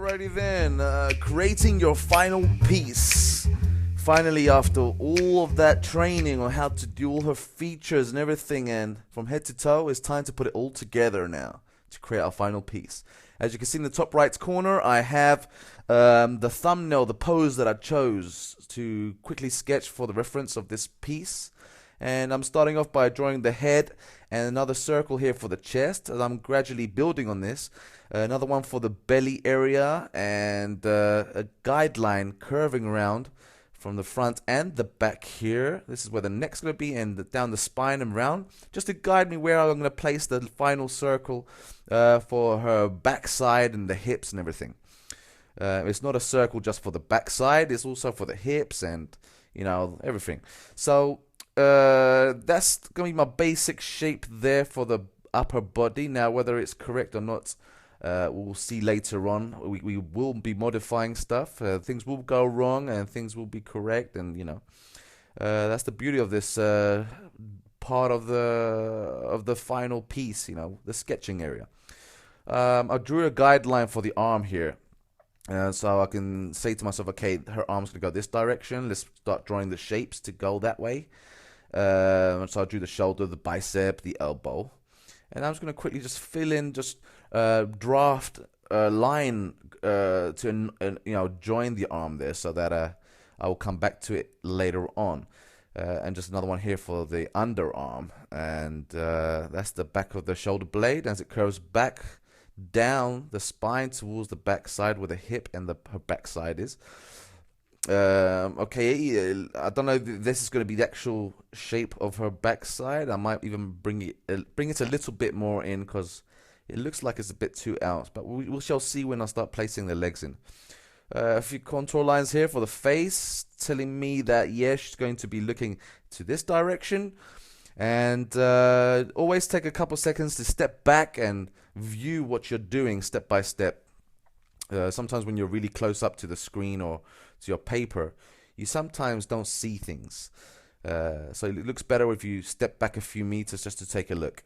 Alrighty then, creating your final piece. Finally, after all of that training on how to do all her features and everything, and from head to toe, it's time to put it all together now to create our final piece. As you can see in the top right corner, I have the thumbnail, the pose that I chose to quickly sketch for the reference of this piece. And I'm starting off by drawing the head and another circle here for the chest, as I'm gradually building on this. Another one for the belly area, and a guideline curving around from the front and the back here. This is where the neck's going to be, and down the spine and round, just to guide me where I'm going to place the final circle for her backside and the hips and everything. It's not a circle just for the backside, it's also for the hips and, you know, everything. So that's going to be my basic shape there for the upper body. Now, whether it's correct or not, we'll see later on. We will be modifying stuff. Things will go wrong and things will be correct, and you know, that's the beauty of this part of the final piece. You know, the sketching area. I drew a guideline for the arm here, so I can say to myself, okay, her arm's gonna go this direction. Let's start drawing the shapes to go that way. So I drew the shoulder, the bicep, the elbow. And I'm just going to quickly just fill in, just draft a line to you know, join the arm there, so that I will come back to it later on. And just another one here for the underarm, and that's the back of the shoulder blade as it curves back down the spine towards the back side where the hip and her back side is. Okay, I don't know if this is going to be the actual shape of her backside. I might even bring it a little bit more in, because it looks like it's a bit too out, but we shall see when I start placing the legs in. A few contour lines here for the face, telling me that yes, she's going to be looking to this direction. And always take a couple seconds to step back and view what you're doing step by step. Sometimes when you're really close up to the screen or to your paper, you sometimes don't see things. So it looks better if you step back a few meters just to take a look.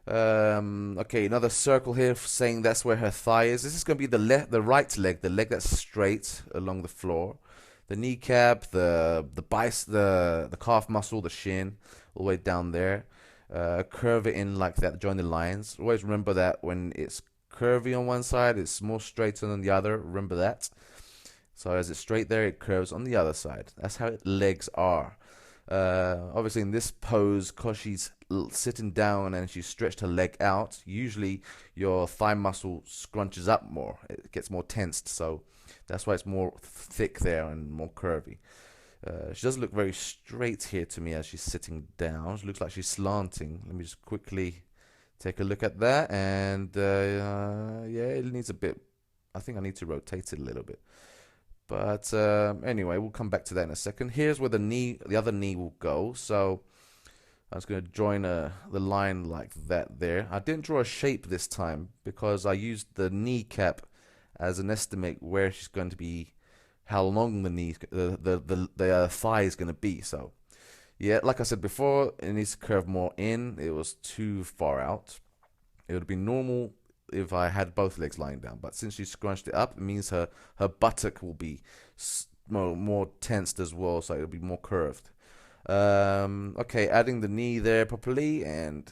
Okay, another circle here saying that's where her thigh is. This is going to be the right leg, the leg that's straight along the floor. The kneecap, the calf muscle, the shin, all the way down there. Curve it in like that, join the lines. Always remember that when it's curvy on one side, it's more straighter than the other. Remember that. So as it's straight there, it curves on the other side. That's how legs are. Obviously in this pose, because she's sitting down and she's stretched her leg out, usually your thigh muscle scrunches up more. It gets more tensed, so that's why it's more thick there and more curvy. She doesn't look very straight here to me as she's sitting down. She looks like she's slanting. Let me just quickly take a look at that, and yeah, it needs a bit. I think I need to rotate it a little bit. But anyway, we'll come back to that in a second. Here's where the other knee will go. So I'm just going to join the line like that there. I didn't draw a shape this time because I used the kneecap as an estimate where she's going to be, how long the thigh is going to be. So yeah, like I said before, it needs to curve more in. It was too far out. It would be normal if I had both legs lying down, but since she scrunched it up, it means her buttock will be more tensed as well, so it'll be more curved. Okay, adding the knee there properly, and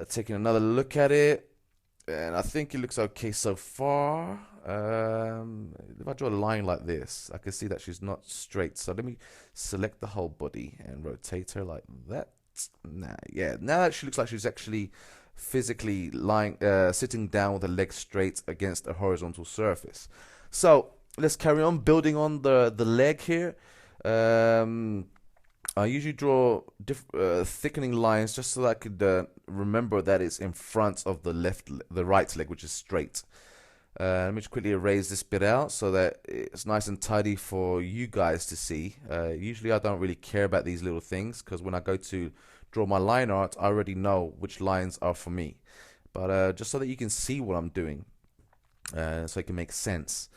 taking another look at it, and I think it looks okay so far. If I draw a line like this, I can see that she's not straight, so let me select the whole body and rotate her like that. Now that she looks like she's actually physically lying, sitting down with her legs straight against a horizontal surface. So let's carry on building on the leg here. I usually draw thickening lines just so that I could remember that it's in front of the right leg, which is straight. Let me just quickly erase this bit out so that it's nice and tidy for you guys to see. Usually I don't really care about these little things, because when I go to draw my line art, I already know which lines are for me. But just so that you can see what I'm doing, so it can make sense.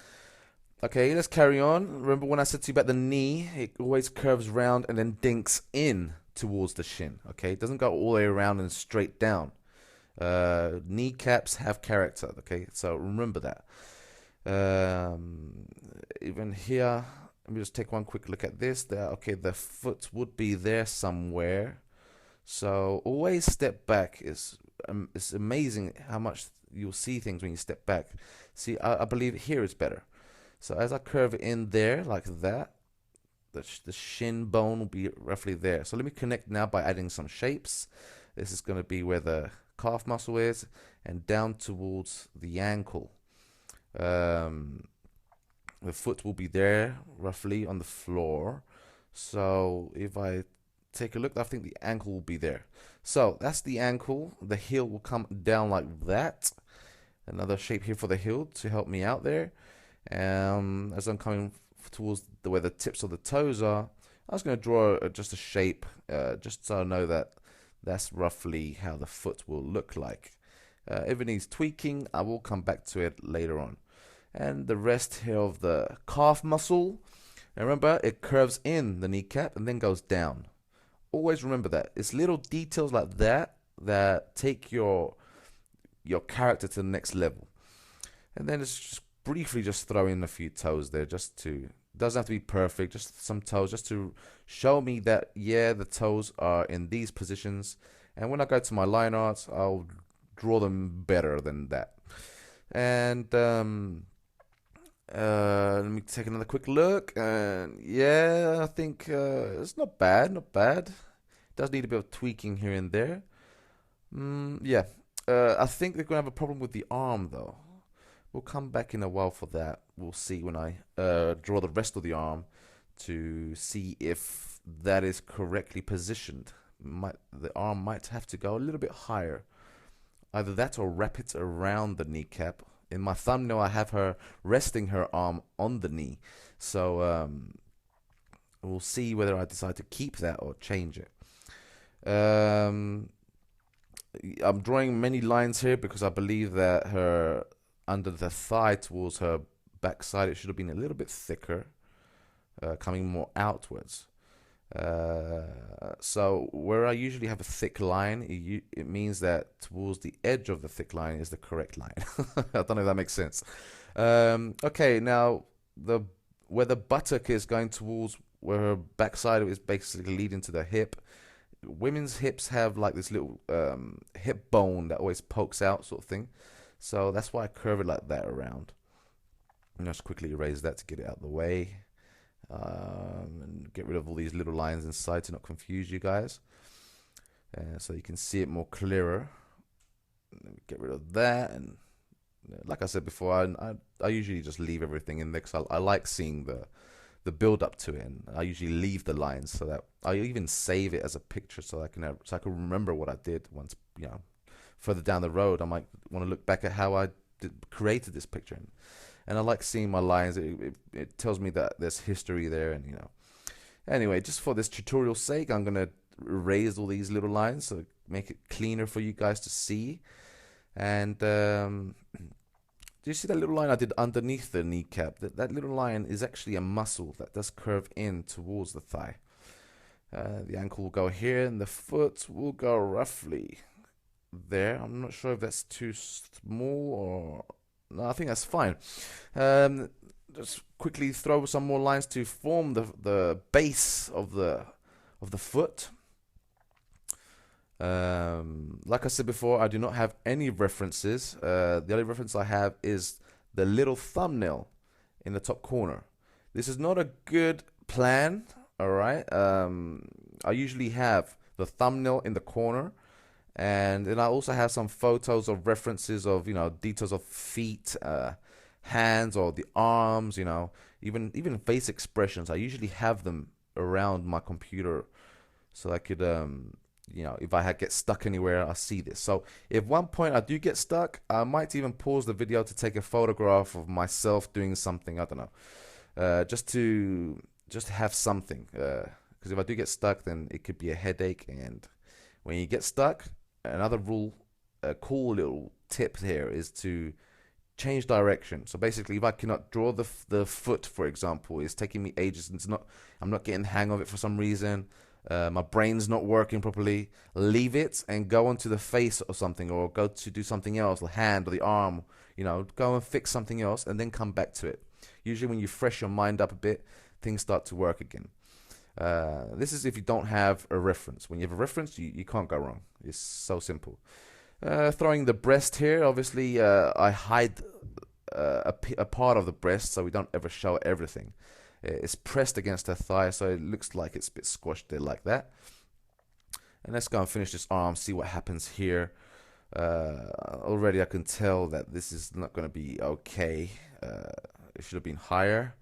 Okay, let's carry on. Remember when I said to you about the knee, it always curves round and then dinks in towards the shin. Okay, it doesn't go all the way around and straight down. Kneecaps have character. Okay, so remember that. Um, Even here, let me just take one quick look at this. There, okay, the foot would be there somewhere. So always step back. It's amazing how much you'll see things when you step back. See, I believe here is better. So as I curve in there like that, the shin bone will be roughly there. So let me connect now by adding some shapes. This is going to be where the calf muscle is and down towards the ankle. The foot will be there roughly on the floor. So if I take a look, I think the ankle will be there. So that's the ankle. The heel will come down like that. Another shape here for the heel to help me out there. As I'm coming towards where the tips of the toes are, I was going to draw just a shape, just so I know that that's roughly how the foot will look like. If it needs tweaking, I will come back to it later on. And the rest here of the calf muscle, now remember, it curves in the kneecap and then goes down. Always remember that. It's little details like that that take your character to the next level. And then it's just briefly just throw in a few toes there, just to, doesn't have to be perfect, just some toes, just to show me that, yeah, the toes are in these positions. And when I go to my line arts, I'll draw them better than that. And let me take another quick look. And yeah, I think it's not bad, not bad. Does need a bit of tweaking here and there. Yeah, I think they're gonna have a problem with the arm though. We'll come back in a while for that. We'll see when I draw the rest of the arm to see if that is correctly positioned. The arm might have to go a little bit higher. Either that or wrap it around the kneecap. In my thumbnail, I have her resting her arm on the knee. So we'll see whether I decide to keep that or change it. I'm drawing many lines here because I believe that her under the thigh towards her backside, it should have been a little bit thicker, coming more outwards. So where I usually have a thick line, it means that towards the edge of the thick line is the correct line. I don't know if that makes sense. Okay, now where the buttock is going towards where her backside is basically leading to the hip. Women's hips have like this little hip bone that always pokes out, sort of thing. So that's why I curve it like that around. And just quickly erase that to get it out of the way. And get rid of all these little lines inside to not confuse you guys. So you can see it more clearer. Get rid of that. And like I said before, I usually just leave everything in there because I like seeing the build up to it. And I usually leave the lines so that I even save it as a picture so I can remember what I did once, further down the road. I might want to look back at how I created this picture, and I like seeing my lines. It tells me that there's history there, and Anyway, just for this tutorial's sake, I'm gonna erase all these little lines so make it cleaner for you guys to see. And do you see that little line I did underneath the kneecap? That little line is actually a muscle that does curve in towards the thigh. The ankle will go here, and the foot will go roughly there. I'm not sure if that's too small or no. I think that's fine. Just quickly throw some more lines to form the base of the foot. Like I said before, I do not have any references. The only reference I have is the little thumbnail in the top corner. This is not a good plan. All right. I usually have the thumbnail in the corner. And then I also have some photos of references of, details of feet, hands, or the arms, even face expressions. I usually have them around my computer so I could, if I get stuck anywhere, I see this. So if one point I do get stuck, I might even pause the video to take a photograph of myself doing something, I don't know, just to have something. Because if I do get stuck, then it could be a headache. And when you get stuck, another rule, a cool little tip here is to change direction. So basically, if I cannot draw the foot, for example, it's taking me ages and I'm not getting the hang of it for some reason, my brain's not working properly, leave it and go onto the face or something, or go to do something else, the hand or the arm, You know, go and fix something else and then come back to it. Usually when you fresh your mind up a bit, things start to work again. This is if you don't have a reference. When you have a reference, you can't go wrong. It's so simple. Throwing the breast here, obviously I hide a part of the breast so we don't ever show everything. It's pressed against her thigh, so it looks like it's a bit squashed there like that. And let's go and finish this arm, see what happens here. Already I can tell that this is not going to be okay. It should have been higher.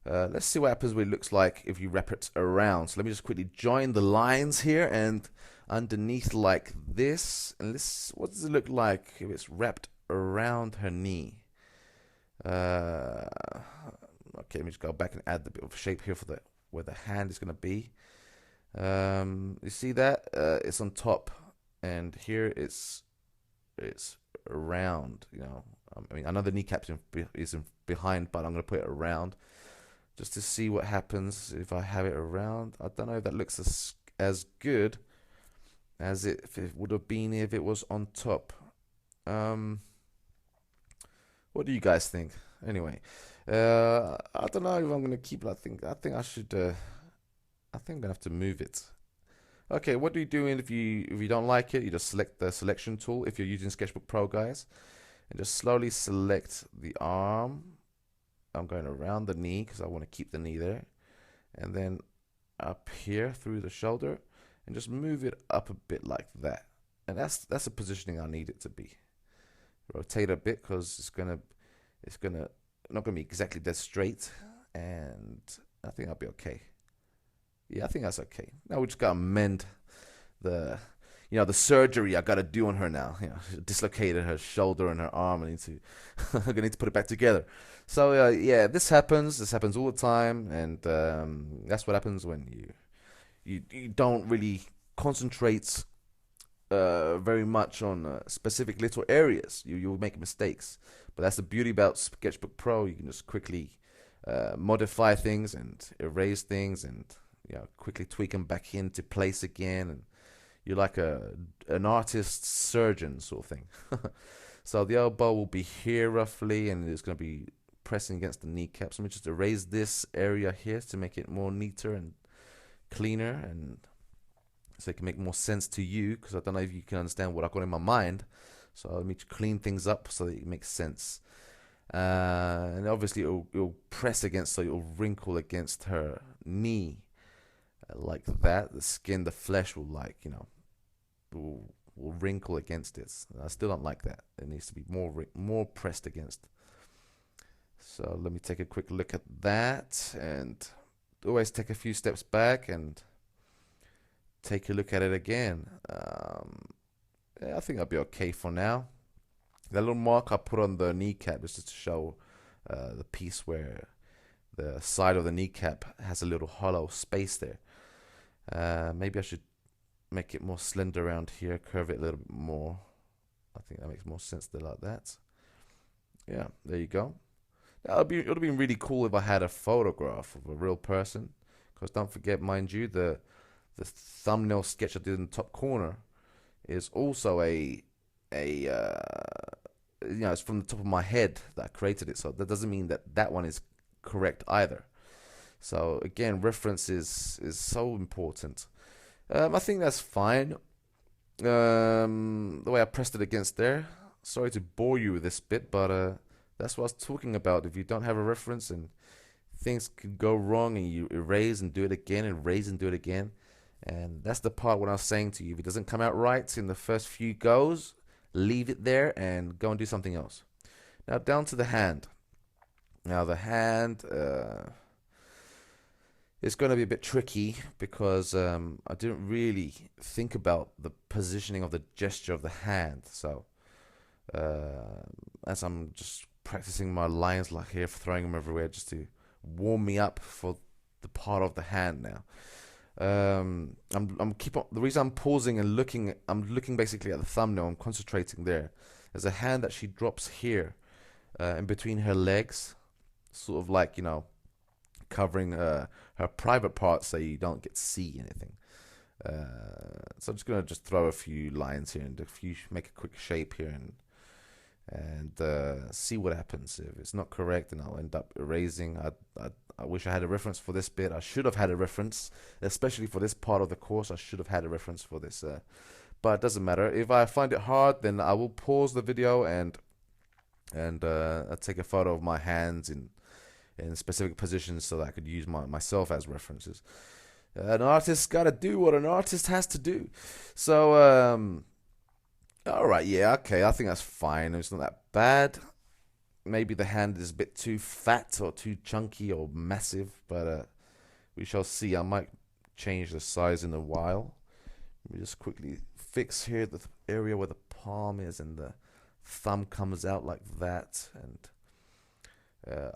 Let's see what happens when it looks like if you wrap it around. So let me just quickly join the lines here and underneath like this. And this, what does it look like if it's wrapped around her knee? Okay, let me just go back and add the bit of shape here for the where the hand is going to be. You see that? It's on top, and here it's around. You know, I mean, I know the kneecap is behind, but I'm going to put it around just to see what happens if I have it around. I don't know if that looks as good as it would have been if it was on top. What do you guys think? Anyway, I don't know if I'm gonna keep it. I think I should. I think I'm gonna have to move it. Okay, what do you do if you don't like it? You just select the selection tool if you're using Sketchbook Pro, guys, and just slowly select the arm. I'm going around the knee because I want to keep the knee there, and then up here through the shoulder, and just move it up a bit like that. And that's the positioning I need it to be. Rotate a bit because it's not gonna be exactly dead straight, and I think I'll be okay. Yeah, I think that's okay. Now we just gotta mend the surgery I gotta do on her now. You know, she dislocated her shoulder and her arm. I'm gonna need to put it back together. So yeah, this happens all the time, and that's what happens when you don't really concentrate very much on specific little areas. You'll make mistakes, but that's the beauty about Sketchbook Pro. You can just quickly modify things and erase things, and quickly tweak them back into place again. And you're like an artist's surgeon sort of thing. So the elbow will be here roughly, and it's going to be pressing against the kneecap. So let me just erase this area here to make it more neater and cleaner, and so it can make more sense to you, because I don't know if you can understand what I've got in my mind. So let me clean things up so that it makes sense. And obviously it'll press against, so it'll wrinkle against her knee like that. The skin, the flesh will will wrinkle against it. I still don't like that. It needs to be more pressed against. So let me take a quick look at that, and always take a few steps back and take a look at it again. Yeah, I think I'll be okay for now. That little mark I put on the kneecap is just to show the piece where the side of the kneecap has a little hollow space there. Maybe I should make it more slender around here, curve it a little bit more. I think that makes more sense there like that. Yeah, there you go. It would have been really cool if I had a photograph of a real person, because don't forget, mind you, the thumbnail sketch I did in the top corner is also it's from the top of my head that I created it, so that doesn't mean that one is correct either. So again, reference is so important. I think that's fine. The way I pressed it against there. Sorry to bore you with this bit, but that's what I was talking about. If you don't have a reference and things could go wrong, and you erase and do it again, erase and do it again. And that's the part what I was saying to you. If it doesn't come out right in the first few goes, leave it there and go and do something else. Now down to the hand. Now the hand is going to be a bit tricky, because I didn't really think about the positioning of the gesture of the hand. So as I'm just practicing my lines like here, throwing them everywhere just to warm me up for the part of the hand now. The reason I'm pausing and looking, I'm looking basically at the thumbnail. I'm concentrating there. There's a hand that she drops here, in between her legs, sort of like covering her private parts so you don't get to see anything. So I'm just gonna throw a few lines here and make a quick shape here, and see what happens. If it's not correct, then I'll end up erasing. I wish I had a reference for this bit. I should have had a reference, especially for this part of the course. I should have had a reference for this, but it doesn't matter. If I find it hard, then I will pause the video and I'll take a photo of my hands in specific positions so that I could use myself as references. An artist's got to do what an artist has to do. So, all right, yeah, okay, I think that's fine. It's not that bad. Maybe the hand is a bit too fat or too chunky or massive, but we shall see. I might change the size in a while. Let me just quickly fix here the area where the palm is and the thumb comes out like that. And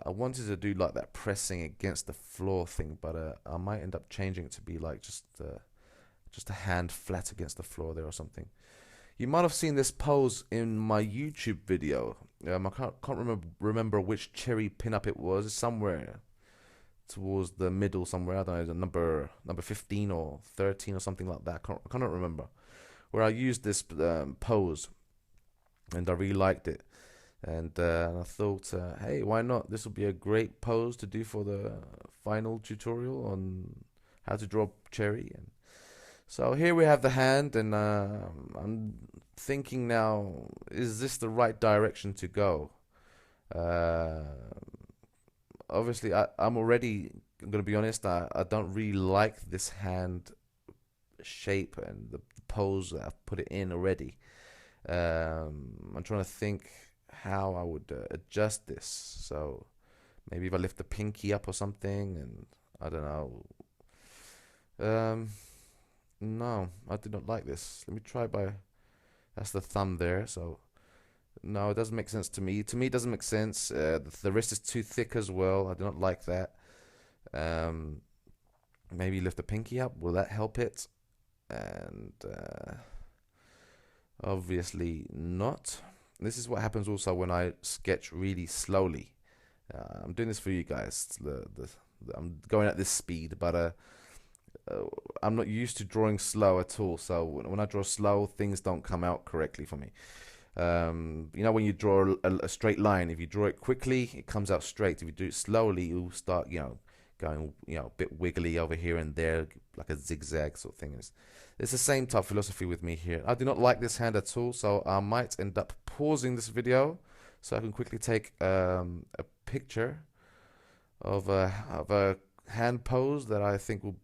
I wanted to do like that pressing against the floor thing, but I might end up changing it to be like just a hand flat against the floor there or something. You might have seen this pose in my YouTube video. I can't remember which cherry pinup it was. It's somewhere towards the middle somewhere. I don't know, the number 15 or 13 or something like that. I cannot remember. Where I used this pose, and I really liked it. And I thought, hey, why not? This will be a great pose to do for the final tutorial on how to draw cherry. And so here we have the hand, and I'm thinking now, is this the right direction to go? Obviously, I'm already going to be honest, I don't really like this hand shape and the pose that I've put it in already. I'm trying to think how I would adjust this. So maybe if I lift the pinky up or something, and I don't know. No, I do not like this. Let me try that's the thumb there. So no, it doesn't make sense to me. To me, it doesn't make sense. The wrist is too thick as well. I do not like that. Maybe lift the pinky up. Will that help it? And obviously not. This is what happens also when I sketch really slowly. I'm doing this for you guys. I'm going at this speed, but I'm not used to drawing slow at all. So when I draw slow, things don't come out correctly for me. You know, when you draw a straight line, if you draw it quickly, it comes out straight. If you do it slowly, you'll start, going, a bit wiggly over here and there, like a zigzag sort of thing. It's the same type of philosophy with me here. I do not like this hand at all, so I might end up pausing this video so I can quickly take a picture of a hand pose that I think will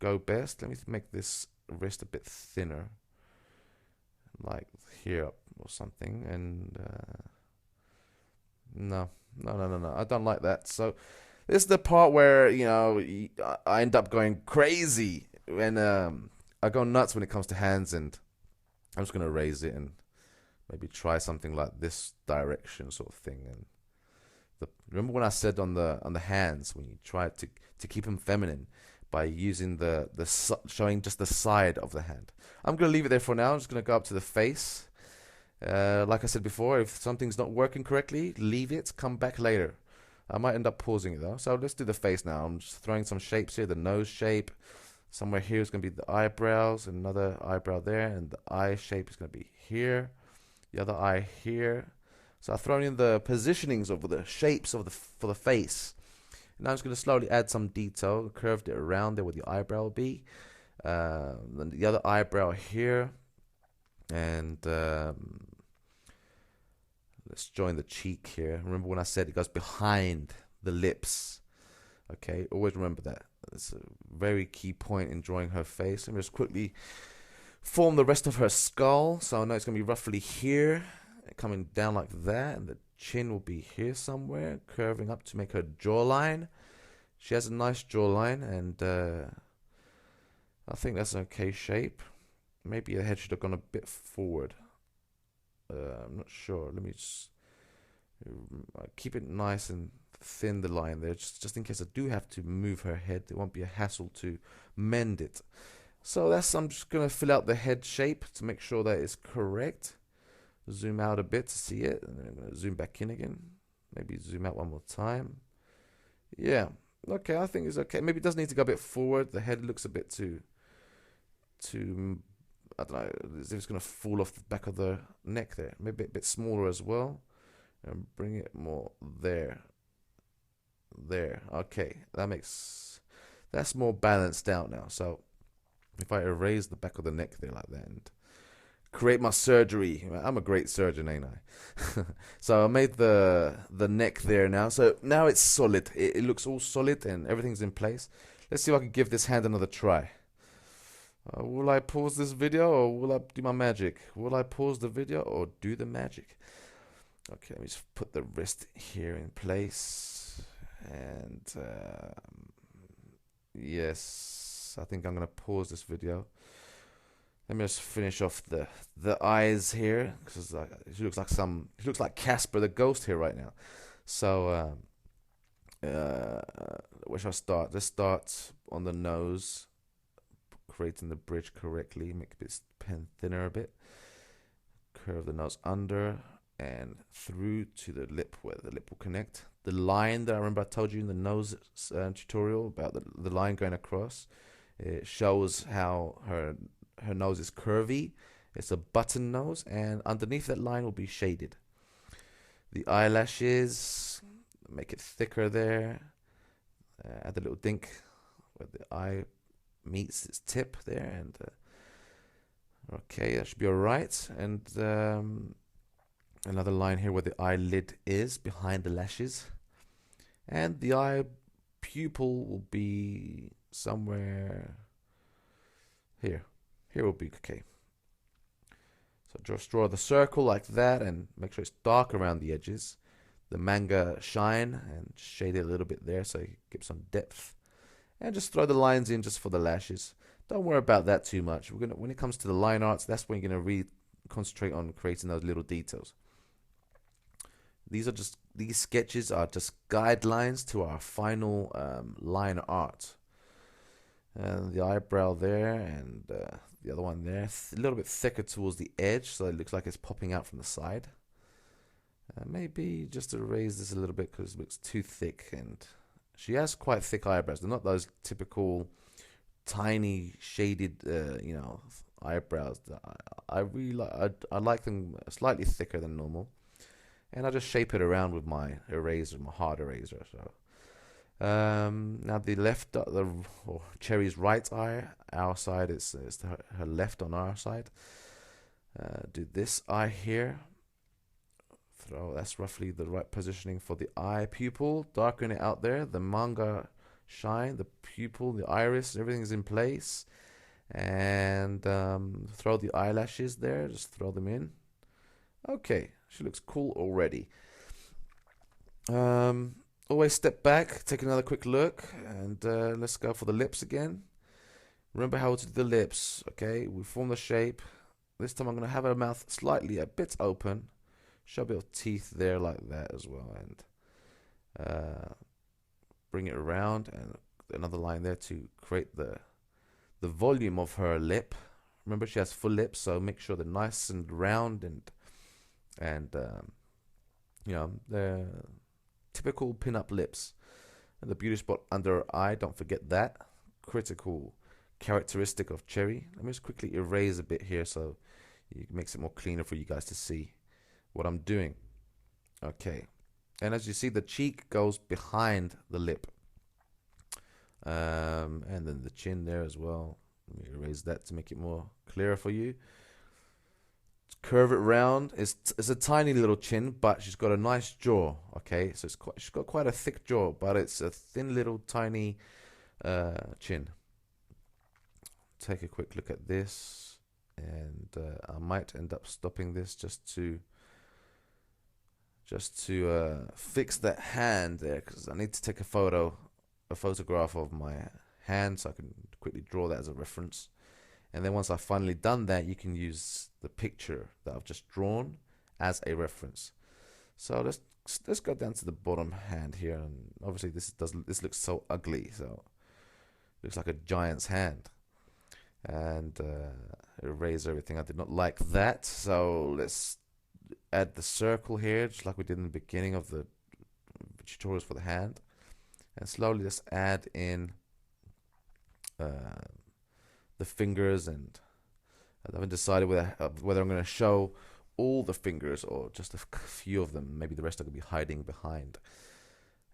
go best. Let me make this wrist a bit thinner, like here or something. And no, I don't like that. So this is the part where I end up going crazy when I go nuts when it comes to hands, and I'm just gonna raise it and maybe try something like this direction sort of thing. And remember when I said on the hands, when you try to keep them feminine by using showing just the side of the hand. I'm gonna leave it there for now. I'm just gonna go up to the face. Like I said before, if something's not working correctly, leave it, come back later. I might end up pausing it though. So let's do the face now. I'm just throwing some shapes here. The nose shape. Somewhere here is going to be the eyebrows. Another eyebrow there. And the eye shape is going to be here. The other eye here. So I've thrown in the positionings of the shapes for the face. Now I'm just going to slowly add some detail. Curved it around there where the eyebrow will be. Then the other eyebrow here. And let's join the cheek here. Remember when I said it goes behind the lips. Okay, always remember that. It's a very key point in drawing her face. Let me just quickly form the rest of her skull. So I know it's going to be roughly here, coming down like that. And the chin will be here somewhere, curving up to make her jawline. She has a nice jawline, and I think that's an okay shape. Maybe the head should have gone a bit forward. I'm not sure. Let me just keep it nice and thin, the line there, just in case I do have to move her head. It won't be a hassle to mend it. So I'm just going to fill out the head shape to make sure that it's correct. Zoom out a bit to see it, and then I'm going to zoom back in again. Maybe zoom out one more time. Yeah, okay, I think it's okay. Maybe it does need to go a bit forward. The head looks a bit too I don't know, as if it's going to fall off the back of the neck there. Maybe a bit smaller as well. and bring it more there. There. Okay, that's more balanced out now. So if I erase the back of the neck there like that and create my surgery, I'm a great surgeon, ain't I? So I made the neck there now. So now it's solid. It looks all solid and everything's in place. Let's see if I can give this hand another try. Will I pause this video or will I do my magic? Will I pause the video or do the magic? Okay, let me just put the wrist here in place. And yes, I think I'm gonna pause this video. Let me just finish off the eyes here because he looks like Casper the ghost here right now. So where should I start? Let's start on the nose, creating the bridge correctly. Make this pen thinner a bit. Curve the nose under and through to the lip where the lip will connect. The line that I remember I told you in the nose tutorial about the line going across, it shows how her nose is curvy. It's a button nose, and underneath that line will be shaded. The eyelashes, make it thicker there. Add a little dink where the eye meets its tip there, and okay, that should be all right. And another line here where the eyelid is behind the lashes, and the eye pupil will be somewhere here. Here will be okay. So just draw the circle like that and make sure it's dark around the edges. The manga shine and shade it a little bit there so you give some depth. And just throw the lines in just for the lashes. Don't worry about that too much. When it comes to the line arts, that's when you're gonna concentrate on creating those little details. These sketches are just guidelines to our final line art. And the eyebrow there and the other one there, a little bit thicker towards the edge, so it looks like it's popping out from the side. Maybe just erase this a little bit because it looks too thick, and she has quite thick eyebrows. They're not those typical tiny shaded, eyebrows. I really like. I like them slightly thicker than normal, and I just shape it around with my eraser, my hard eraser. So. Now the Cherry's right eye, our side is her left on our side. Do this eye here. That's roughly the right positioning for the eye pupil. Darken it out there. The manga shine, the pupil, the iris, everything's in place. And throw the eyelashes there. Just throw them in. Okay, she looks cool already. Always step back, take another quick look, and let's go for the lips again. Remember how to do the lips, okay? We form the shape. This time I'm going to have her mouth slightly a bit open. Show a bit of teeth there like that as well. And bring it around and another line there to create the volume of her lip. Remember she has full lips, so make sure they're nice and round and they're typical pin-up lips. And the beauty spot under her eye, don't forget that. Critical characteristic of Cherry. Let me just quickly erase a bit here so it makes it more cleaner for you guys to see what I'm doing. Okay. And as you see, the cheek goes behind the lip. And then the chin there as well. Let me erase that to make it more clearer for you. Curve it round. It's a tiny little chin, but she's got a nice jaw. Okay, so she's got quite a thick jaw, but it's a thin little tiny chin. Take a quick look at this, and I might end up stopping this just to fix that hand there, because I need to take a photograph of my hand so I can quickly draw that as a reference. And then once I've finally done that, you can use the picture that I've just drawn as a reference. So let's go down to the bottom hand here, and obviously this looks so ugly, so it looks like a giant's hand. And erase everything. I did not like that, so let's add the circle here, just like we did in the beginning of the tutorials for the hand. And slowly let's add in the fingers, and I haven't decided whether I'm going to show all the fingers or just a few of them. Maybe the rest are going to be hiding behind.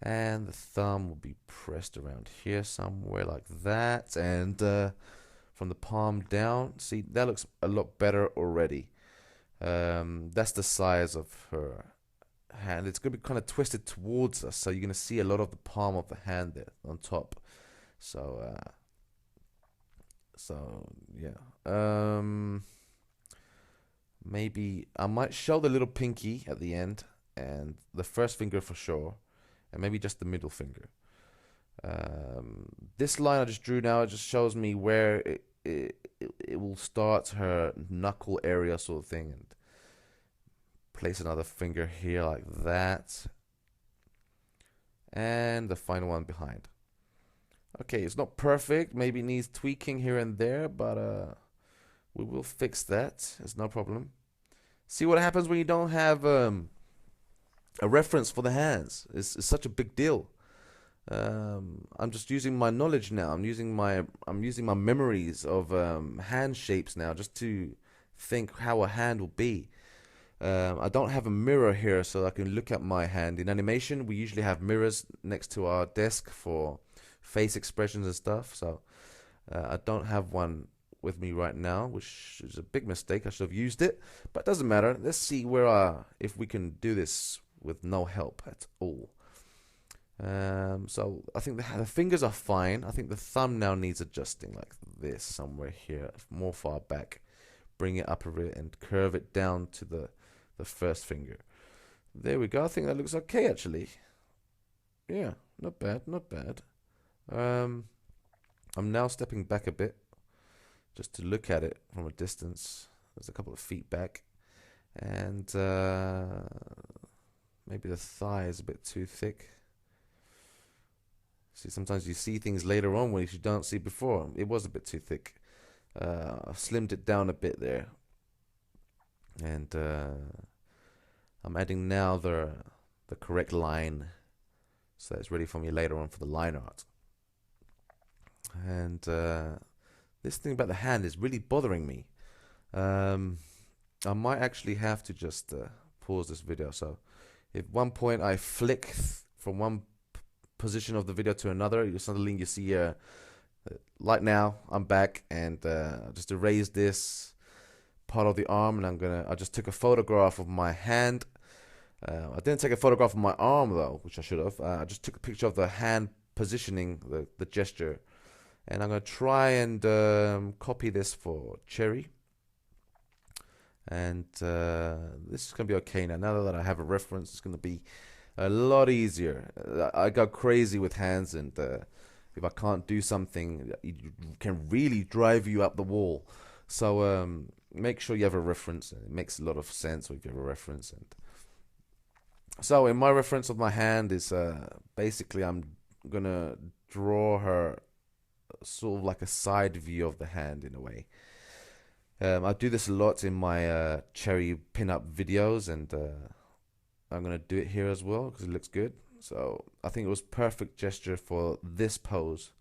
And the thumb will be pressed around here somewhere like that. And from the palm down, see, that looks a lot better already. That's the size of her hand. It's going to be kind of twisted towards us, so you're going to see a lot of the palm of the hand there on top. So yeah. Maybe I might show the little pinky at the end and the first finger for sure, and maybe just the middle finger. This line I just drew now, it just shows me where it will start her knuckle area sort of thing, and place another finger here like that, and the final one behind. Okay, it's not perfect, maybe it needs tweaking here and there, but we will fix that. It's no problem. See what happens when you don't have a reference for the hands. It's such a big deal. I'm just using my knowledge now. I'm using my memories of hand shapes now, just to think how a hand will be. I don't have a mirror here, so I can look at my hand. In animation, we usually have mirrors next to our desk for face expressions and stuff. So I don't have one with me right now, which is a big mistake. I should have used it, but it doesn't matter. Let's see if we can do this with no help at all. So I think the fingers are fine. I think the thumb now needs adjusting like this, somewhere here, more far back. Bring it up a bit and curve it down to the first finger. There we go. I think that looks okay actually. Yeah, not bad, not bad. I'm now stepping back a bit just to look at it from a distance. There's a couple of feet back, and maybe the thigh is a bit too thick. See, sometimes you see things later on which you don't see before. It was a bit too thick. I've slimmed it down a bit there, and I'm adding now the correct line, so it's ready for me later on for the line art. And this thing about the hand is really bothering me. I might actually have to just pause this video. So if one point I flick from one position of the video to another, suddenly you see like now I'm back, and just erase this part of the arm, and I just took a photograph of my hand. I didn't take a photograph of my arm though, which I should have. I just took a picture of the hand positioning, the gesture, and I'm gonna try and copy this for Cherry. And this is gonna be okay now. Now that I have a reference, it's gonna be a lot easier. I go crazy with hands, and if I can't do something, it can really drive you up the wall. So make sure you have a reference. It makes a lot of sense if you have a reference. And so in my reference of my hand is basically I'm gonna draw her sort of like a side view of the hand in a way. I do this a lot in my Cherry pinup videos, and I'm gonna do it here as well because it looks good. So I think it was perfect gesture for this pose.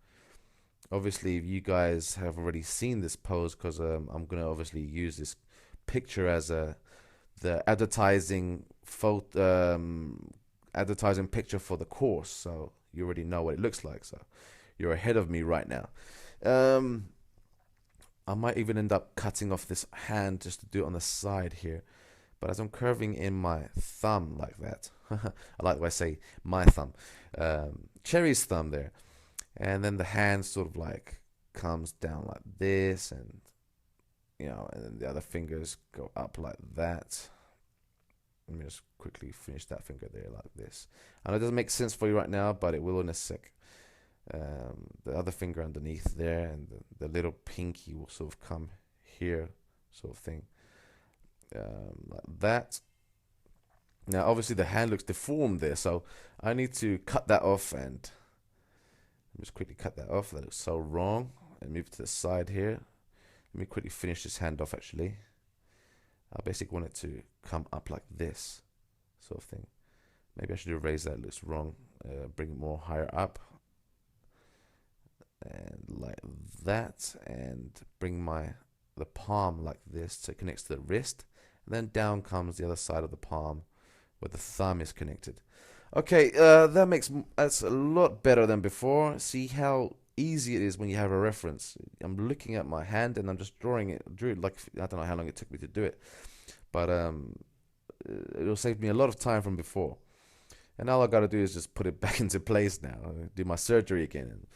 Obviously, if you guys have already seen this pose, because I'm gonna obviously use this picture as the advertising advertising picture for the course, so you already know what it looks like. So you're ahead of me right now. I might even end up cutting off this hand just to do it on the side here. But as I'm curving in my thumb like that, I like the way I say my thumb, Cherry's thumb there, and then the hand sort of like comes down like this, and and then the other fingers go up like that. Let me just quickly finish that finger there like this. I know it doesn't make sense for you right now, but it will in a sec. The other finger underneath there, and the little pinky will sort of come here, sort of thing. Like that. Now obviously the hand looks deformed there, so I need to cut that off, and just quickly cut that off. That looks so wrong, and move to the side here. Let me quickly finish this hand off actually. I basically want it to come up like this sort of thing. Maybe I should erase that, it looks wrong. Bring it more higher up, and like that, and bring the palm like this so it connects to the wrist, And then down comes the other side of the palm where the thumb is connected. Okay, that's a lot better than before. See how easy it is when you have a reference. I'm looking at my hand and I'm just drawing it. Drew it like I don't know how long it took me to do it, but it'll save me a lot of time from before. And all I gotta do is just put it back into place now. Do my surgery again, and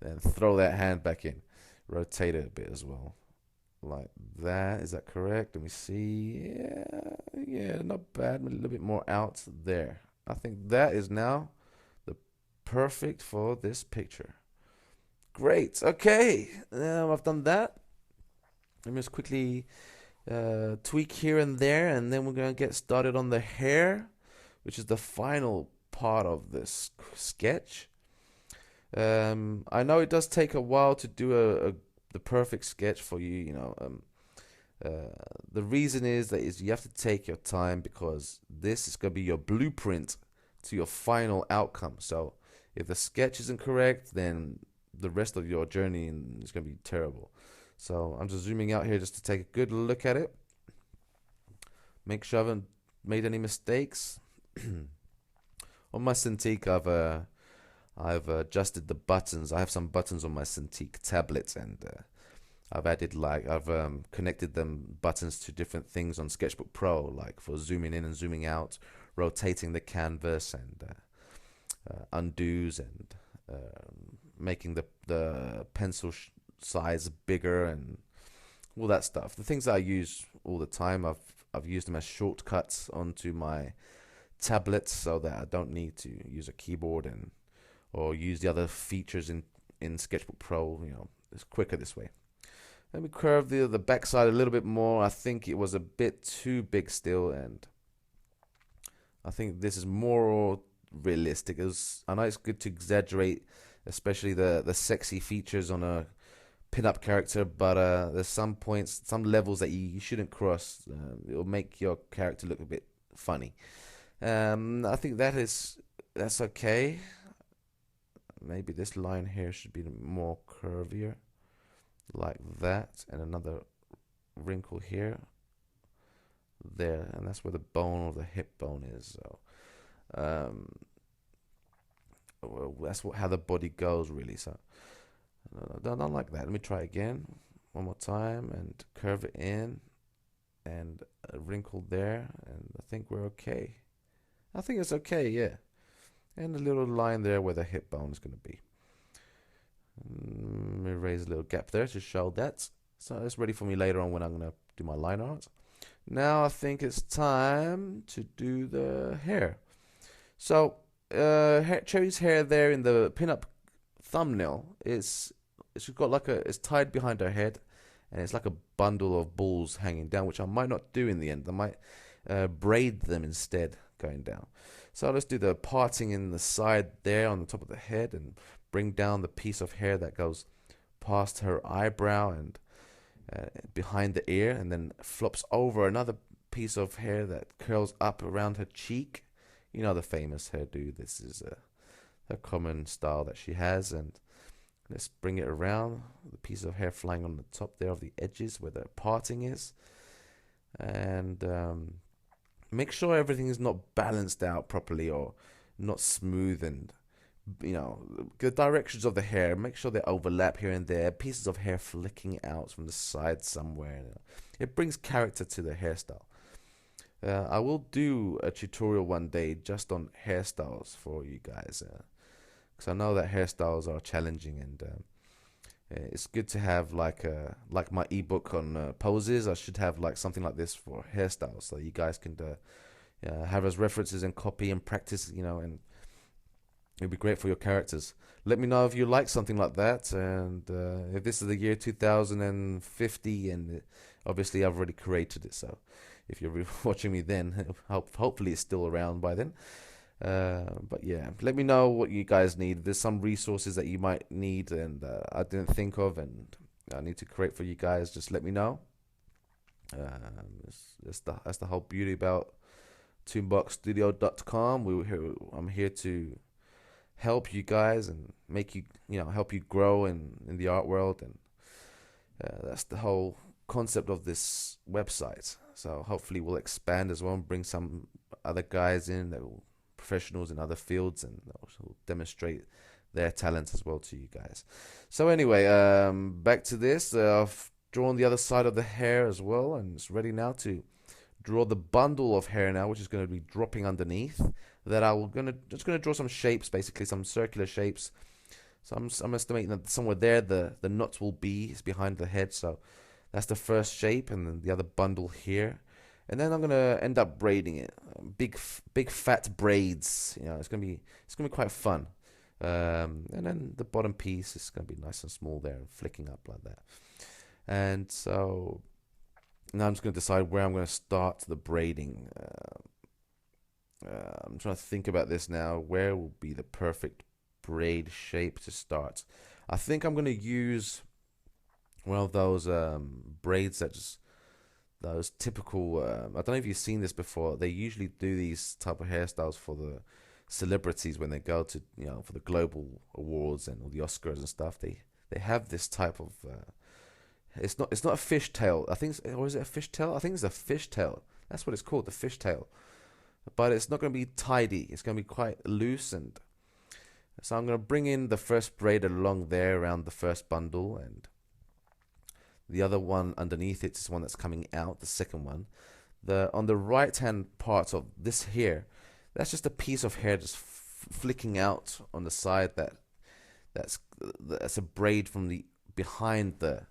then throw that hand back in. Rotate it a bit as well, like that. Is that correct? Let me see. Yeah, yeah, not bad. A little bit more out there. I think that is now the perfect for this picture. Great. Okay, now I've done that. Let me just quickly tweak here and there, and then we're gonna get started on the hair, which is the final part of this sketch. I know it does take a while to do the perfect sketch for you. The reason is you have to take your time because this is going to be your blueprint to your final outcome. So if the sketch isn't correct, then the rest of your journey is going to be terrible. So I'm just zooming out here just to take a good look at it. Make sure I haven't made any mistakes. On my Cintiq, I've adjusted the buttons. I have some buttons on my Cintiq tablets, and I've connected them buttons to different things on Sketchbook Pro, like for zooming in and zooming out, rotating the canvas, and undos, and making the pencil size bigger, and all that stuff. The things that I use all the time, I've used them as shortcuts onto my tablet so that I don't need to use a keyboard or use the other features in Sketchbook Pro. It's quicker this way. Let me curve the backside a little bit more. I think it was a bit too big still, and I think this is more realistic. I know it's good to exaggerate, especially the sexy features on a pin-up character, but there's some points, some levels that you shouldn't cross. It'll make your character look a bit funny. I think that's okay. Maybe this line here should be more curvier, like that, and another wrinkle here, there, and that's where the bone or the hip bone is. So, well, that's how the body goes, really. So, don't like that. Let me try again, one more time, and curve it in, and a wrinkle there, and I think we're okay. I think it's okay, yeah. And a little line there where the hip bone is going to be. Let me raise a little gap there to show that. So it's ready for me later on when I'm going to do my line art. Now I think it's time to do the hair. So Cherry's hair there in the pin-up thumbnail it's got like it's tied behind her head, and it's like a bundle of balls hanging down, which I might not do in the end. I might braid them instead going down. So let's do the parting in the side there on the top of the head, and bring down the piece of hair that goes past her eyebrow and behind the ear, and then flops over another piece of hair that curls up around her cheek. You know, the famous hairdo. This is a common style that she has, and let's bring it around. The piece of hair flying on the top there of the edges where the parting is, and make sure everything is not balanced out properly or not smooth, and the directions of the hair, make sure they overlap here and there. Pieces of hair flicking out from the side somewhere. It brings character to the hairstyle. I will do a tutorial one day just on hairstyles for you guys, because I know that hairstyles are challenging, and it's good to have like my ebook on poses. I should have like something like this for hairstyles, so you guys can have as references and copy and practice, and it'd be great for your characters. Let me know if you like something like that, and if this is the year 2050, and obviously I've already created it, so if you're watching me then, hopefully it's still around by then. But yeah, let me know what you guys need. There's some resources that you might need, and I didn't think of, and I need to create for you guys. Just let me know. That's the whole beauty about toonboxstudio.com. I'm here to help you guys and make you, help you grow in the art world, and that's the whole concept of this website. So hopefully we'll expand as well and bring some other guys in that will professionals in other fields and will demonstrate their talents as well to you guys. So anyway, back to this. I've drawn the other side of the hair as well, and it's ready now to draw the bundle of hair now, which is going to be dropping underneath. That just gonna draw some shapes, basically some circular shapes. So I'm estimating that somewhere there the nuts will be is behind the head. So that's the first shape, and then the other bundle here. And then I'm gonna end up braiding it, big fat braids. You know, it's gonna be quite fun. And then the bottom piece is gonna be nice and small there and flicking up like that. And so now I'm just gonna decide where I'm gonna start the braiding. I'm trying to think about this now. Where will be the perfect braid shape to start? I think I'm gonna use one of those braids that just those typical. I don't know if you've seen this before. They usually do these type of hairstyles for the celebrities when they go to for the global awards and all the Oscars and stuff. They have this type of. It's not a fishtail. I think, or is it a fishtail? I think it's a fishtail. That's what it's called, the fishtail. But it's not going to be tidy. It's going to be quite loose, and so I'm going to bring in the first braid along there around the first bundle, and the other one underneath it is one that's coming out, the second one. On the right hand part of this here, that's just a piece of hair just flicking out on the side. That's a braid from the behind the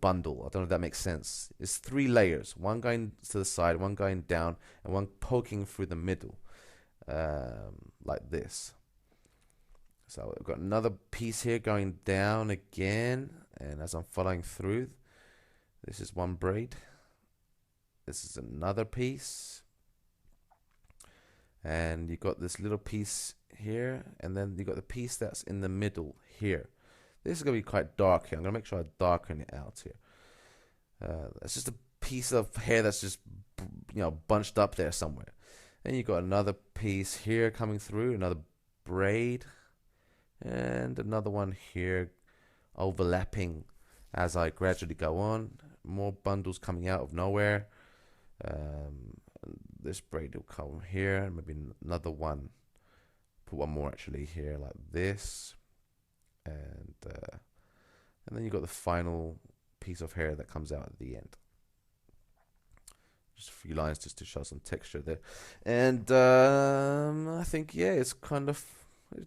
bundle. I don't know if that makes sense. It's 3 layers, one going to the side, one going down, and one poking through the middle, like this. So I've got another piece here going down again, and as I'm following through, this is one braid, this is another piece, and you got this little piece here, and then you got the piece that's in the middle here. This is going to be quite dark here. I'm going to make sure I darken it out here. That's just a piece of hair that's just bunched up there somewhere. Then you got another piece here coming through, another braid, and another one here overlapping as I gradually go on. More bundles coming out of nowhere. This braid will come here, and maybe another one. Put one more actually here like this. And then you got the final piece of hair that comes out at the end. Just a few lines just to show some texture there. And I think it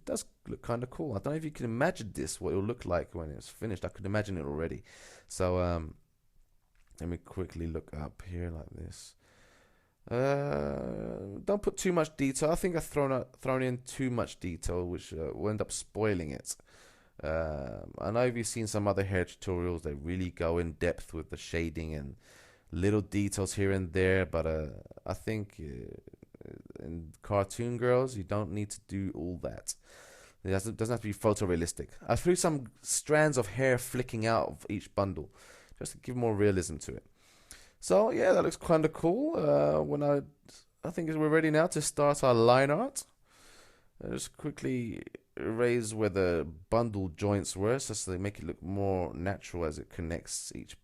does look kind of cool. I don't know if you can imagine what it will look like when it's finished. I could imagine it already. So let me quickly look up here like this. Don't put too much detail. I think I've thrown in too much detail, which will end up spoiling it. I know you've seen some other hair tutorials. They really go in depth with the shading and little details here and there, but I think in cartoon girls you don't need to do all that. It doesn't have to be photorealistic. I threw some strands of hair flicking out of each bundle just to give more realism to it. So yeah, that looks kind of cool. I think we're ready now to start our line art. Just quickly erase where the bundle joints were, so they make it look more natural as it connects each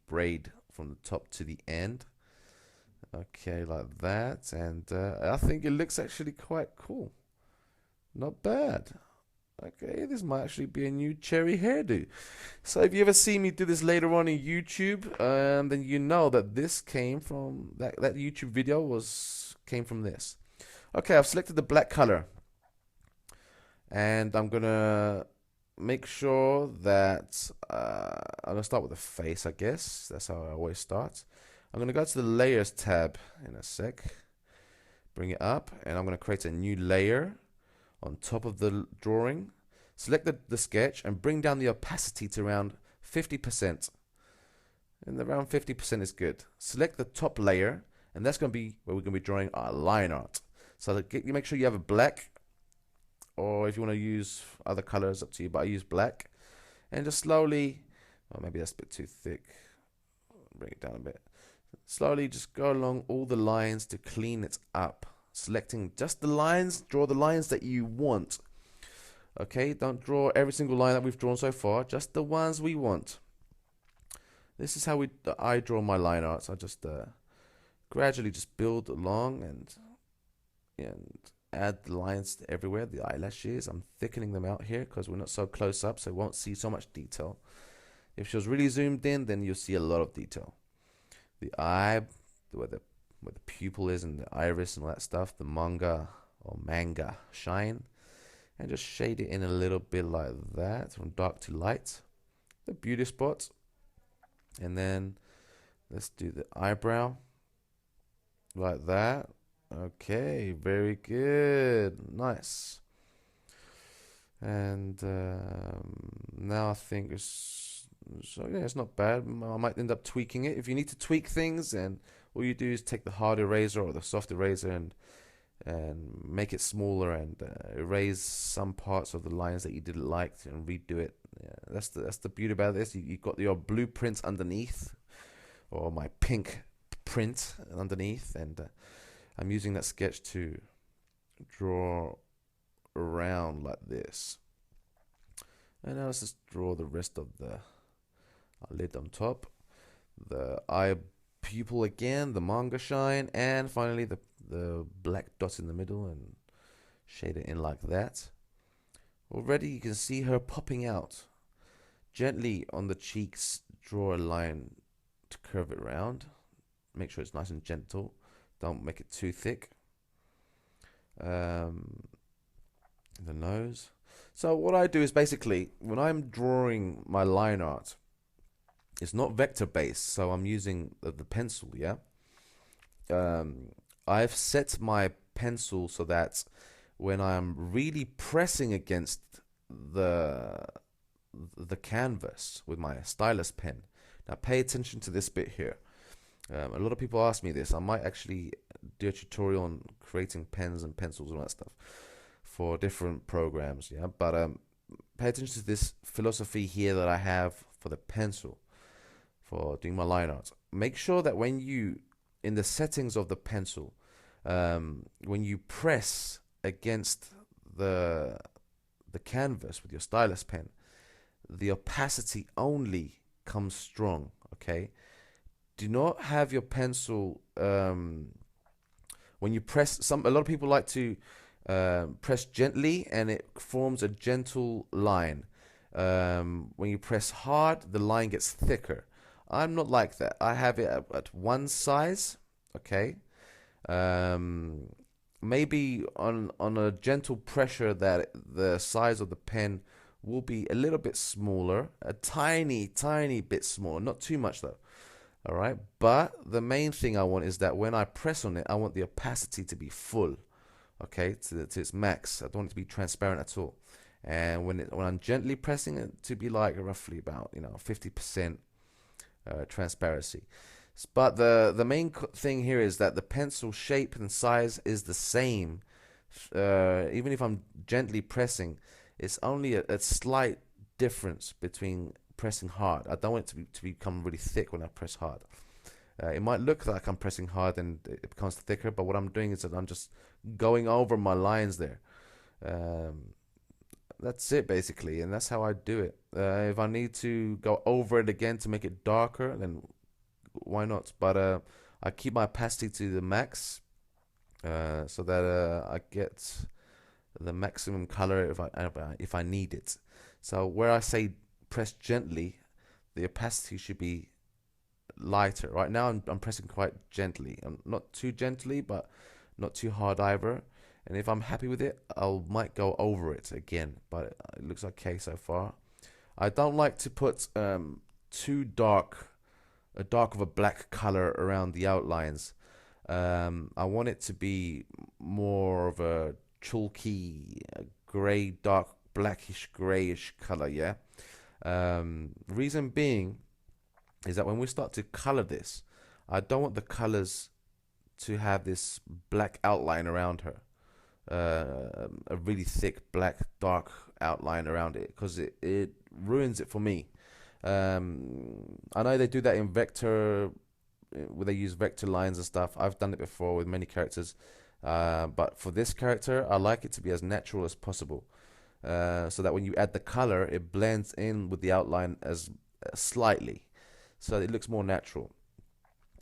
braid from the top to the end. Okay, like that, and I think it looks actually quite cool. Not bad. Okay, this might actually be a new cherry hairdo. So if you ever see me do this later on in YouTube, then you know that this came from that YouTube video came from this. Okay, I've selected the black color. And I'm gonna make sure that I'm gonna start with the face, I guess. That's how I always start. I'm gonna go to the layers tab in a sec. Bring it up, and I'm gonna create a new layer on top of the drawing. Select the sketch and bring down the opacity to around 50%. And around 50% is good. Select the top layer, and that's gonna be where we're gonna be drawing our line art. So you make sure you have a black, or if you want to use other colors, up to you, but I use black. And just slowly, maybe that's a bit too thick, bring it down a bit. Slowly just go along all the lines to clean it up, selecting just the lines. Draw the lines that you want. Okay, don't draw every single line that we've drawn so far, just the ones we want. this is how I draw my line arts. I just gradually just build along and add the lines everywhere, the eyelashes. I'm thickening them out here because we're not so close up, so we won't see so much detail. If she was really zoomed in, then you'll see a lot of detail. The eye, where the pupil is and the iris and all that stuff, the manga shine, and just shade it in a little bit like that, from dark to light. The beauty spots, and then let's do the eyebrow like that. Okay, very good, nice. And now I think it's not bad. I might end up tweaking it. If you need to tweak things, and all you do is take the hard eraser or the soft eraser and make it smaller and erase some parts of the lines that you didn't like and redo it. Yeah, that's the beauty about this. You got your blueprints underneath, or my pink print underneath, and I'm using that sketch to draw around like this. And now let's just draw the rest of the lid on top, the eye pupil again, the manga shine, and finally the black dot in the middle, and shade it in like that. Already you can see her popping out. Gently on the cheeks, draw a line to curve it round. Make sure it's nice and gentle. Don't make it too thick. The nose. So what I do is basically, when I'm drawing my line art, it's not vector based, so I'm using the pencil, yeah? I've set my pencil so that when I'm really pressing against the canvas with my stylus pen, now pay attention to this bit here. A lot of people ask me this. I might actually do a tutorial on creating pens and pencils and all that stuff for different programs, yeah? But pay attention to this philosophy here that I have for the pencil, for doing my line art. Make sure that when you, in the settings of the pencil, when you press against the canvas with your stylus pen, the opacity only comes strong, okay? Do not have your pencil, when you press, a lot of people like to press gently and it forms a gentle line. When you press hard, the line gets thicker. I'm not like that. I have it at one size, okay? Maybe on a gentle pressure that the size of the pen will be a little bit smaller, a tiny bit smaller, not too much though. All right, but the main thing I want is that when I press on it, I want the opacity to be full, okay, to its max. I don't want it to be transparent at all. And when I'm gently pressing it, to be like roughly about 50% transparency. But the main thing here is that the pencil shape and size is the same. Even if I'm gently pressing, it's only a slight difference between pressing hard. I don't want it to become really thick when I press hard. It might look like I'm pressing hard and it becomes thicker, but what I'm doing is that I'm just going over my lines there. That's it basically, and that's how I do it. If I need to go over it again to make it darker, then why not? But I keep my opacity to the max, so that I get the maximum color if I need it. So where I say press gently, the opacity should be lighter. Right now I'm pressing quite gently. I'm not too gently, but not too hard either. And if I'm happy with it, I might go over it again, but it looks okay so far. I don't like to put too dark of a black color around the outlines. I want it to be more of a chalky gray, dark blackish grayish color, yeah. Reason being is that when we start to color this, I don't want the colors to have this black outline around her, a really thick black dark outline around it, because it ruins it for me. I know they do that in vector, where they use vector lines and stuff. I've done it before with many characters, but for this character I like it to be as natural as possible, so that when you add the color, it blends in with the outline as slightly. so it looks more natural.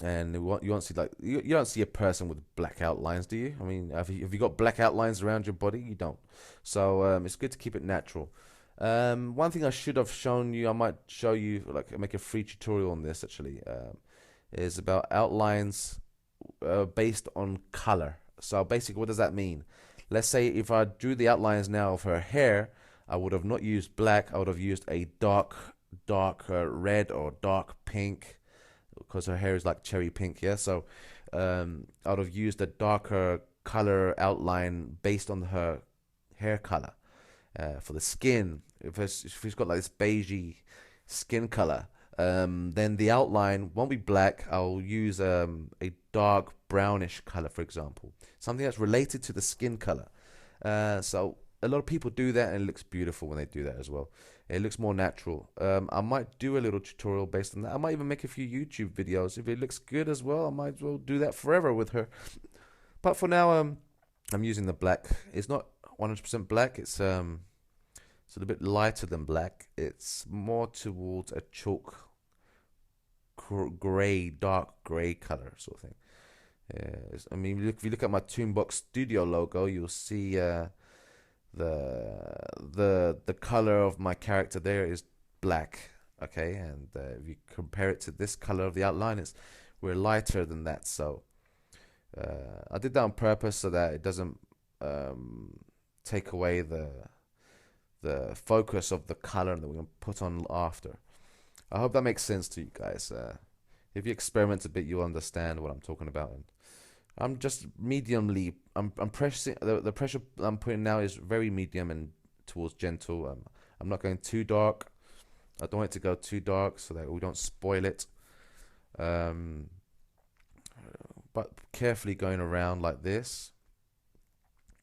And you won't see like you don't see a person with black outlines, do you? I mean, have you got black outlines around your body? You don't. So it's good to keep it natural. One thing I should have shown you, I might show you, like make a free tutorial on this actually, is about outlines based on color. So basically, what does that mean? Let's say if I drew the outlines now of her hair, I would have not used black. I would have used a dark red or dark pink, because her hair is like cherry pink. Yeah, so I would have used a darker color outline based on her hair color. For the skin, if he's got like this beigey skin color, then the outline won't be black. I'll use a dark brownish color, for example, something that's related to the skin color. So a lot of people do that, and it looks beautiful when they do that as well. It looks more natural. I might do a little tutorial based on that. I might even make a few YouTube videos. If it looks good as well, I might as well do that forever with her. But for now, I'm using the black. It's not 100% black. It's a little bit lighter than black. It's more towards a chalk gray, dark gray color sort of thing. I mean, if you look at my Toonbox Studio logo, you'll see the color of my character there is black. Okay, and if you compare it to this color of the outline, we're lighter than that. So I did that on purpose so that it doesn't take away the focus of the color that we're gonna put on after. I hope that makes sense to you guys. If you experiment a bit, you'll understand what I'm talking about. And I'm just mediumly. I'm pressing the pressure I'm putting now is very medium and towards gentle. I'm not going too dark. I don't want it to go too dark so that we don't spoil it. But carefully going around like this,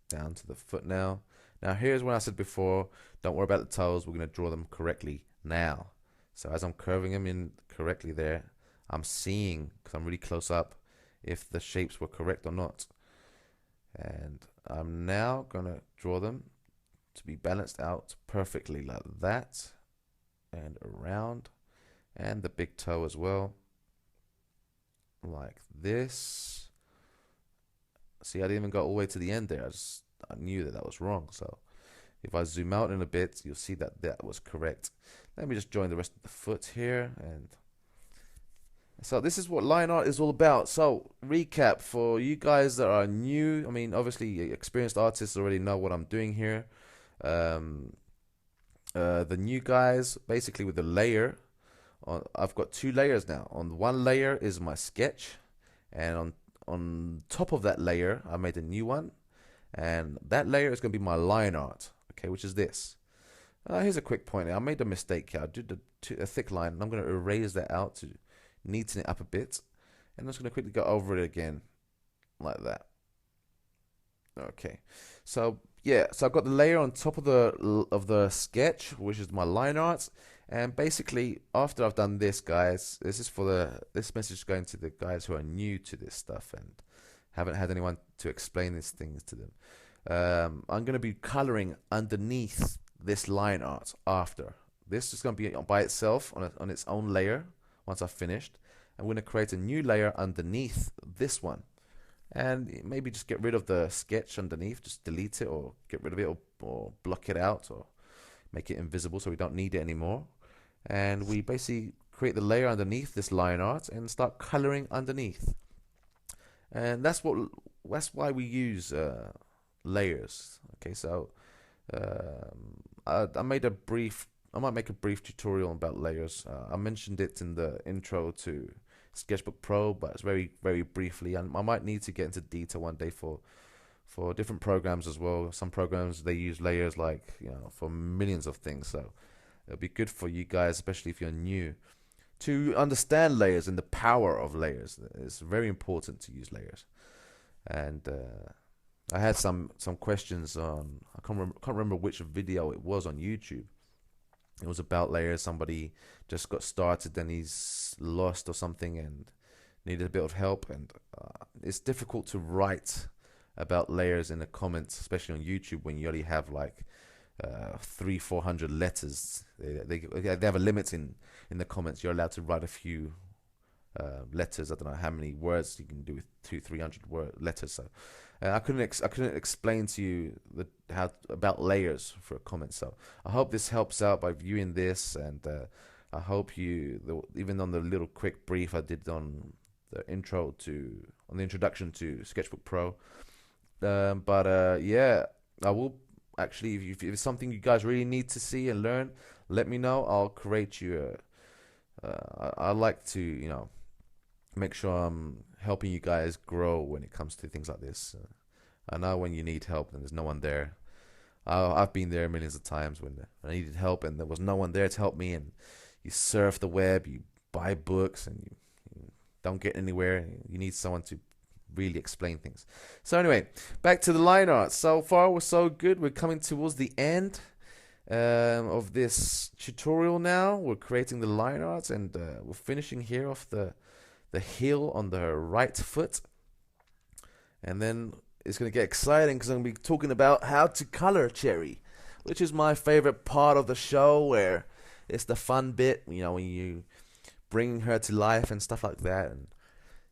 down to the foot now. Now here's when I said before, don't worry about the toes. We're going to draw them correctly now. So as I'm curving them in correctly there, I'm seeing, because I'm really close up, if the shapes were correct or not. And I'm now going to draw them to be balanced out perfectly like that, and around, and the big toe as well, like this. See, I didn't even go all the way to the end there. I knew that was wrong. So if I zoom out in a bit, you'll see that that was correct. Let me just join the rest of the foot here. And so this is what line art is all about. So recap for you guys that are new. I mean, obviously experienced artists already know what I'm doing here. The new guys, basically with the layer, I've got two layers now. On one layer is my sketch, and on top of that layer, I made a new one, and that layer is going to be my line art. Okay, which is this. Here's a quick point. I made a mistake here. I did a thick line, and I'm going to erase that out to neaten it up a bit, and I'm just going to quickly go over it again, like that. Okay, so yeah, so I've got the layer on top of the sketch, which is my line art, and basically after I've done this, guys, this message is going to the guys who are new to this stuff and haven't had anyone to explain these things to them. I'm going to be coloring underneath this line art after. This is going to be by itself on its own layer once I've finished. I'm going to create a new layer underneath this one. And maybe just get rid of the sketch underneath, just delete it or get rid of it or block it out or make it invisible so we don't need it anymore. And we basically create the layer underneath this line art and start coloring underneath. And that's why we use layers. Okay, so I might make a brief tutorial about layers. I mentioned it in the intro to Sketchbook Pro, but it's very, very briefly, and I might need to get into detail one day for different programs as well. Some programs, they use layers like, for millions of things, so it'll be good for you guys, especially if you're new, to understand layers and the power of layers. It's very important to use layers. And I had some questions on, I can't remember which video it was on YouTube. It was about layers. Somebody just got started and he's lost or something and needed a bit of help. And it's difficult to write about layers in the comments, especially on YouTube, when you only have like 400 letters. They have a limit in the comments. You're allowed to write a few letters. I don't know how many words you can do with 300 letters. So I couldn't explain to you how about layers for a comment. So I hope this helps out by viewing this, and I hope even on the little quick brief I did on the introduction to Sketchbook Pro. But yeah, I will actually, if it's something you guys really need to see and learn, let me know. I'll create you I like to, make sure I'm helping you guys grow when it comes to things like this. I know when you need help and there's no one there. I've been there millions of times when I needed help and there was no one there to help me, and you surf the web, you buy books, and you don't get anywhere. You need someone to really explain things. So anyway, back to the line art. So far we're so good. We're coming towards the end of this tutorial now. We're creating the line art, and we're finishing here off the heel on the right foot, and then it's going to get exciting because I'm going to be talking about how to color Cherry, which is my favorite part of the show, where it's the fun bit, when you bring her to life and stuff like that, and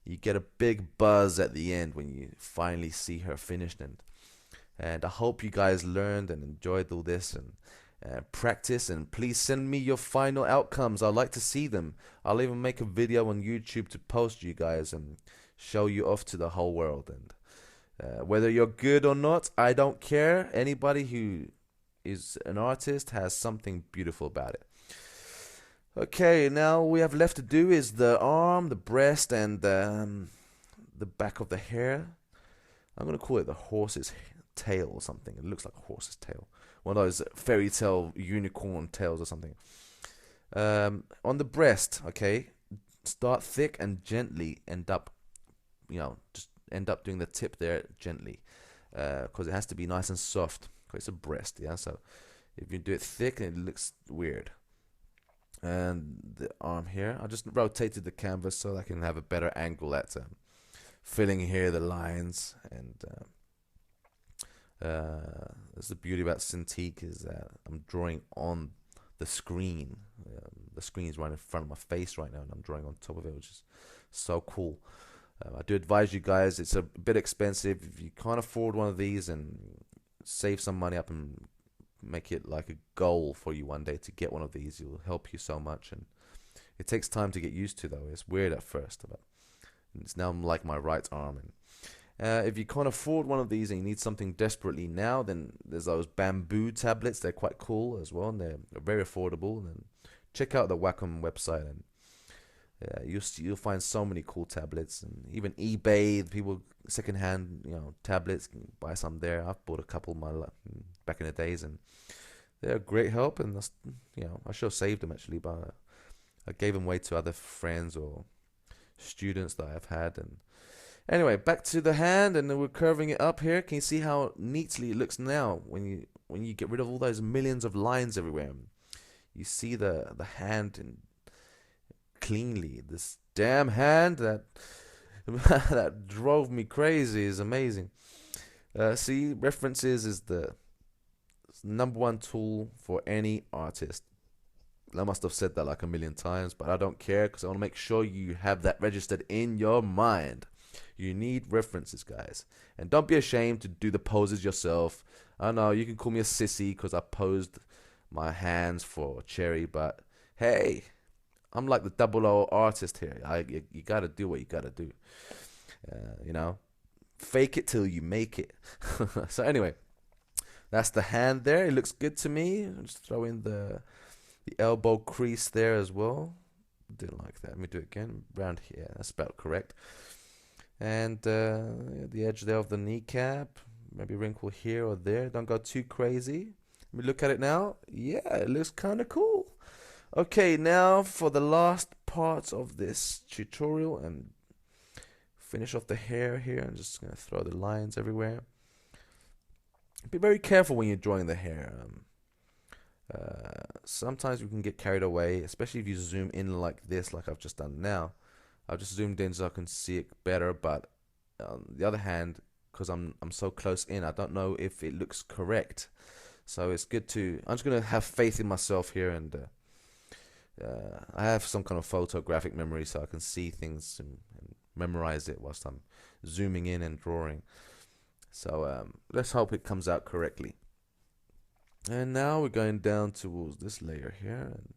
you get a big buzz at the end when you finally see her finished. And I hope you guys learned and enjoyed all this, and practice, and please send me your final outcomes. I'd like to see them. I'll even make a video on YouTube to post you guys and show you off to the whole world. And whether you're good or not, I don't care. Anybody who is an artist has something beautiful about it. Okay, now all we have left to do is the arm, the breast, and the back of the hair. I'm going to call it the horse's tail or something. It looks like a horse's tail. One of those fairy tale unicorn tails or something. On the breast, okay, start thick and gently end up, just end up doing the tip there gently, because it has to be nice and soft, because it's a breast, yeah. So if you do it thick, it looks weird. And the arm here, I just rotated the canvas so I can have a better angle at filling here the lines. And that's the beauty about Cintiq, is that I'm drawing on the screen. The screen's right in front of my face right now, and I'm drawing on top of it, which is so cool. I do advise you guys, it's a bit expensive. If you can't afford one of these, and save some money up and make it like a goal for you one day to get one of these. It'll help you so much, and it takes time to get used to, though. It's weird at first, but it's now like my right arm. And if you can't afford one of these and you need something desperately now, then there's those bamboo tablets. They're quite cool as well, and they're very affordable. And check out the Wacom website, and you'll find so many cool tablets, and even eBay, people secondhand tablets, can buy some there. I've bought a couple back in the days, and they're a great help. And I should have saved them actually, but I gave them away to other friends or students that I've had. And anyway, back to the hand, and then we're curving it up here. Can you see how neatly it looks now when you get rid of all those millions of lines everywhere? You see the hand and cleanly. This damn hand that that drove me crazy is amazing. See, references is the #1 tool for any artist. I must have said that like a million times, but I don't care, because I want to make sure you have that registered in your mind. You need references, guys. And don't be ashamed to do the poses yourself. I know you can call me a sissy because I posed my hands for Cherry, but hey, I'm like the 00 artist here. You gotta do what you gotta do. Fake it till you make it. So anyway, that's the hand there. It looks good to me. I'll just throw in the elbow crease there as well. Didn't like that. Let me do it again. Around here. That's about correct. And the edge there of the kneecap. Maybe wrinkle here or there. Don't go too crazy. Let me look at it now. Yeah, it looks kind of cool. Okay, now for the last parts of this tutorial, and finish off the hair here. I'm just going to throw the lines everywhere. Be very careful when you're drawing the hair. Sometimes you can get carried away, especially if you zoom in like this, like I've just done now. I've just zoomed in so I can see it better, but on the other hand, because I'm so close in, I don't know if it looks correct. So it's good to. I'm just gonna have faith in myself here, and I have some kind of photographic memory, so I can see things and memorize it whilst I'm zooming in and drawing. So let's hope it comes out correctly. And now we're going down towards this layer here, and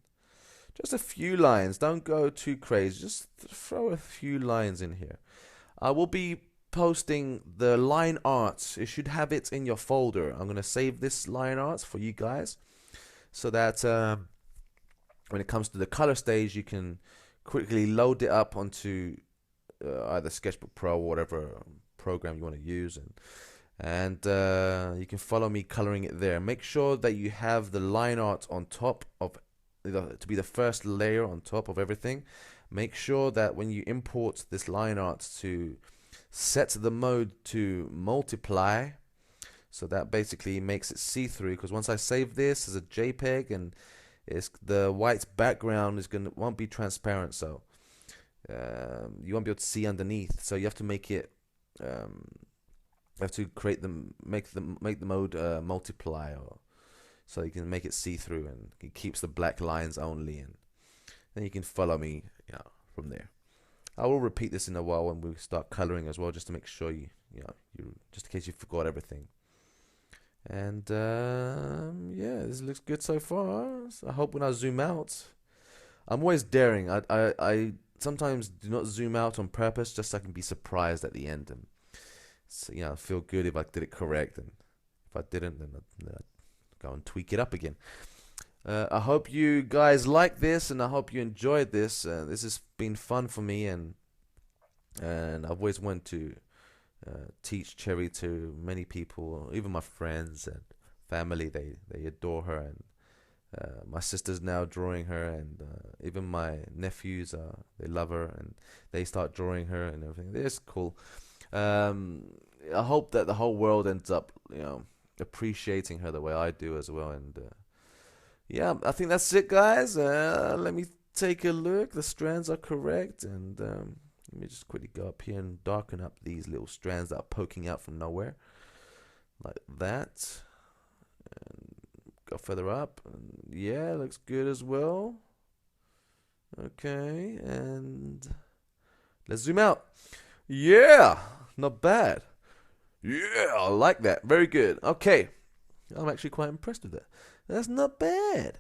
just a few lines. Don't go too crazy. Just throw a few lines in here. I will be posting the line arts. You should have it in your folder. I'm gonna save this line arts for you guys, so that when it comes to the color stage, you can quickly load it up onto either Sketchbook Pro or whatever program you want to use, and you can follow me coloring it there. Make sure that you have the line art on top of to be the first layer on top of everything. Make sure that when you import this line art to set the mode to multiply, so that basically makes it see-through, because once I save this as a JPEG, and the white background won't be transparent, so you won't be able to see underneath. So you have to make it have to make the mode multiply, or so you can make it see-through, and it keeps the black lines only, and then you can follow me from there. I will repeat this in a while when we start coloring as well, just to make sure you just in case you forgot everything. And yeah, this looks good so far. So I hope when I zoom out, I'm always daring. I sometimes do not zoom out on purpose, just so I can be surprised at the end, and so, feel good if I did it correct, and if I didn't, then I'd go and tweak it up again. I hope you guys like this, and I hope you enjoyed this. This has been fun for me, and I've always wanted to teach Cherry to many people, even my friends and family. They adore her, and my sister's now drawing her, and even my nephews they love her, and they start drawing her and everything. It's cool. I hope that the whole world ends up appreciating her the way I do as well. And yeah, I think that's it, guys. Let me take a look. The strands are correct, and let me just quickly go up here and darken up these little strands that are poking out from nowhere, like that. And go further up, and yeah, looks good as well. Okay, and let's zoom out. Yeah, not bad. Yeah, I like that. Very good. Okay, I'm actually quite impressed with that. That's not bad.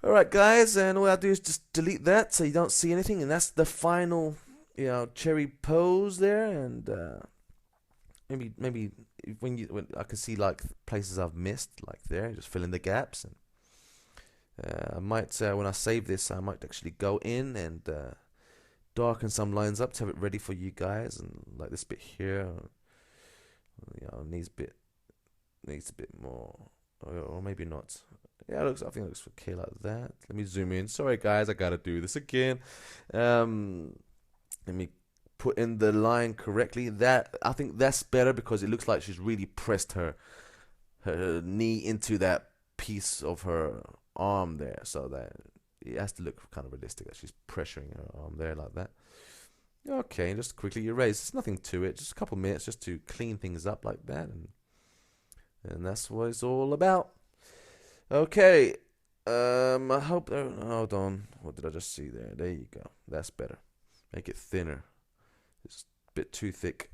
Alright, guys, and all I do is just delete that so you don't see anything, and that's the final, Cherry pose there. And maybe when I can see like places I've missed, like there, just fill in the gaps. And I might when I save this, I might actually go in and darken some lines up to have it ready for you guys. And like this bit here, needs a bit more. Or maybe not. Yeah, I think it looks okay like that. Let me zoom in. Sorry, guys, I gotta do this again. Let me put in the line correctly. I think that's better, because it looks like she's really pressed her knee into that piece of her arm there, so that it has to look kind of realistic, that she's pressuring her arm there like that. Okay, just quickly erase. There's nothing to it. Just a couple minutes just to clean things up like that, and that's what it's all about. Okay, I hope. Hold on. What did I just see there? There you go. That's better. Make it thinner. It's a bit too thick.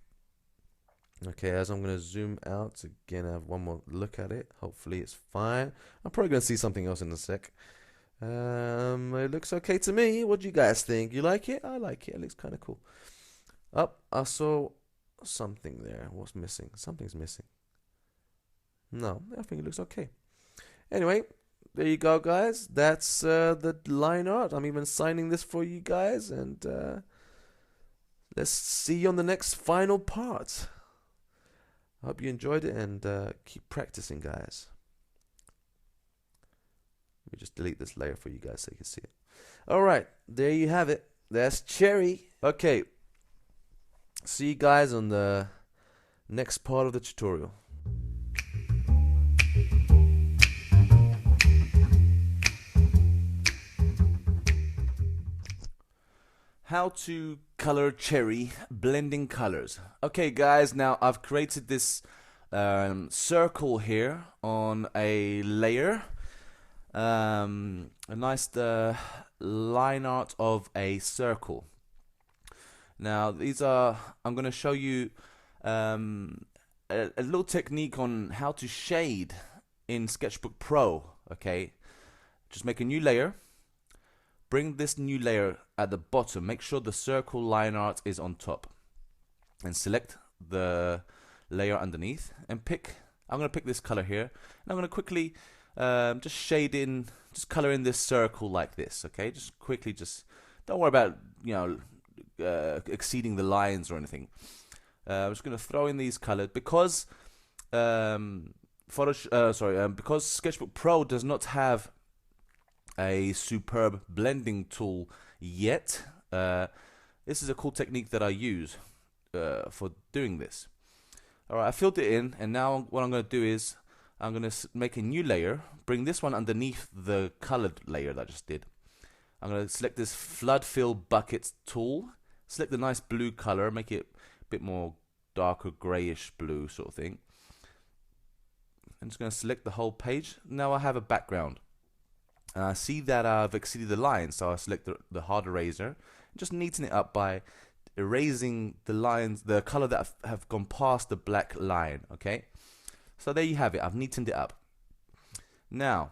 Okay, as I'm gonna zoom out again, I have one more look at it. Hopefully, it's fine. I'm probably gonna see something else in a sec. It looks okay to me. What do you guys think? You like it? I like it. It looks kind of cool. I saw something there. What's missing? Something's missing. No, I think it looks okay. Anyway, there you go, guys. That's the line art. I'm even signing this for you guys, and let's see you on the next final part. I hope you enjoyed it, and keep practicing, guys. Let me just delete this layer for you guys so you can see it. Alright, there you have it. That's Cherry. Okay, see you guys on the next part of the tutorial. How to color Cherry, blending colors. Okay, guys, now I've created this circle here on a layer. A nice line art of a circle. Now these are, I'm going to show you a little technique on how to shade in Sketchbook Pro. Okay, just make a new layer, bring this new layer at the bottom, make sure the circle line art is on top, and select the layer underneath and pick, I'm going to pick this color here, and I'm going to quickly just shade in, just color in this circle like this. Okay, just quickly, just don't worry about, you know, exceeding the lines or anything. I'm just going to throw in these colors because because Sketchbook Pro does not have a superb blending tool yet. This is a cool technique that I use for doing this. Alright, I filled it in, and now what I'm going to do is I'm going to make a new layer, bring this one underneath the colored layer that I just did. I'm going to select this Flood Fill Bucket tool, select the nice blue color, make it a bit more darker grayish blue sort of thing. I'm just going to select the whole page. Now I have a background. And I see that I've exceeded the line, so I select the hard eraser and just neaten it up by erasing the lines, the color that have gone past the black line. Okay, so there you have it. I've neatened it up. Now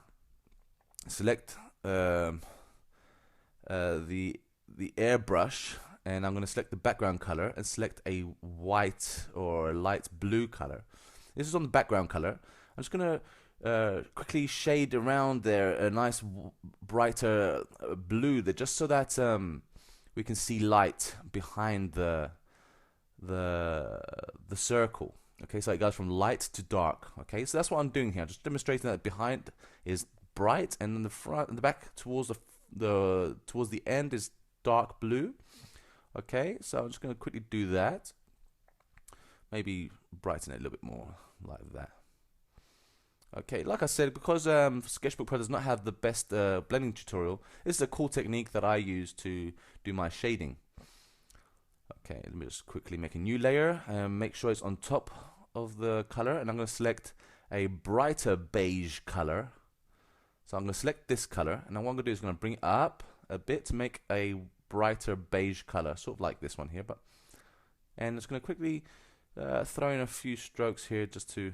select the airbrush, and I'm going to select the background color and select a white or a light blue color. This is on the background color. I'm just going to quickly shade around there a nice brighter blue there, just so that we can see light behind the circle. Okay, so it goes from light to dark. Okay, so that's what I'm doing here. Just demonstrating that behind is bright, and then the front and the back towards the end is dark blue. Okay, so I'm just going to quickly do that. Maybe brighten it a little bit more like that. Okay, like I said, because Sketchbook Pro does not have the best blending tutorial, this is a cool technique that I use to do my shading. Okay, let me just quickly make a new layer and make sure it's on top of the color, and I'm going to select a brighter beige color. So I'm going to select this color, and then what I'm going to do is going to bring it up a bit to make a brighter beige color, sort of like this one here. And it's going to quickly throw in a few strokes here just to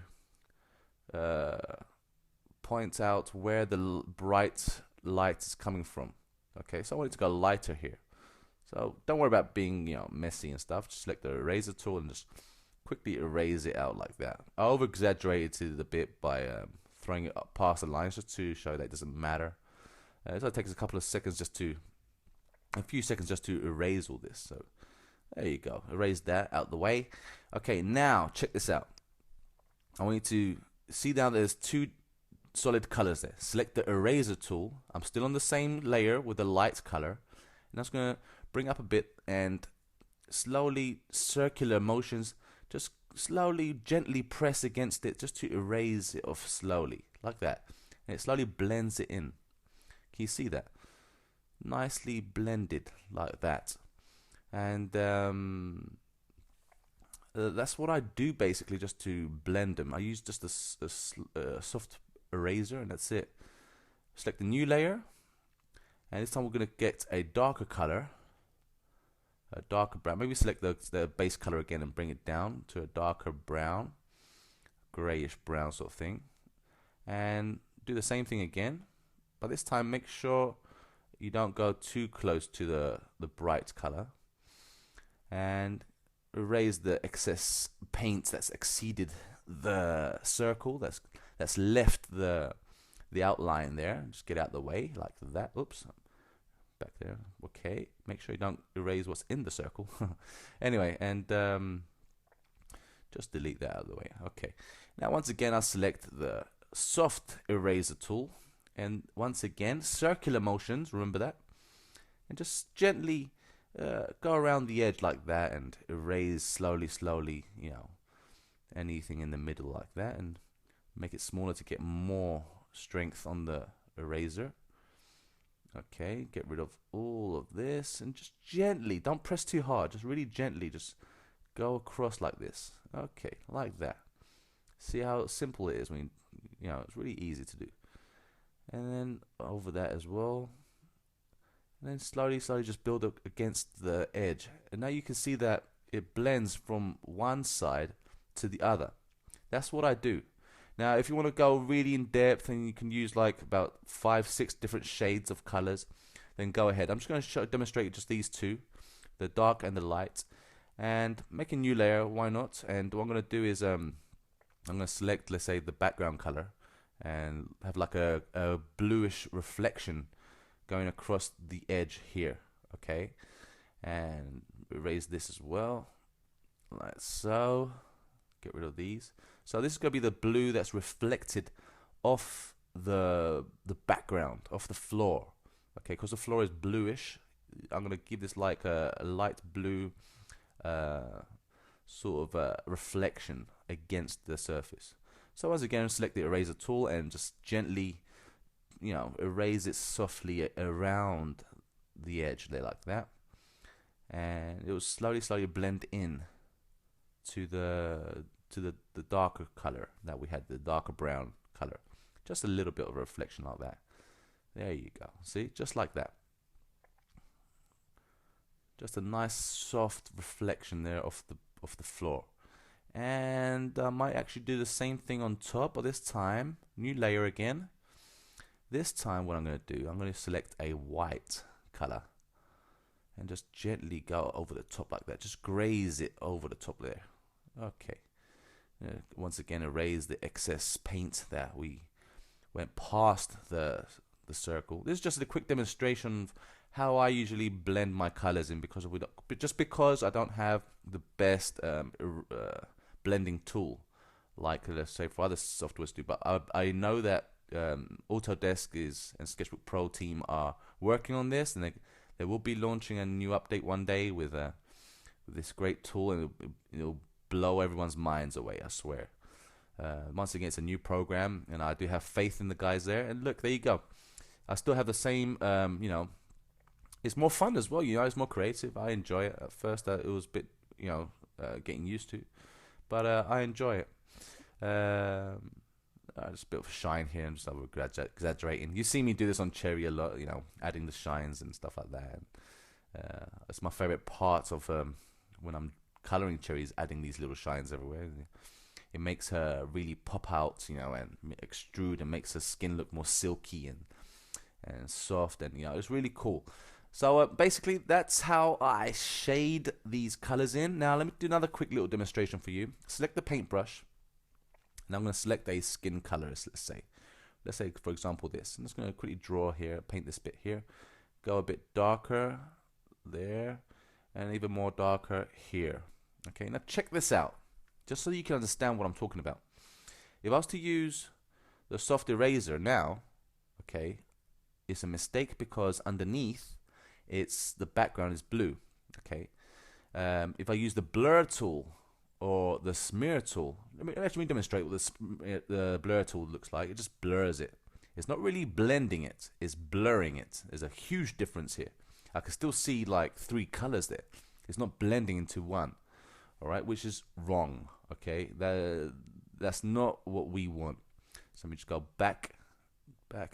point out where the bright light is coming from. Okay, so I want it to go lighter here. So don't worry about being, you know, messy and stuff. Just select the eraser tool and just quickly erase it out like that. I over exaggerated it a bit by throwing it up past the lines just to show that it doesn't matter. So it takes a couple of seconds a few seconds just to erase all this. So there you go, erase that out the way. Okay, now check this out. I want you to see down there's two solid colors there. Select the eraser tool. I'm still on the same layer with the light color, and I'm just going to bring up a bit and slowly, circular motions, just slowly, gently press against it just to erase it off slowly, like that. And it slowly blends it in. Can you see that? Nicely blended like that. And that's what I do basically, just to blend them. I use just a soft eraser, and that's it. Select the new layer, and this time we're going to get a darker color, a darker brown. Maybe select the base color again and bring it down to a darker brown, grayish brown sort of thing, and do the same thing again, but this time make sure you don't go too close to the bright color, and erase the excess paint that's exceeded the circle, that's left the outline there. Just get out the way like that. Oops, back there. Okay, make sure you don't erase what's in the circle. Anyway, and just delete that out of the way. Okay, now once again I'll select the soft eraser tool, and once again circular motions, remember that, and just gently go around the edge like that and erase slowly, you know, anything in the middle like that, and make it smaller to get more strength on the eraser. Okay, get rid of all of this and just gently, don't press too hard, just really gently, just go across like this. Okay, like that. See how simple it is when it's really easy to do. And then over that as well. And then slowly, slowly just build up against the edge. And now you can see that it blends from one side to the other. That's what I do. Now, if you want to go really in depth and you can use like about 5-6 different shades of colors, then go ahead. I'm just going to demonstrate just these two, the dark and the light, and make a new layer. Why not? And what I'm going to do is I'm going to select, let's say, the background color and have like a bluish reflection going across the edge here. Okay, and erase this as well, like so. Get rid of these. So this is going to be the blue that's reflected off the background, off the floor. Okay, because the floor is bluish, I'm going to give this like a light blue sort of reflection against the surface. So once again, select the eraser tool and just gently, erase it softly around the edge there, like that. And it will slowly, slowly blend in to the darker color that we had, the darker brown color. Just a little bit of a reflection like that. There you go. See, just like that. Just a nice soft reflection there of the floor. And I might actually do the same thing on top, but this time new layer again. This time what I'm going to do, I'm going to select a white color and just gently go over the top like that. Just graze it over the top there. Okay. Once again, erase the excess paint that we went past the circle. This is just a quick demonstration of how I usually blend my colors in, because I don't have the best blending tool like, let's say, for other softwares do. But I know that Autodesk and Sketchbook Pro team are working on this, and they will be launching a new update one day with this great tool, and it'll blow everyone's minds away, I swear. Once again, it's a new program, and I do have faith in the guys there. And look, there you go. I still have the same, it's more fun as well, it's more creative. I enjoy it. At first, it was a bit, getting used to, but I enjoy it. Just a bit of shine here, and just over exaggerating. You see me do this on Cherry a lot, adding the shines and stuff like that. It's my favorite part of when I'm coloring Cherries, adding these little shines everywhere. It makes her really pop out, and extrude, and makes her skin look more silky and soft, and it's really cool. So basically, that's how I shade these colors in. Now let me do another quick little demonstration for you. Select the paintbrush, and I'm going to select a skin color. Let's say for example this. I'm just going to quickly draw here, paint this bit here, go a bit darker there, and even more darker here. Okay, now check this out, just so you can understand what I'm talking about. If I was to use the soft eraser now, okay, it's a mistake because underneath the background is blue. Okay, if I use the blur tool or the smear tool, let me demonstrate what the blur tool looks like. It just blurs it. It's not really blending it, it's blurring it. There's a huge difference here. I can still see like 3 colors there. It's not blending into one. All right, which is wrong. Okay, that's not what we want. So let me just go back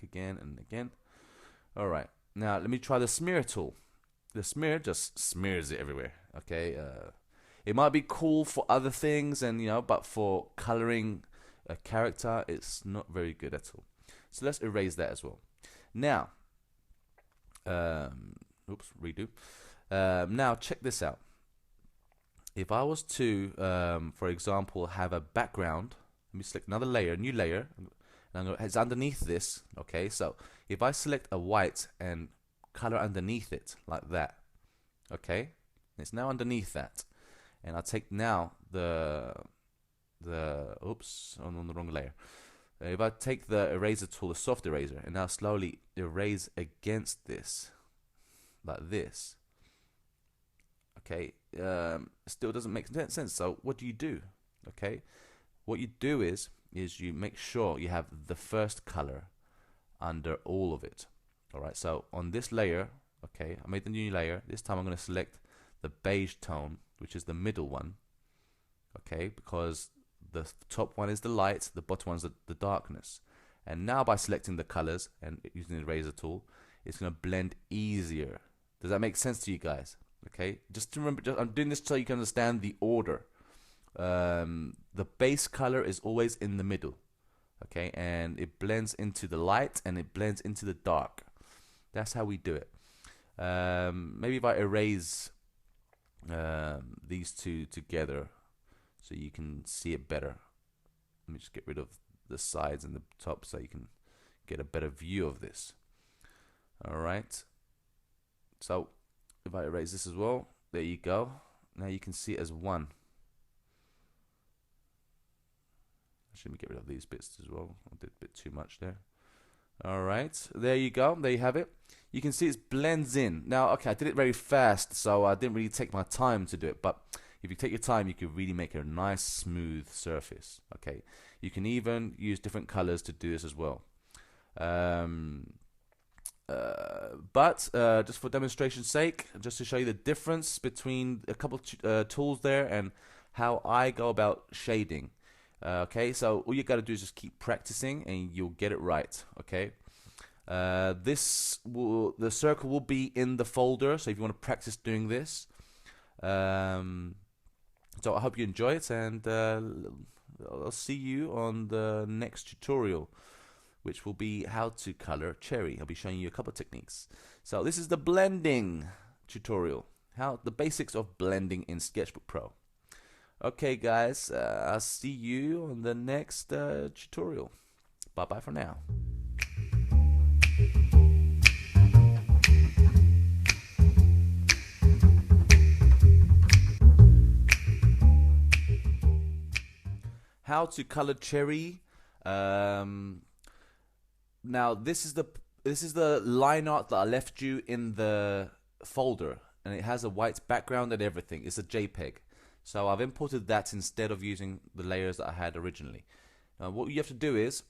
again and again. All right, now let me try the smear tool. The smear just smears it everywhere. Okay, it might be cool for other things, and but for coloring a character, it's not very good at all. So let's erase that as well. Now, oops, redo. Now check this out. If I was to, for example, have a background, let me select another layer, new layer, and it's underneath this. Okay, so if I select a white and color underneath it like that, okay, it's now underneath that, and I take now the oops, I'm on the wrong layer. If I take the eraser tool, the soft eraser, and now slowly erase against this, like this. Okay, still doesn't make sense. So what do you do? Okay, what you do is you make sure you have the first color under all of it. All right, so on this layer, okay, I made the new layer. This time I'm going to select the beige tone, which is the middle one. Okay, because The top one is the light, the bottom one's the darkness. And now by selecting the colors and using the eraser tool, it's going to blend easier. Does that make sense to you guys? Okay, just to remember, I'm doing this so you can understand the order. The base color is always in the middle, okay, and it blends into the light and it blends into the dark. That's how we do it. Maybe if I erase these two together so you can see it better. Let me just get rid of the sides and the top so you can get a better view of this. Alright, so if I erase this as well, there you go. Now you can see it as one. Let me get rid of these bits as well. I did a bit too much there. Alright, there you go. There you have it. You can see it blends in. Now, okay, I did it very fast, so I didn't really take my time to do it. But if you take your time, you can really make a nice, smooth surface. Okay, you can even use different colors to do this as well. Just for demonstration's sake, just to show you the difference between a couple tools there and how I go about shading. Okay, so all you got to do is just keep practicing and you'll get it right. Okay, the circle will be in the folder, so if you want to practice doing this. So I hope you enjoy it, and I'll see you on the next tutorial, which will be how to color cherry. I'll be showing you a couple of techniques. So this is the blending tutorial, the basics of blending in Sketchbook Pro. Okay guys, I'll see you on the next tutorial. Bye bye for now. How to color cherry. Now this is the line art that I left you in the folder, and it has a white background and everything. It's a JPEG. So I've imported that instead of using the layers that I had originally. Now what you have to do is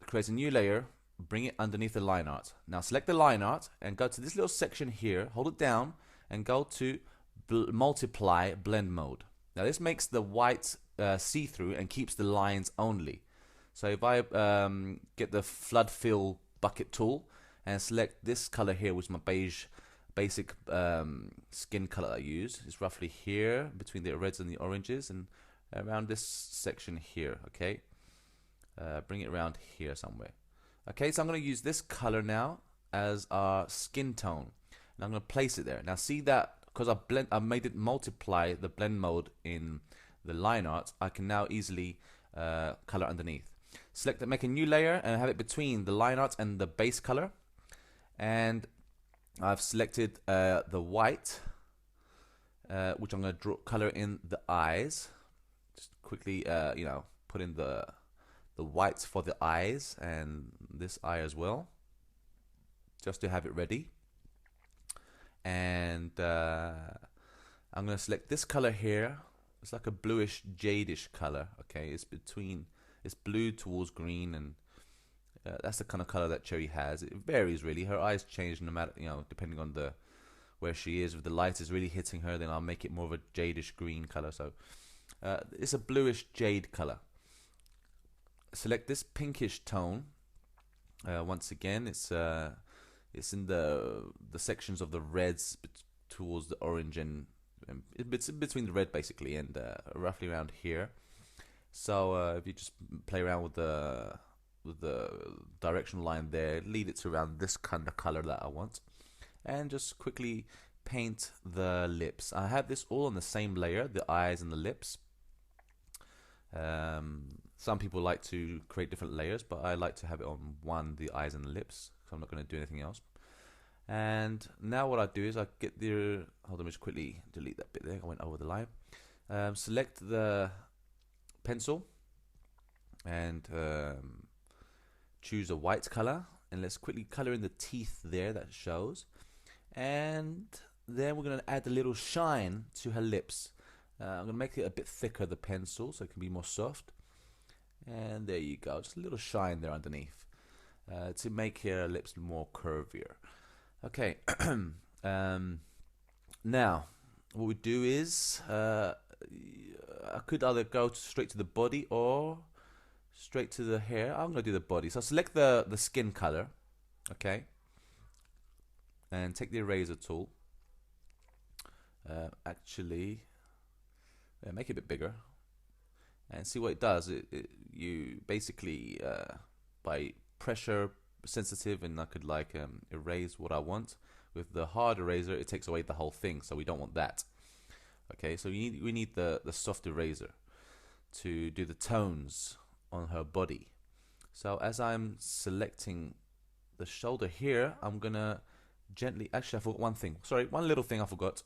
create a new layer, bring it underneath the line art. Now select the line art and go to this little section here, hold it down and go to multiply blend mode. Now this makes the white see-through and keeps the lines only. So if I get the flood fill bucket tool and select this color here, which is my beige basic skin color I use, is roughly here between the reds and the oranges and around this section here. Okay, bring it around here somewhere. Okay, so I'm going to use this color now as our skin tone, and I'm going to place it there. Now see that because I made it multiply the blend mode in the line art, I can now easily color underneath. Select it, make a new layer and have it between the line art and the base color, and I've selected the white, which I'm going to color in the eyes. Just quickly, put in the whites for the eyes and this eye as well, just to have it ready. And I'm going to select this color here. It's like a bluish jadish color. Okay, it's blue towards green, and that's the kind of color that Cherry has. It varies really. Her eyes change no matter, depending on where she is. If the light is really hitting her, then I'll make it more of a jadish green color. So it's a bluish jade color. Select this pinkish tone. Once again, it's in the sections of the reds towards the orange, and it's in between the red basically, and roughly around here. So if you just play around with the direction line there, lead it to around this kind of color that I want, and just quickly paint the lips. I have this all on the same layer, the eyes and the lips. Some people like to create different layers, but I like to have it on one, the eyes and the lips, so I'm not going to do anything else. And now what I do is I get the, hold on, just quickly delete that bit there, I went over the line. Select the pencil and choose a white color, and let's quickly color in the teeth there that shows, and then we're going to add a little shine to her lips. I'm going to make it a bit thicker, the pencil, so it can be more soft, and there you go, just a little shine there underneath to make her lips more curvier. Okay, now what we do is I could either go straight to the body or straight to the hair. I'm gonna do the body. So select the skin color, okay, and take the eraser tool. Actually, make it a bit bigger, and see what it does. You basically by pressure sensitive, and I could like erase what I want. With the hard eraser, it takes away the whole thing, so we don't want that. Okay, so we need the soft eraser to do the tones on her body. So as I'm selecting the shoulder here, I'm gonna gently, actually I forgot one thing, sorry, one little thing I forgot.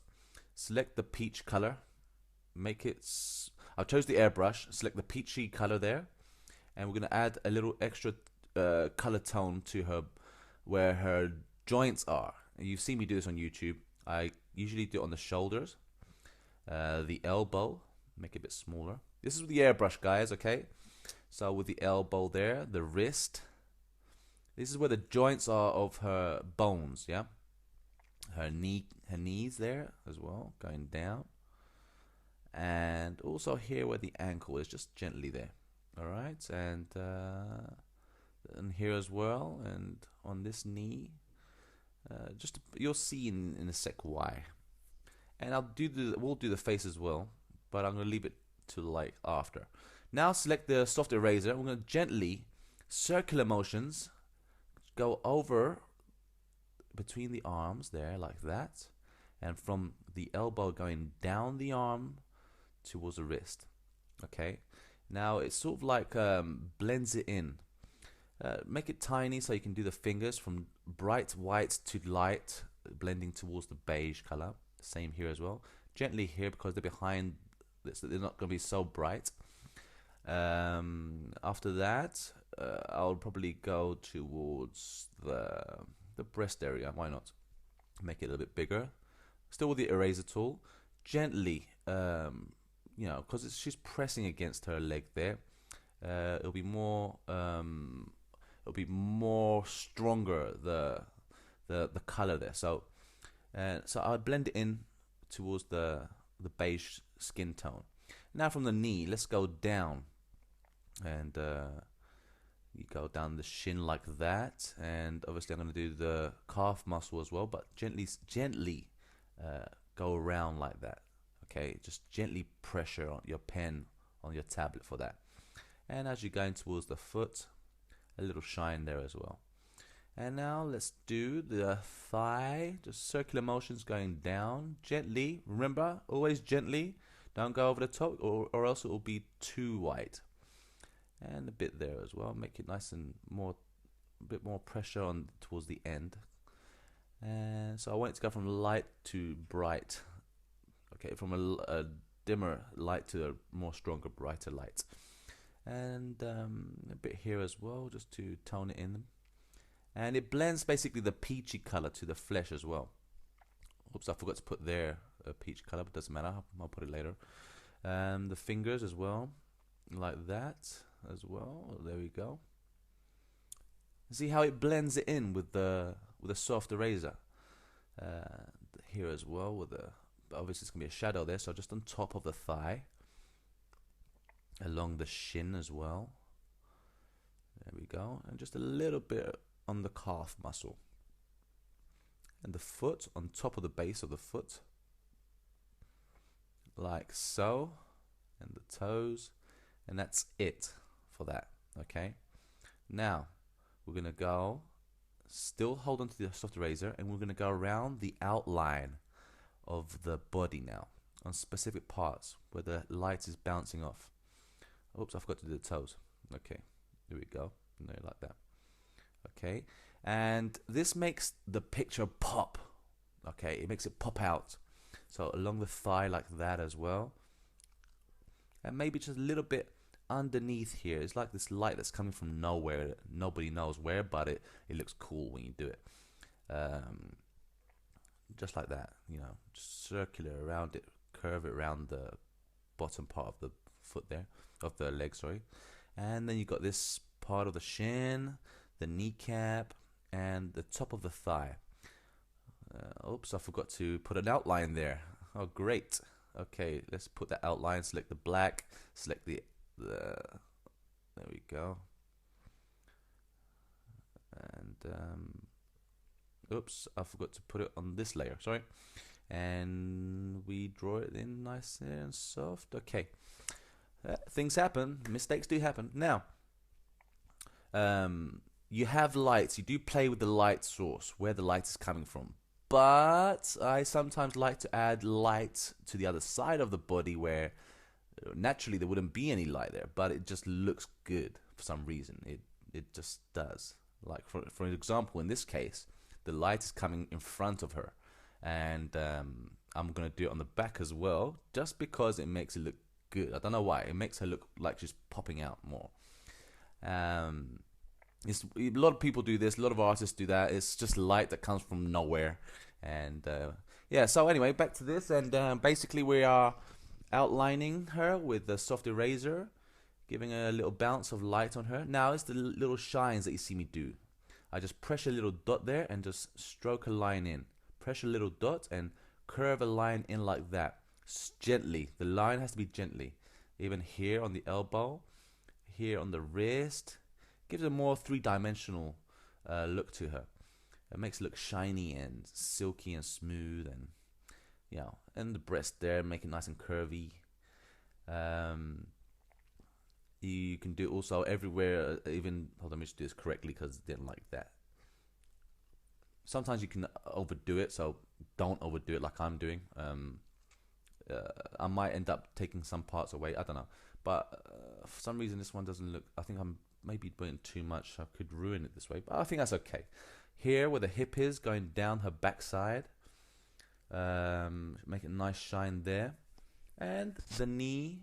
Select the peach color, make it, I chose the airbrush, select the peachy color there, and we're gonna add a little extra color tone to her, where her joints are. You've seen me do this on YouTube. I usually do it on the shoulders, the elbow, make it a bit smaller. This is with the airbrush, guys, okay? So with the elbow there, the wrist, this is where the joints are of her bones, yeah? Her knees there as well, going down. And also here where the ankle is, just gently there. All right, and here as well, and on this knee. Just you'll see in a sec why. And we'll do the face as well, but I'm gonna leave it to like after. Now select the soft eraser. We're gonna gently, circular motions, go over between the arms there like that, and from the elbow going down the arm towards the wrist. Okay, now it sort of like blends it in. Make it tiny so you can do the fingers from bright white to light, blending towards the beige color. Same here as well. Gently here because they're behind this, they're not going to be so bright. After that, I'll probably go towards the breast area. Why not? Make it a little bit bigger. Still with the eraser tool, gently, you know, because she's pressing against her leg there. It'll be more stronger the color there. So I'll blend it in towards the beige skin tone. Now from the knee, let's go down, and you go down the shin like that, and obviously I'm going to do the calf muscle as well, but gently go around like that. Okay, just gently pressure on your pen on your tablet for that. And as you're going towards the foot, a little shine there as well. And now let's do the thigh, just circular motions going down gently. Remember, always gently. Don't go over the top, or else it will be too white. And a bit there as well. Make it nice and a bit more pressure on towards the end. And so I want it to go from light to bright. Okay, from a dimmer light to a more stronger, brighter light. And a bit here as well, just to tone it in. And it blends basically the peachy color to the flesh as well. Oops, I forgot to put there a peach color, but doesn't matter. I'll put it later. The fingers as well, like that as well. There we go. See how it blends it in with the soft eraser. Here as well, with obviously it's gonna be a shadow there, so just on top of the thigh, along the shin as well. There we go, and just a little bit on the calf muscle, and the foot on top of the base of the foot, like so, and the toes, and that's it for that. Okay, now we're gonna go, still hold on to the soft eraser, and we're gonna go around the outline of the body now on specific parts where the light is bouncing off. Oops, I forgot to do the toes. Okay, here we go. No, like that. Okay, and this makes the picture pop. Okay, it makes it pop out. So along the thigh like that as well, and maybe just a little bit underneath here. It's like this light that's coming from nowhere. Nobody knows where, but it looks cool when you do it. Just like that, you know, just circular around it, curve it around the bottom part of the foot there, of the leg, sorry. And then you got this part of the shin, the kneecap, and the top of the thigh. Oops, I forgot to put an outline there. Oh, great. Okay, let's put that outline. Select the black. Select the. There we go. And oops, I forgot to put it on this layer. Sorry. And we draw it in nice and soft. Okay. Things happen. Mistakes do happen. Now, you have lights. You do play with the light source, where the light is coming from. But I sometimes like to add light to the other side of the body where naturally there wouldn't be any light there, but it just looks good for some reason. It just does. Like for example, in this case, the light is coming in front of her, and I'm gonna do it on the back as well, just because it makes it look good. I don't know why. It makes her look like she's popping out more. A lot of people do this. A lot of artists do that. It's just light that comes from nowhere, and yeah. So anyway, back to this, and basically we are outlining her with the soft eraser, giving a little bounce of light on her. Now it's the little shines that you see me do. I just press a little dot there and just stroke a line in. Press a little dot and curve a line in like that. Gently. The line has to be gently. Even here on the elbow, here on the wrist. Gives a more three-dimensional look to her. It makes it look shiny and silky and smooth, and you know, and the breast there, make it nice and curvy. You can do it also everywhere. Even hold on, let me just do this correctly because I didn't like that. Sometimes you can overdo it, so don't overdo it like I'm doing. I might end up taking some parts away. I don't know, but for some reason this one doesn't look. I think I'm maybe putting too much. I could ruin it this way, but I think that's okay. Here, where the hip is going down her backside, make a nice shine there, and the knee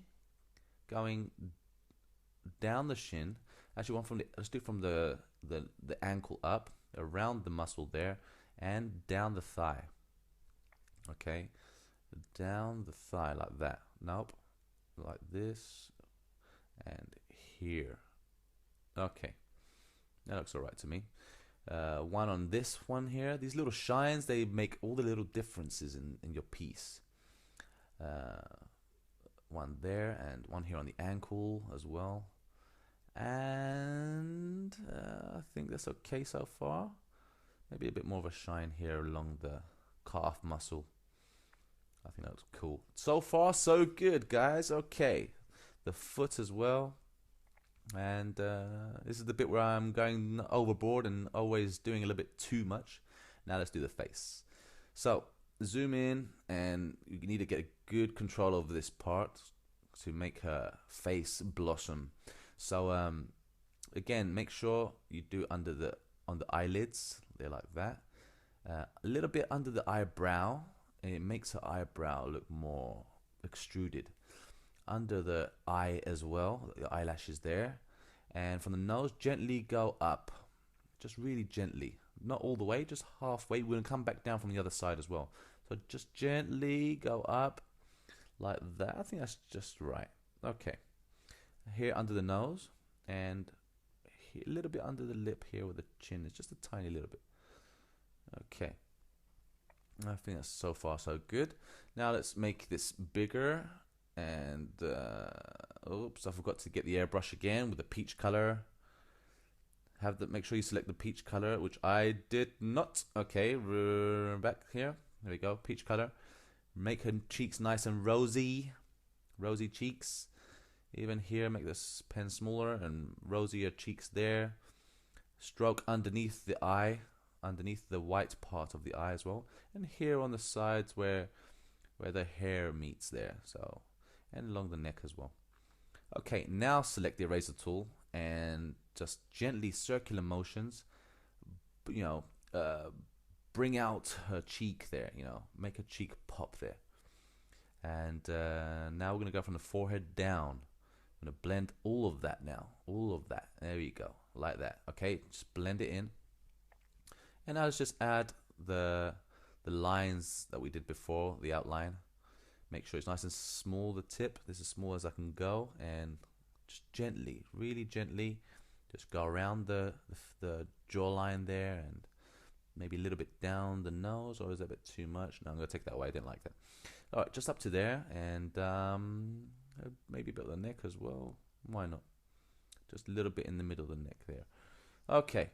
going down the shin. Actually, let's do from the ankle up, around the muscle there, and down the thigh. Okay, down the thigh like that. Nope, like this, and here. Okay, that looks alright to me. One on this one here. These little shines, they make all the little differences in your piece. One there, and one here on the ankle as well. And I think that's okay so far. Maybe a bit more of a shine here along the calf muscle. I think that looks cool. So far, so good, guys. Okay, the foot as well. And this is the bit where I'm going overboard and always doing a little bit too much. Now let's do the face. So zoom in, and you need to get a good control over this part to make her face blossom. So again, make sure you do on the eyelids. They're like that. A little bit under the eyebrow. It makes her eyebrow look more extruded. Under the eye as well, the eyelashes there, and from the nose, gently go up, just really gently, not all the way, just halfway. We're gonna come back down from the other side as well, so just gently go up like that. I think that's just right. Okay, here under the nose, and here, a little bit under the lip here with the chin. It's just a tiny little bit. Okay, I think that's so far so good. Now let's make this bigger. And oops, I forgot to get the airbrush again with the peach color. Make sure you select the peach color, which I did not. Okay, we're back here. There we go, peach color. Make her cheeks nice and rosy cheeks. Even here, make this pen smaller and rosier cheeks there. Stroke underneath the eye, underneath the white part of the eye as well, and here on the sides where the hair meets there. So. And along the neck as well. Okay, now select the eraser tool and just gently circular motions, you know, bring out her cheek there, you know, make her cheek pop there. And now we're going to go from the forehead down. I'm going to blend all of that now, all of that. There you go, like that. Okay, just blend it in. And now let's just add the lines that we did before, the outline. Make sure it's nice and small, the tip. This is as small as I can go, and just gently, really gently, just go around the jawline there and maybe a little bit down the nose, or is that a bit too much? No, I'm gonna take that away. I didn't like that. All right, just up to there, and maybe a bit of the neck as well. Why not? Just a little bit in the middle of the neck there. Okay.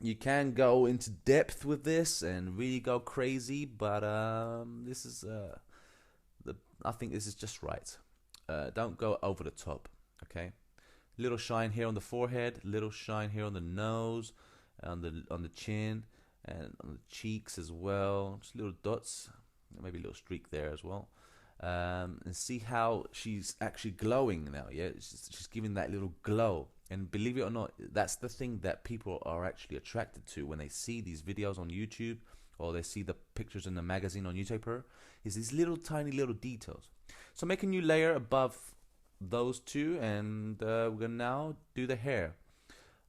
You can go into depth with this and really go crazy, but this is I think this is just right. Don't go over the top. Okay. Little shine here on the forehead, little shine here on the nose, on the chin, and on the cheeks as well. Just little dots, maybe a little streak there as well. And see how she's actually glowing now. Yeah, she's giving that little glow. And believe it or not, that's the thing that people are actually attracted to when they see these videos on YouTube, or they see the pictures in the magazine on newspaper, is these little tiny little details. So make a new layer above those two, and we're gonna now do the hair.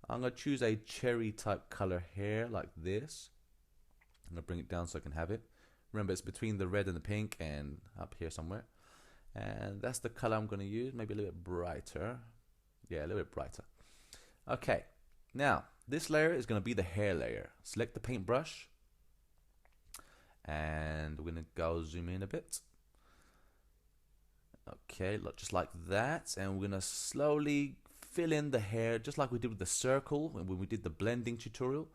I'm gonna choose a cherry type color hair like this. I'm gonna bring it down so I can have it. Remember, it's between the red and the pink, and up here somewhere. And that's the color I'm gonna use. Maybe a little bit brighter. Yeah, a little bit brighter. Okay, now this layer is gonna be the hair layer. Select the paintbrush, and we're gonna go zoom in a bit. Okay, just like that, and we're gonna slowly fill in the hair, just like we did with the circle when we did the blending tutorial.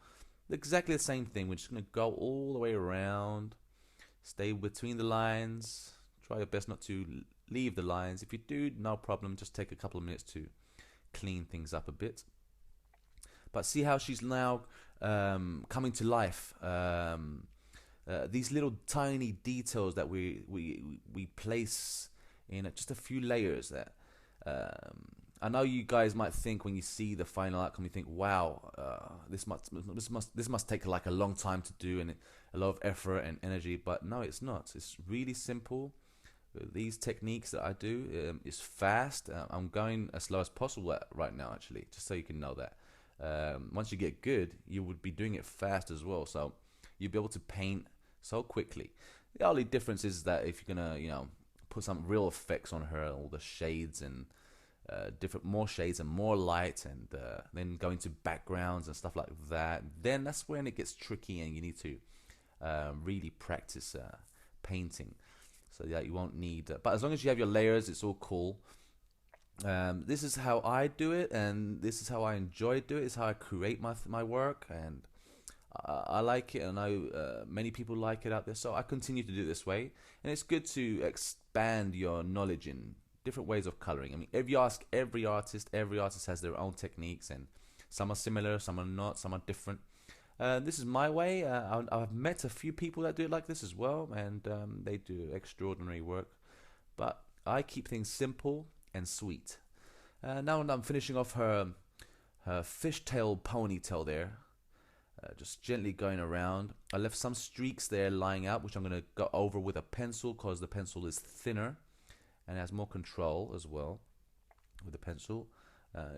Exactly the same thing. We're just gonna go all the way around, stay between the lines, try your best not to leave the lines. If you do, no problem, just take a couple of minutes to clean things up a bit. But see how she's now coming to life. These little tiny details that we place in just a few layers. That I know you guys might think when you see the final outcome, you think, "Wow, this must take like a long time to do and a lot of effort and energy." But no, it's not. It's really simple. These techniques that I do is fast. I'm going as slow as possible right now, actually, just so you can know that. Once you get good, you would be doing it fast as well. So you'll be able to paint so quickly. The only difference is that if you're gonna, put some real effects on her, all the shades and more shades and more light, and then go into backgrounds and stuff like that, then that's when it gets tricky and you need to really practice painting. So that you won't need, but as long as you have your layers, it's all cool. This is how I do it, and this is how I enjoy doing it. It's how I create my work, and I like it, and I know many people like it out there. So I continue to do it this way, and it's good to expand your knowledge in different ways of coloring. I mean, if you ask every artist has their own techniques, and some are similar, some are not, some are different. This is my way. I've met a few people that do it like this as well, and they do extraordinary work. But I keep things simple and sweet. Now I'm finishing off her fishtail ponytail there, just gently going around. I left some streaks there lying out, which I'm going to go over with a pencil, because the pencil is thinner and has more control as well with the pencil.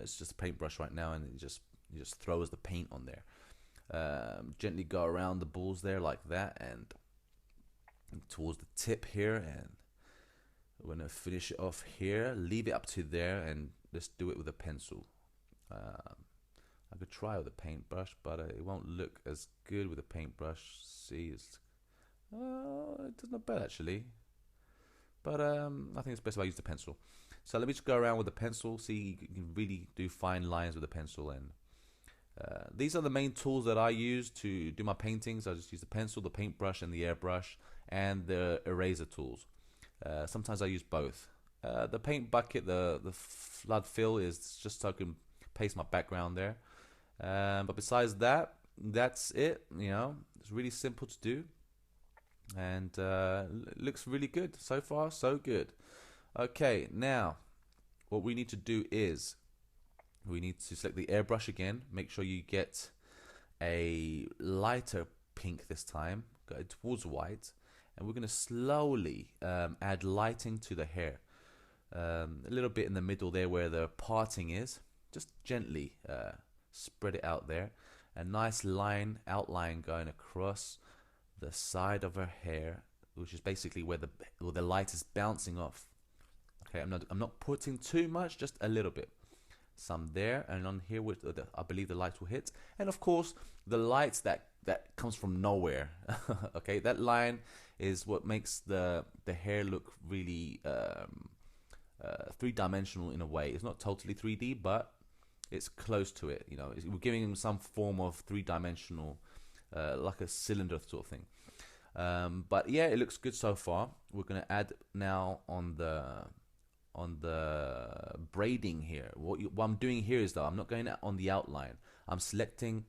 It's just a paintbrush right now, and it just throws the paint on there. Gently go around the balls there like that, and towards the tip here, and we're gonna finish it off here. Leave it up to there, and just do it with a pencil. I could try with a paintbrush, but it won't look as good with a paintbrush. See, it's not bad actually, but I think it's best if I use the pencil. So let me just go around with the pencil. See, you can really do fine lines with the pencil, and these are the main tools that I use to do my paintings. I just use the pencil, the paintbrush, and the airbrush, and the eraser tools. Sometimes I use both. The paint bucket, the flood fill, is just so I can paste my background there. But besides that, that's it. It's really simple to do, and it looks really good. So far, so good. Okay, now what we need to do is we need to select the airbrush again. Make sure you get a lighter pink this time, go towards white, and we're going to slowly add lighting to the hair. A little bit in the middle there where the parting is. Just gently spread it out there. A nice outline going across the side of her hair, which is basically where the light is bouncing off. Okay, I'm not putting too much, just a little bit. Some there, and on here I believe the light will hit. And of course, the lights that that comes from nowhere. Okay, that line is what makes the hair look really three-dimensional in a way. It's not totally 3D, but it's close to it. You know, we're giving him some form of three-dimensional, like a cylinder sort of thing. But yeah, it looks good so far. We're gonna add now on the braiding here. What I'm doing here is, though, I'm not going on the outline. I'm selecting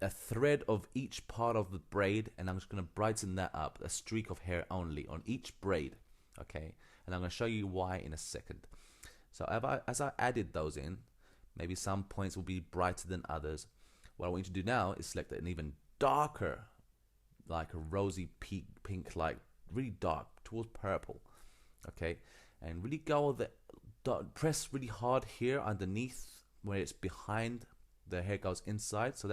a thread of each part of the braid, and I'm just going to brighten that up, a streak of hair only on each braid. Okay, and I'm going to show you why in a second. So as I added those in, maybe some points will be brighter than others. What I want you to do now is select an even darker, like a rosy pink, like really dark towards purple. Okay, and really go press really hard here underneath where it's behind the hair goes inside. So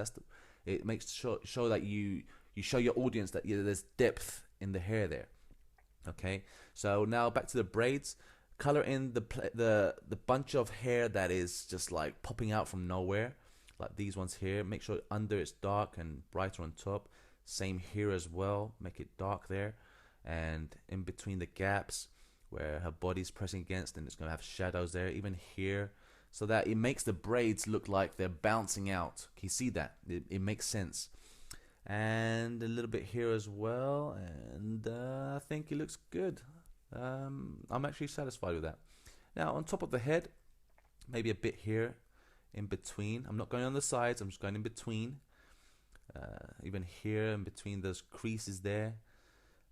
it makes show that you show your audience that there's depth in the hair there. Okay, so now back to the braids. Color in the bunch of hair that is just like popping out from nowhere, like these ones here. Make sure under it's dark and brighter on top. Same here as well. Make it dark there, and in between the gaps where her body's pressing against, and it's going to have shadows there, even here, so that it makes the braids look like they're bouncing out. Can you see that? It makes sense. And a little bit here as well, and I think it looks good. I'm actually satisfied with that. Now on top of the head, maybe a bit here in between. I'm not going on the sides, I'm just going in between. Even here in between those creases there.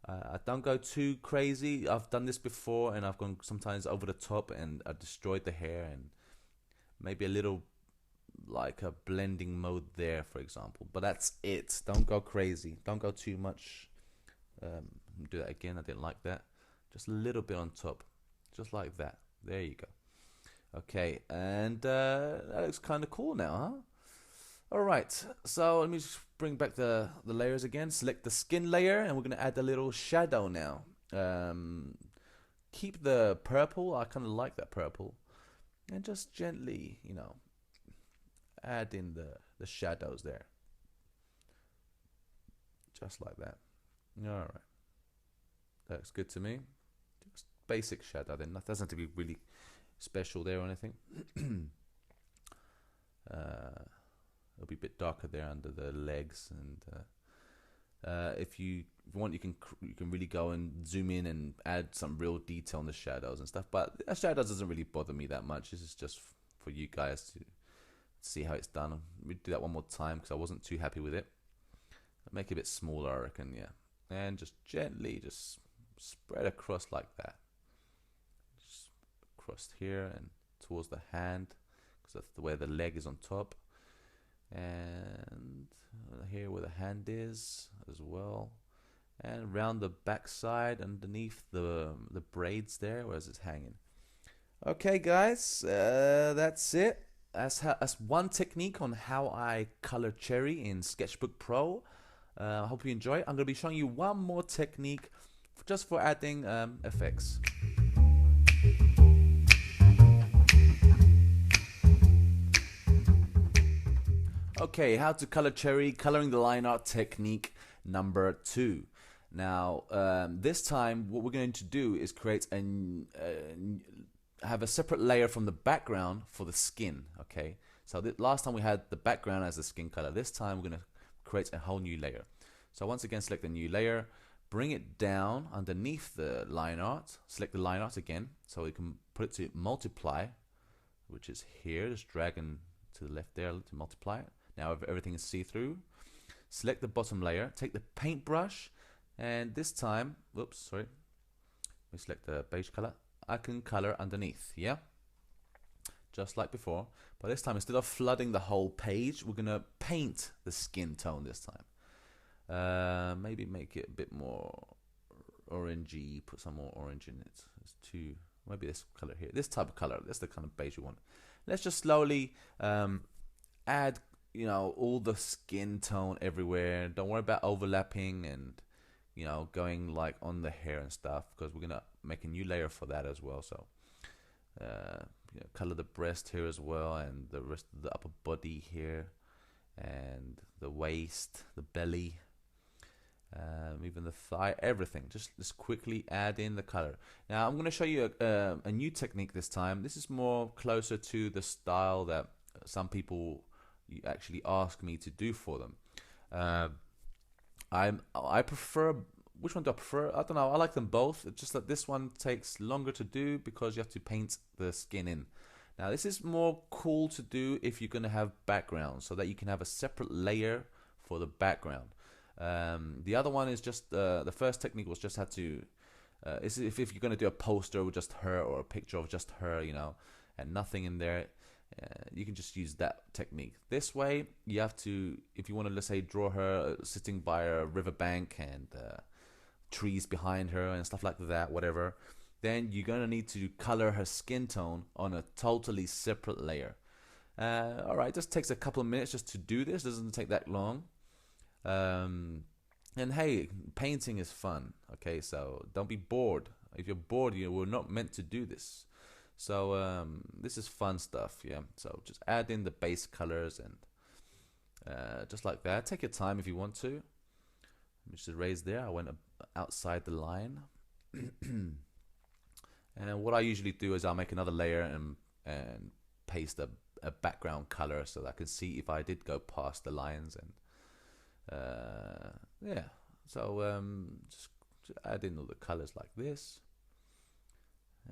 I don't go too crazy. I've done this before, and I've gone sometimes over the top, and I destroyed the hair. And maybe a little like a blending mode there, for example. But that's it. Don't go crazy. Don't go too much. Do that again. I didn't like that. Just a little bit on top, just like that. There you go. Okay, and that looks kind of cool now, huh? All right, so let me just bring back the layers again. Select the skin layer, and we're going to add a little shadow now. Keep the purple. I kind of like that purple. And just gently, you know, add in the shadows there. Just like that. All right. That looks good to me. Just basic shadow then. That doesn't have to be really special there or anything. It'll be a bit darker there under the legs, and if you want, you can really go and zoom in and add some real detail on the shadows and stuff. But the shadows doesn't really bother me that much. This is just for you guys to see how it's done. We'll do that one more time because I wasn't too happy with it. Make it a bit smaller, I reckon, yeah. And just gently just spread across like that. Just across here and towards the hand, because that's the way the leg is on top. And here where the hand is as well, and around the back side underneath the braids there, whereas it's hanging. Okay, guys, that's it. That's one technique on how I color cherry in Sketchbook Pro. I hope you enjoy it. I'm going to be showing you one more technique just for adding effects. Okay, how to color cherry, coloring the line art technique number 2. Now, this time what we're going to do is create have a separate layer from the background for the skin. Okay, so last time we had the background as the skin color. This time we're going to create a whole new layer. So once again, select the new layer, bring it down underneath the line art, select the line art again, so we can put it to multiply, which is here. Just drag and to the left there to multiply it. Now everything is see-through. Select the bottom layer, take the paintbrush, and this time, whoops, sorry, we select the beige color. I can color underneath, yeah? Just like before, but this time instead of flooding the whole page, we're gonna paint the skin tone this time. Maybe make it a bit more orangey, put some more orange in it. It's too, maybe this color here, this type of color, that's the kind of beige we want. Let's just slowly add, you know, all the skin tone everywhere. Don't worry about overlapping and, you know, going like on the hair and stuff, because we're gonna make a new layer for that as well. So you know, color the breast here as well, and the rest of the upper body here, and the waist, the belly, even the thigh, everything. Just quickly add in the color. Now I'm going to show you a new technique this time. This is more closer to the style that some people actually ask me to do for them. I prefer. Which one do I prefer? I don't know. I like them both. It's just that this one takes longer to do because you have to paint the skin in. Now this is more cool to do if you're going to have background, so that you can have a separate layer for the background. The other one is just the first technique was just had to. If you're going to do a poster with just her or a picture of just her, you know, and nothing in there, you can just use that technique. This way, you have to, if you want to, let's say, draw her sitting by a riverbank and trees behind her and stuff like that, whatever, then you're going to need to color her skin tone on a totally separate layer. Alright, just takes a couple of minutes just to do this. Doesn't take that long. And hey, painting is fun. Okay, so don't be bored. If you're bored, you were not meant to do this. So this is fun stuff, yeah. So just add in the base colors and just like that. Take your time if you want to. Just erase there. I went outside the line. And what I usually do is I'll make another layer and paste a background color so that I can see if I did go past the lines. And yeah, so just add in all the colors like this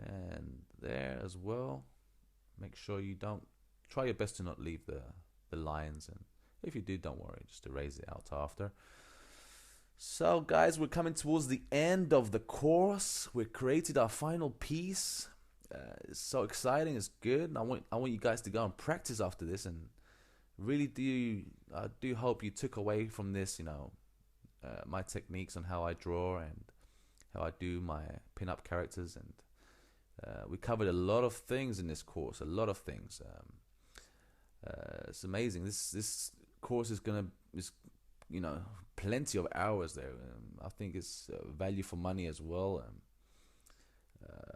and there as well. Make sure you don't, try your best to not leave the lines, and if you do, don't worry, just erase it out after. So guys, we're coming towards the end of the course. We created our final piece. It's so exciting, it's good. I want you guys to go and practice after this, and really I do hope you took away from this, you know, my techniques on how I draw and how I do my pin-up characters. And we covered a lot of things in this course, a lot of things. It's amazing. This course is you know, plenty of hours there. I think it's value for money as well.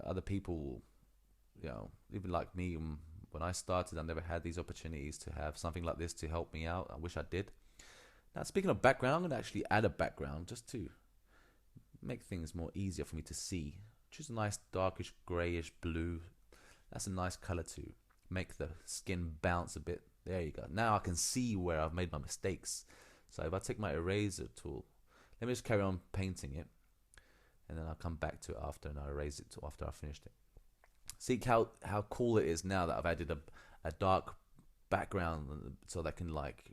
Other people, you know, even like me, when I started, I never had these opportunities to have something like this to help me out. I wish I did. Now, speaking of background, I'm going to actually add a background just to make things more easier for me to see. Choose a nice darkish grayish blue. That's a nice color to make the skin bounce a bit. There you go. Now I can see where I've made my mistakes. So if I take my eraser tool, let me just carry on painting it, and then I'll come back to it after and I'll erase it after I've finished it. See how cool it is now that I've added a dark background so that I can like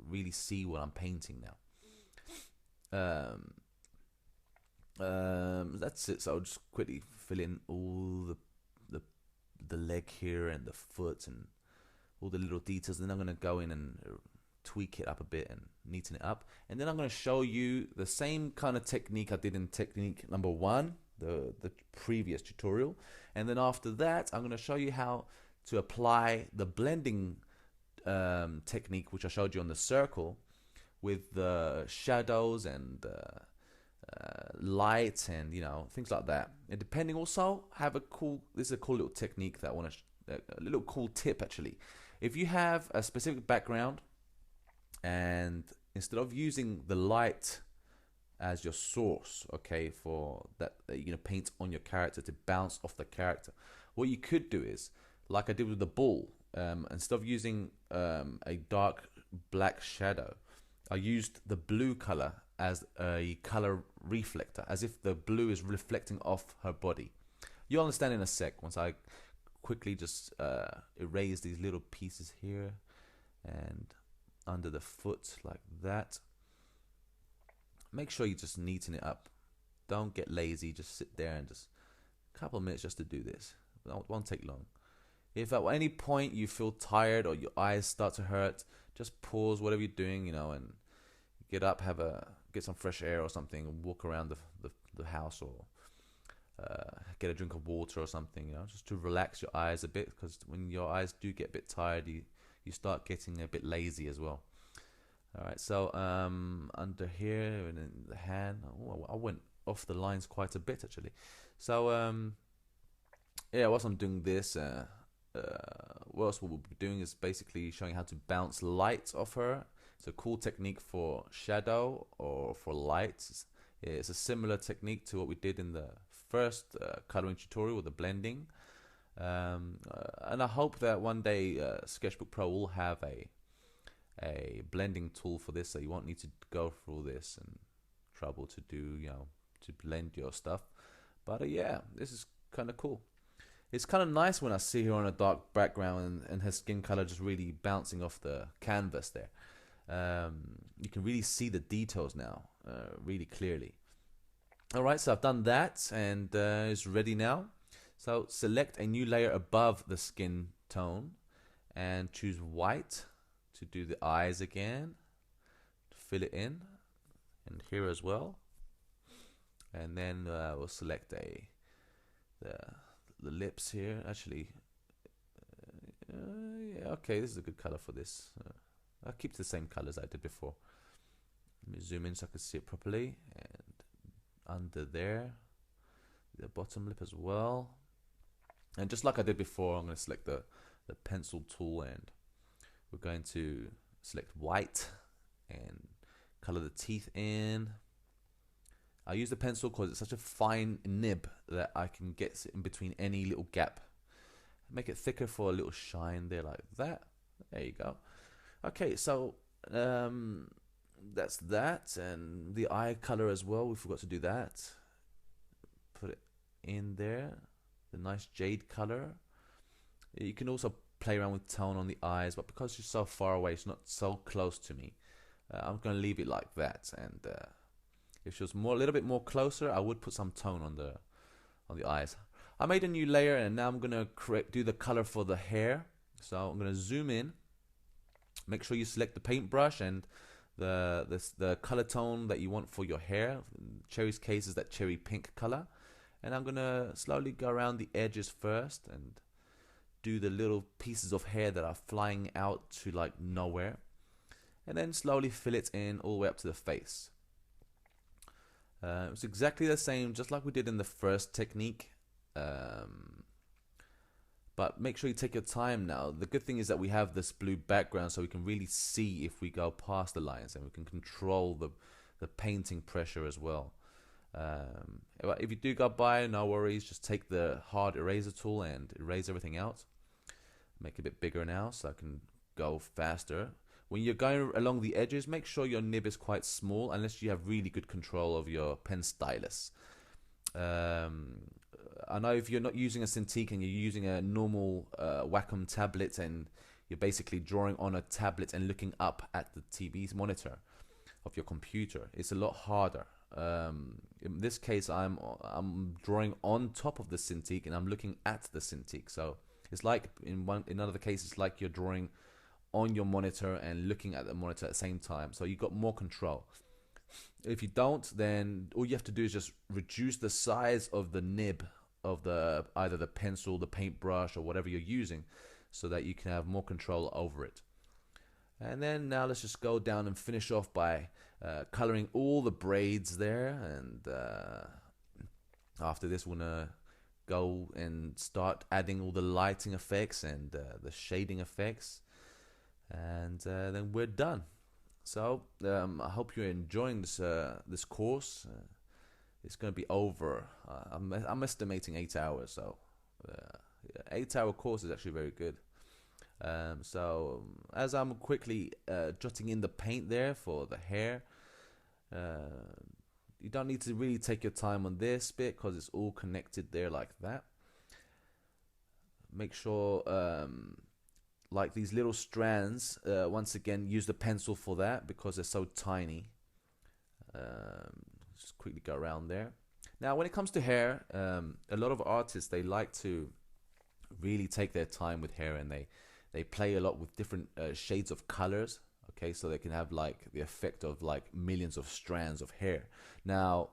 really see what I'm painting now. That's it. So I'll just quickly fill in all the leg here and the foot and all the little details. Then I'm going to go in and tweak it up a bit and neaten it up, and then I'm going to show you the same kind of technique I did in technique number 1, the previous tutorial. And then after that, I'm going to show you how to apply the blending technique which I showed you on the circle with the shadows and light and, you know, things like that. And depending, also have this is a cool little technique that I want to a little cool tip actually. If you have a specific background, and instead of using the light as your source, okay, for that you're gonna paint on your character to bounce off the character, what you could do is, like I did with the bull, instead of using a dark black shadow, I used the blue color as a color reflector, as if the blue is reflecting off her body. You'll understand in a sec once I quickly just erase these little pieces here and under the foot like that. Make sure you just neaten it up. Don't get lazy. Just sit there and just a couple of minutes just to do this. It won't take long. If at any point you feel tired or your eyes start to hurt, just pause whatever you're doing, you know, and get up, get some fresh air or something, and walk around the house, or get a drink of water or something, you know, just to relax your eyes a bit, because when your eyes do get a bit tired, you start getting a bit lazy as well. Alright, so under here and in the hand, I went off the lines quite a bit actually. So yeah, whilst I'm doing this, what else we'll be doing is basically showing how to bounce light off her It's a cool technique for shadow or for lights. It's a similar technique to what we did in the first coloring tutorial with the blending. And I hope that one day Sketchbook Pro will have a blending tool for this, so you won't need to go through this and trouble to do, to blend your stuff. But yeah, this is kind of cool. It's kind of nice when I see her on a dark background and her skin color just really bouncing off the canvas there. You can really see the details now, really clearly. Alright, so I've done that and it's ready now. So select a new layer above the skin tone and choose white to do the eyes again. Fill it in, and here as well. And then we'll select the lips here. Actually, yeah, okay, this is a good color for this. I'll keep the same colors I did before. Let me zoom in so I can see it properly. And under there, the bottom lip as well. And just like I did before, I'm going to select the pencil tool, and we're going to select white and color the teeth in. I use the pencil because it's such a fine nib that I can get in between any little gap. Make it thicker for a little shine there, like that. There you go. Okay, so that's that, and the eye color as well. We forgot to do that. Put it in there. The nice jade color. You can also play around with tone on the eyes, but because you're so far away, it's not so close to me. I'm going to leave it like that. And if she was a little bit more closer, I would put some tone on the eyes. I made a new layer, and now I'm going to do the color for the hair. So I'm going to zoom in. Make sure you select the paintbrush and the color tone that you want for your hair. In Cherry's case is that cherry pink color. And I'm going to slowly go around the edges first and do the little pieces of hair that are flying out to like nowhere. And then slowly fill it in all the way up to the face. It's exactly the same, just like we did in the first technique. But make sure you take your time now. The good thing is that we have this blue background, so we can really see if we go past the lines, and we can control the painting pressure as well. If you do go by, no worries, just take the hard eraser tool and erase everything out. Make it a bit bigger now so I can go faster. When you're going along the edges, make sure your nib is quite small, unless you have really good control of your pen stylus. I know if you're not using a Cintiq and you're using a normal Wacom tablet and you're basically drawing on a tablet and looking up at the TV monitor of your computer, it's a lot harder. In this case, I'm drawing on top of the Cintiq and I'm looking at the Cintiq. So it's like in another case, it's like you're drawing on your monitor and looking at the monitor at the same time. So you've got more control. If you don't, then all you have to do is just reduce the size of the nib of either the pencil, the paintbrush, or whatever you're using, so that you can have more control over it. And then now let's just go down and finish off by coloring all the braids there. And after this, we're gonna go and start adding all the lighting effects and the shading effects, and then we're done. So I hope you're enjoying this course. It's going to be over. I'm estimating 8 hours, so 8-hour course is actually very good. So as I'm quickly jotting in the paint there for the hair, you don't need to really take your time on this bit because it's all connected there like that. Make sure like these little strands, once again use the pencil for that because they're so tiny. Just quickly go around there. Now when it comes to hair, a lot of artists, they like to really take their time with hair, and they play a lot with different shades of colors. Okay, so they can have like the effect of like millions of strands of hair. Now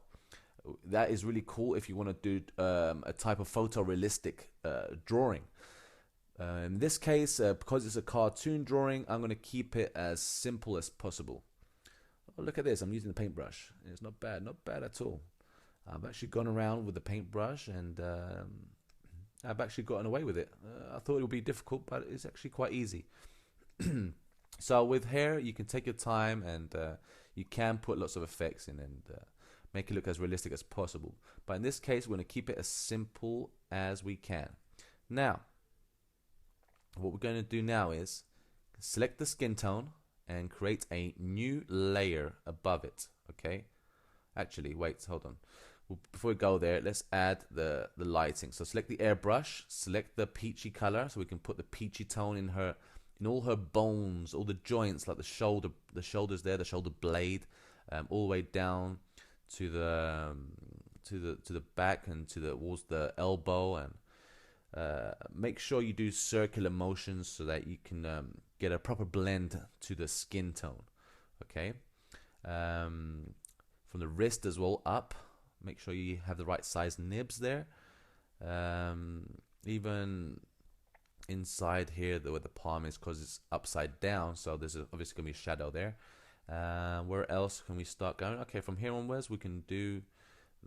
that is really cool if you want to do a type of photorealistic drawing. In this case, because it's a cartoon drawing, I'm going to keep it as simple as possible. Oh, look at this, I'm using the paintbrush. It's not bad at all. I've actually gone around with the paintbrush, and I've actually gotten away with it. I thought it would be difficult, but it's actually quite easy. So with hair, you can take your time and you can put lots of effects in and make it look as realistic as possible. But in this case, we're going to keep it as simple as we can. Now, what we're going to do now is select the skin tone and create a new layer above it. Okay. Actually, wait, hold on. Before we go there, let's add the lighting. So select the airbrush, select the peachy color, so we can put the peachy tone in all her bones, all the joints, like the shoulders there, the shoulder blade, all the way down to the back and towards the elbow, and make sure you do circular motions so that you can get a proper blend to the skin tone. Okay. From the wrist as well up, make sure you have the right size nibs there. Even inside here where the palm is, because it's upside down, so there's obviously gonna be a shadow there. Where else can we start going? Okay, from here onwards we can do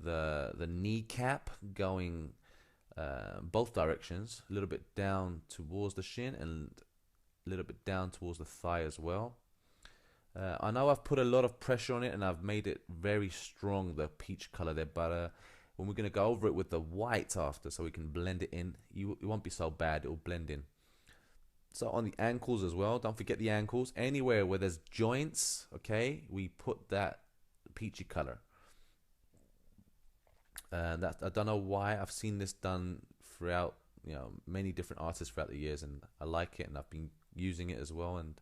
the kneecap going both directions, a little bit down towards the shin and a little bit down towards the thigh as well. I know I've put a lot of pressure on it and I've made it very strong, the peach color there, but when we're going to go over it with the white after, so we can blend it in, it won't be so bad, it will blend in. So on the ankles as well, don't forget the ankles. Anywhere where there's joints, okay, we put that peachy color. And that, I don't know why, I've seen this done throughout, many different artists throughout the years, and I like it, and I've been using it as well, and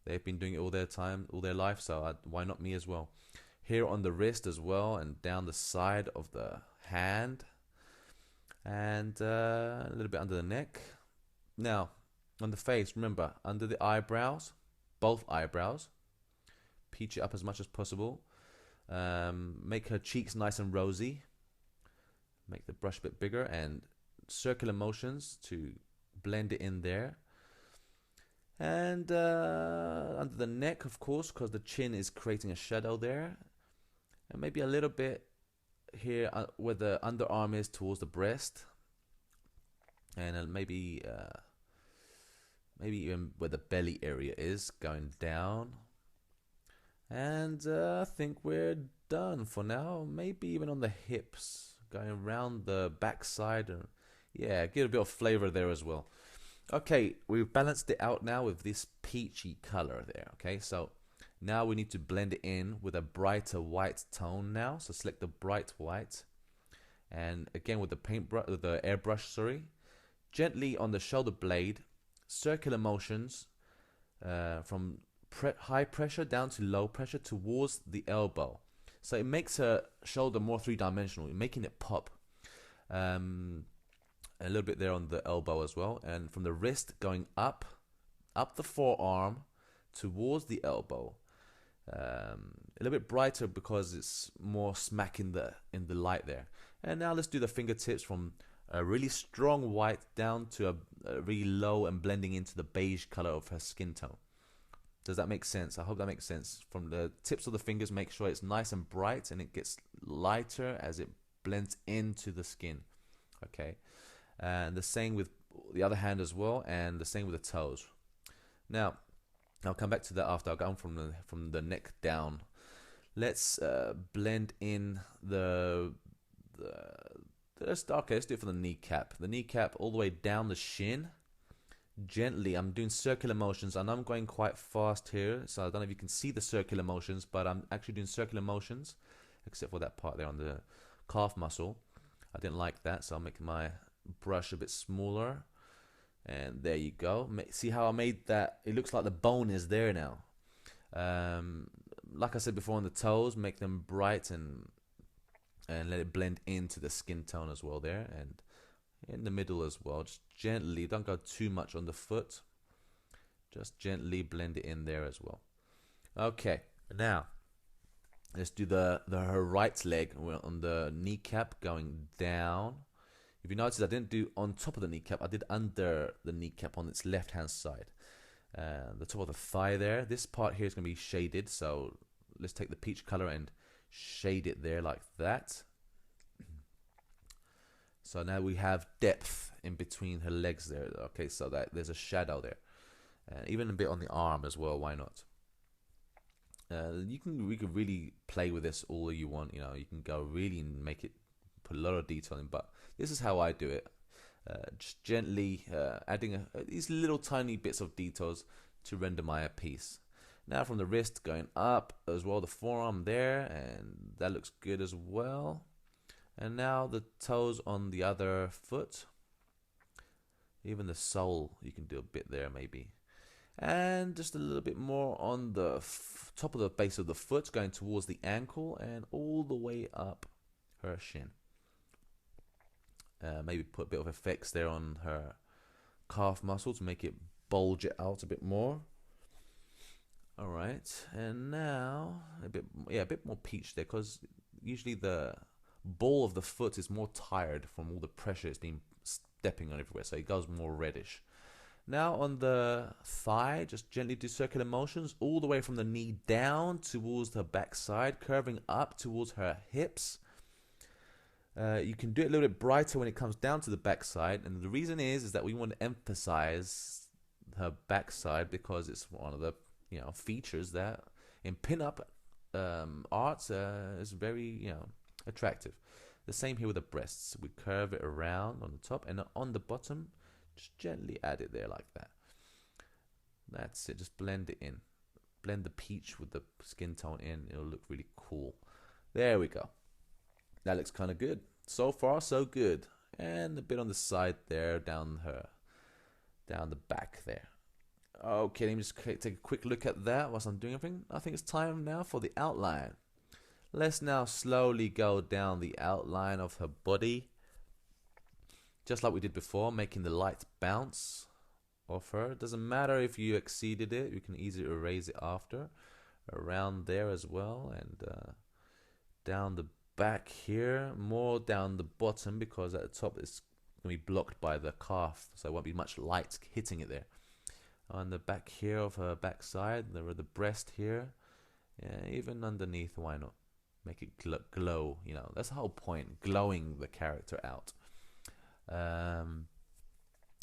they've been doing it all their life, so why not me as well? Here on the wrist as well, and down the side of the hand, and a little bit under the neck. Now, on the face, remember, under the eyebrows, both eyebrows, peach it up as much as possible. Make her cheeks nice and rosy. Make the brush a bit bigger, and circular motions to blend it in there. And under the neck, of course, because the chin is creating a shadow there. And maybe a little bit here where the underarm is towards the breast. And maybe even where the belly area is, going down. And I think we're done for now. Maybe even on the hips, going around the backside. Yeah, get a bit of flavor there as well. Okay, we've balanced it out now with this peachy color there. Okay, so now we need to blend it in with a brighter white tone now. So select the bright white, and again with the airbrush, sorry, gently on the shoulder blade, circular motions from high pressure down to low pressure towards the elbow. So it makes her shoulder more three-dimensional, making it pop. A little bit there on the elbow as well, and from the wrist going up the forearm towards the elbow. A little bit brighter because it's more smack in the light there. And now let's do the fingertips from a really strong white down to a really low and blending into the beige color of her skin tone. Does that make sense? I hope that makes sense. From the tips of the fingers, make sure it's nice and bright, and it gets lighter as it blends into the skin. Okay. And the same with the other hand as well, and the same with the toes. Now, I'll come back to that after. I'll go from the neck down. Let's blend in let's do it for the kneecap. The kneecap all the way down the shin. Gently, I'm doing circular motions. I know I'm going quite fast here, so I don't know if you can see the circular motions, but I'm actually doing circular motions, except for that part there on the calf muscle. I didn't like that, so I'll make my brush a bit smaller, and there you go. See how I made that? It looks like the bone is there now. Like I said before, on the toes, make them bright and let it blend into the skin tone as well there, and in the middle as well. Just gently, don't go too much on the foot, just gently blend it in there as well. Okay, now let's do her right leg. We're on the kneecap going down. If you notice, I didn't do on top of the kneecap, I did under the kneecap on its left hand side. The top of the thigh there, this part here is going to be shaded, so let's take the peach color and shade it there like that. So now we have depth in between her legs there. Okay, so that there's a shadow there. and even a bit on the arm as well. Why not? We could really play with this all you want. You know, you can go really and make it, put a lot of detail in. But this is how I do it. Just gently adding these little tiny bits of details to render my piece. Now from the wrist going up as well, the forearm there, and that looks good as well. And now the toes on the other foot. Even the sole, you can do a bit there maybe. And just a little bit more on the top of the base of the foot, going towards the ankle and all the way up her shin. Maybe put a bit of effects there on her calf muscle to make it bulge it out a bit more. All right, and now a bit more peach there, because usually the ball of the foot is more tired from all the pressure it's been stepping on everywhere, so it goes more reddish. Now on the thigh, just gently do circular motions all the way from the knee down towards the backside, curving up towards her hips. You can do it a little bit brighter when it comes down to the backside, and the reason is that we want to emphasize her backside because it's one of the features that in pin-up arts is very attractive. The same here with the breasts. We curve it around on the top, and on the bottom, just gently add it there like that. That's it. Just blend it in. Blend the peach with the skin tone in. It'll look really cool. There we go. That looks kind of good. So far, so good. And a bit on the side there, down the back there. Okay, let me just take a quick look at that whilst I'm doing everything. I think it's time now for the outline. Let's now slowly go down the outline of her body, just like we did before, making the light bounce off her. It doesn't matter if you exceeded it, you can easily erase it after. Around there as well, and down the back here, more down the bottom, because at the top it's going to be blocked by the calf, so it won't be much light hitting it there. On the back here of her backside, there are the breast here, even underneath, why not? Make it glow, that's the whole point, glowing the character out.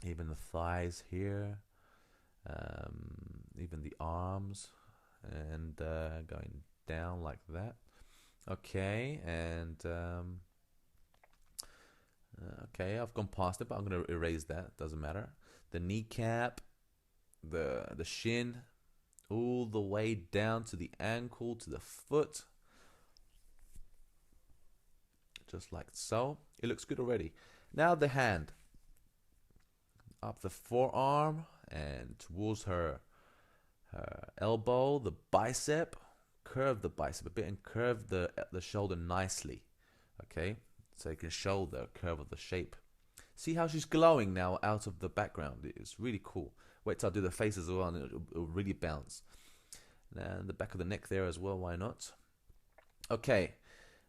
Even the thighs here, even the arms, and going down like that. Okay, and okay, I've gone past it, but I'm going to erase that, doesn't matter. The kneecap, the shin, all the way down to the ankle, to the foot, just like so. It looks good already. Now the hand, up the forearm and towards her elbow, the bicep. Curve the bicep a bit and curve the shoulder nicely. Okay, so you can show the curve of the shape. See how she's glowing now out of the background. It's really cool. Wait till I do the face as well, and it'll really bounce. And the back of the neck there as well, why not? Okay,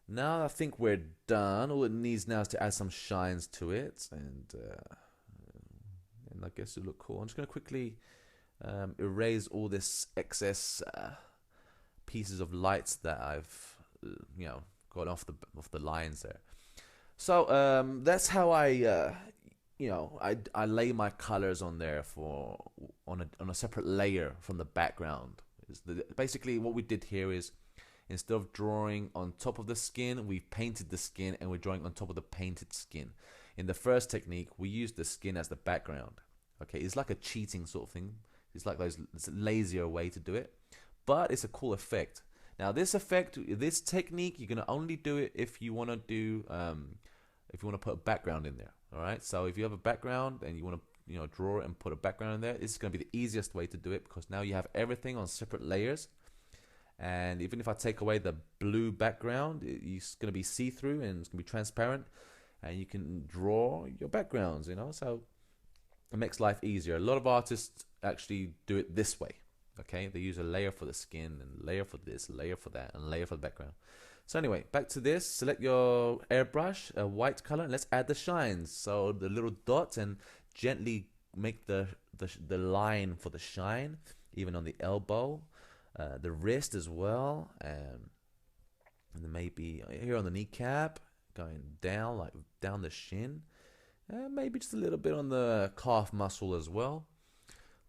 now I think we're done. All it needs now is to add some shines to it, and I guess it'll look cool. I'm just going to quickly erase all this excess pieces of lights that I've got off the lines there. So that's how I lay my colors on there on a separate layer from the background. Basically what we did here is, instead of drawing on top of the skin, we've painted the skin, and we're drawing on top of the painted skin. In the first technique, we used the skin as the background. Okay, it's like a cheating sort of thing. It's a lazier way to do it, but it's a cool effect. Now this technique, you're gonna only do it if you want to do if you want to put a background in there. All right, so if you have a background and you want to draw it and put a background in there, this is gonna be the easiest way to do it, because now you have everything on separate layers. And even if I take away the blue background, it's gonna be see-through and it's gonna be transparent, and you can draw your backgrounds. So it makes life easier. A lot of artists actually do it this way. Okay, they use a layer for the skin, and layer for this, layer for that, and layer for the background. So anyway, back to this. Select your airbrush, a white color, and let's add the shines. So the little dot, and gently make the line for the shine, even on the elbow, the wrist as well, and then maybe here on the kneecap, going down, like down the shin, and maybe just a little bit on the calf muscle as well.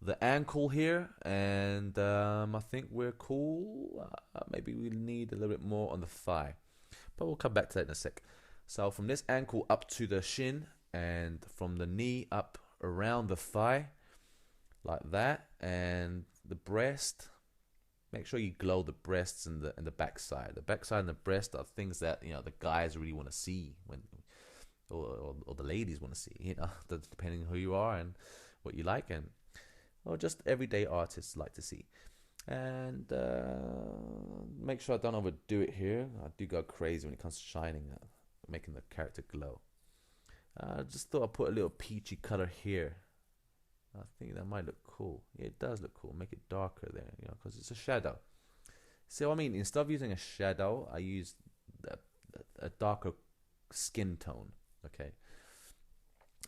the ankle here, and I think we're cool. Maybe we need a little bit more on the thigh, but we'll come back to that in a sec. So from this ankle up to the shin, and from the knee up around the thigh, like that, and the breast. Make sure you glow the breasts and the backside. The backside and the breast are things that the guys really want to see when, or the ladies want to see. Depending on who you are and what you like, and or just everyday artists like to see. And make sure I don't overdo it here. I do go crazy when it comes to shining, making the character glow. I just thought I'd put a little peachy color here. I think that might look cool. Yeah, it does look cool. Make it darker there, because it's a shadow. See what I mean? Instead of using a shadow, I use a darker skin tone. Okay.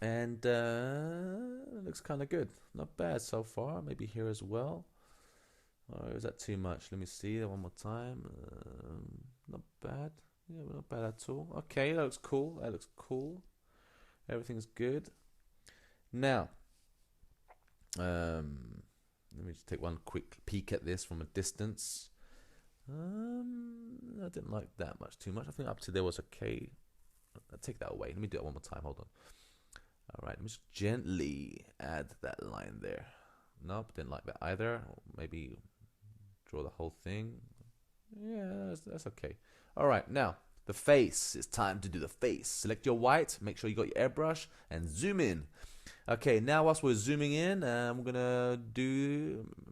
And it looks kind of good. Not bad so far. Maybe here as well. Or is that too much? Let me see that one more time. Not bad. Yeah, not bad at all. Okay, that looks cool. That looks cool. Everything's good. Now, let me just take one quick peek at this from a distance. I didn't like that much too much. I think up to there was okay. I'll take that away. Let me do it one more time. Hold on. All right, let me just gently add that line there. Nope, didn't like that either. Maybe draw the whole thing. Yeah, that's okay. All right, now the face. It's time to do the face. Select your white. Make sure you got your airbrush and zoom in. Okay, now whilst we're zooming in, I'm gonna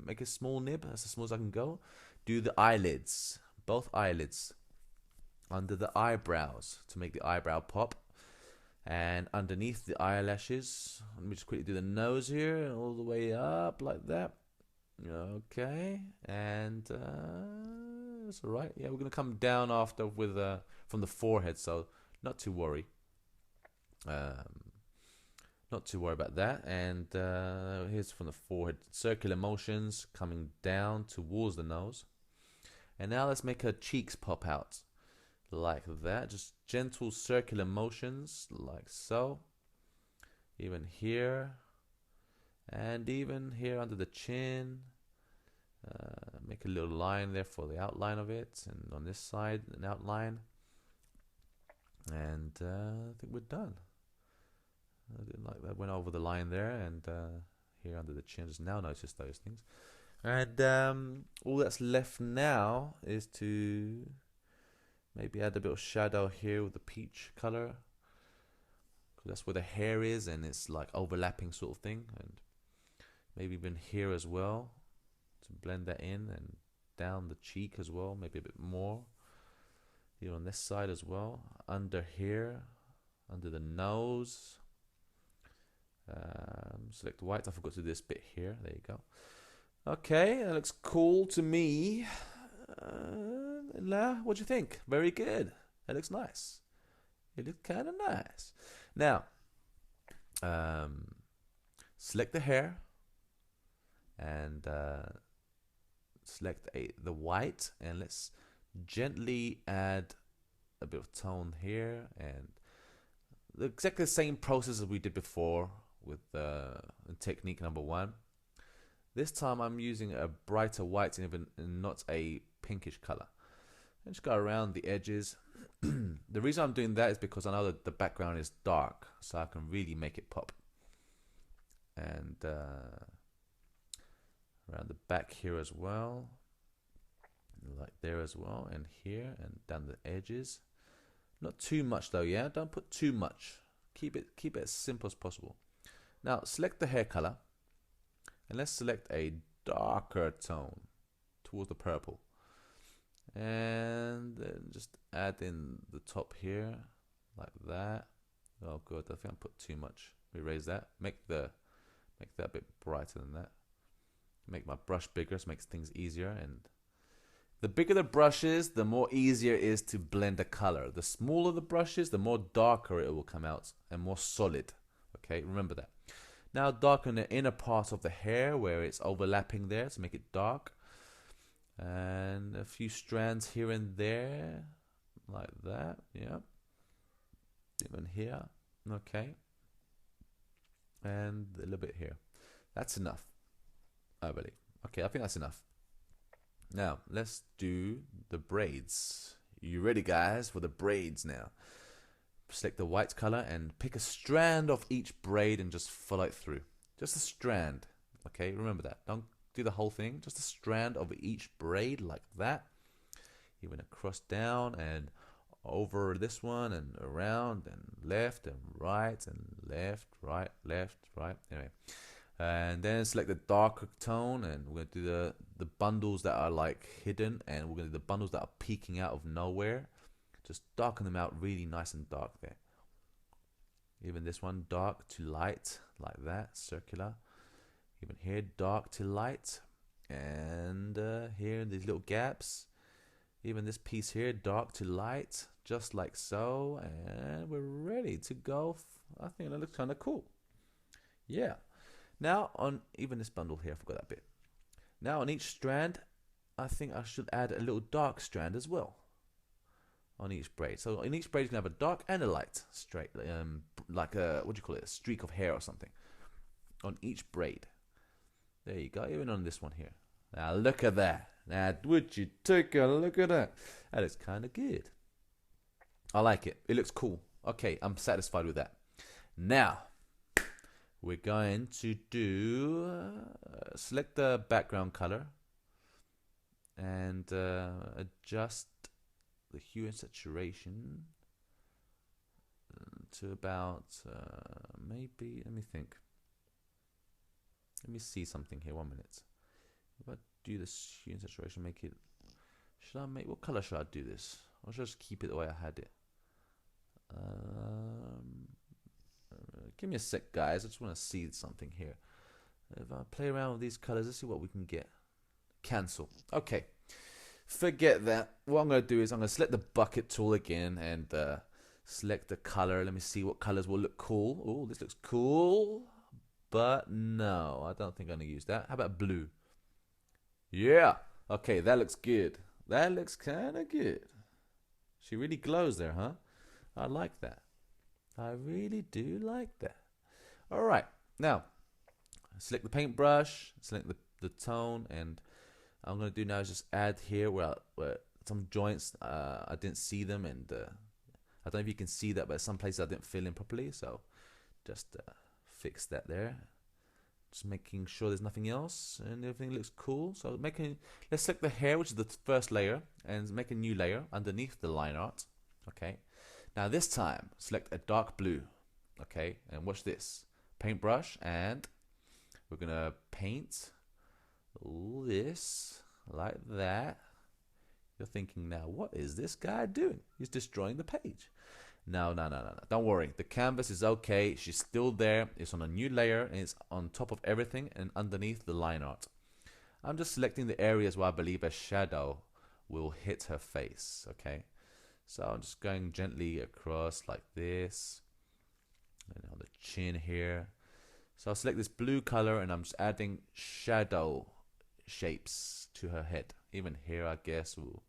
make a small nib, as small as I can go. Do the eyelids, both eyelids, under the eyebrows to make the eyebrow pop, and underneath the eyelashes. Let me just quickly do the nose here, all the way up like that. Okay, and that's all right. Yeah, we're gonna come down after with from the forehead, so not to worry. Not to worry about that. And here's from the forehead, circular motions coming down towards the nose. And now let's make her cheeks pop out like that. Just gentle circular motions like so. Even here, and even here under the chin. Make a little line there for the outline of it, and on this side an outline. And I think we're done. I didn't like that. Went over the line there, and here under the chin. Just now notice those things. And all that's left now is to maybe add a bit of shadow here with the peach color, because that's where the hair is, and it's like overlapping sort of thing. And maybe even here as well to blend that in, and down the cheek as well, maybe a bit more. Here on this side as well, under here, under the nose. Select white. I forgot to do this bit here. There you go. Okay, that looks cool to me. What do you think? Very good. That looks nice. It looks kind of nice. Now, select the hair and select the white, and let's gently add a bit of tone here, and exactly the same process as we did before with technique number 1. This time I'm using a brighter white and not a pinkish color. And just go around the edges. The reason I'm doing that is because I know that the background is dark, so I can really make it pop. And around the back here as well, like there as well, and here, and down the edges. Not too much though, yeah? Don't put too much. Keep it as simple as possible. Now select the hair color, and let's select a darker tone towards the purple, and then just add in the top here like that. Oh good, I think I put too much. Erase that. Make that a bit brighter than that. Make my brush bigger, so it makes things easier. And the bigger the brush is, the more easier it is to blend the color. The smaller the brush is, the more darker it will come out and more solid. Okay, remember that. Now darken the inner part of the hair where it's overlapping there to make it dark. And a few strands here and there, like that, yeah. Even here, okay. And a little bit here. That's enough. I believe. Okay, I think that's enough. Now, let's do the braids. You ready, guys, for the braids now? Select the white color and pick a strand of each braid and just follow it through. Just a strand. Okay, remember that. Don't do the whole thing. Just a strand of each braid like that. Even across down and over this one and around and left and right and left, right, left, right. Anyway. And then select the darker tone, and we're going to do the bundles that are like hidden, and we're going to do the bundles that are peeking out of nowhere. Just darken them out really nice and dark there. Even this one, dark to light, like that, circular. Even here, dark to light. And here in these little gaps, even this piece here, dark to light, just like so. And we're ready to go. I think that looks kind of cool. Yeah. Now on even this bundle here, I forgot that bit. Now on each strand, I think I should add a little dark strand as well. On each braid. So in each braid you can have a dark and a light straight, like a, what do you call it, a streak of hair or something. On each braid. There you go, even on this one here. Now look at that. Now would you take a look at that? That is kind of good. I like it. It looks cool. Okay, I'm satisfied with that. Now, we're going to do, select the background color and adjust the hue and saturation to about, maybe, let me think. Let me see something here, 1 minute. If I do this hue and saturation, make it, what color should I do this? Or should I just keep it the way I had it? Give me a sec, guys. I just want to see something here. If I play around with these colors, let's see what we can get. Cancel. Okay. Forget that. What I'm going to do is I'm going to select the bucket tool again and select the color. Let me see what colors will look cool. Oh, this looks cool. But no, I don't think I'm going to use that. How about blue? Yeah. Okay, that looks good. That looks kind of good. She really glows there, huh? I like that. I really do like that. All right, now select the paintbrush, select the tone, and I'm gonna do now is just add here where some joints I didn't see them, and I don't know if you can see that, but some places I didn't fill in properly, so just fix that there. Just making sure there's nothing else and everything looks cool. So let's select the hair, which is the first layer, and make a new layer underneath the line art. Okay. Now this time, select a dark blue, okay, and watch this. Paintbrush, and we're gonna paint this like that. You're thinking now, what is this guy doing? He's destroying the page. No. Don't worry. The canvas is okay. She's still there. It's on a new layer, and it's on top of everything and underneath the line art. I'm just selecting the areas where I believe a shadow will hit her face, okay? So I'm just going gently across like this, and on the chin here. So I'll select this blue color, and I'm just adding shadow shapes to her head. Even here, I guess, we'll,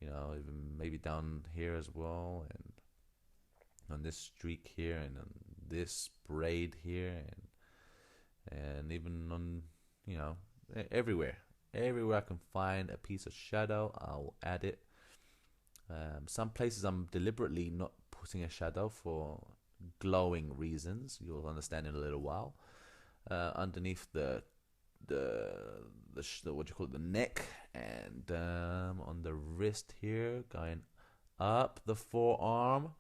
even maybe down here as well, and on this streak here, and on this braid here, and even on, everywhere I can find a piece of shadow, I'll add it. Some places I'm deliberately not putting a shadow for glowing reasons. You'll understand in a little while. Underneath the what do you call it, the neck, and on the wrist here, going up the forearm.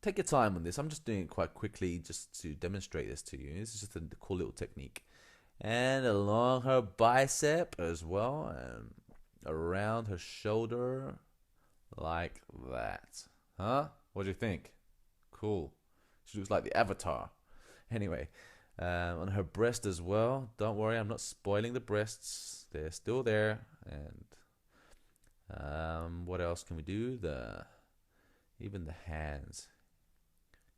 Take your time on this. I'm just doing it quite quickly just to demonstrate this to you. This is just a cool little technique. And along her bicep as well, and around her shoulder, like that. Huh? What do you think? Cool. She looks like the Avatar. Anyway, on her breast as well. Don't worry, I'm not spoiling the breasts. They're still there. And what else can we do? Even the hands.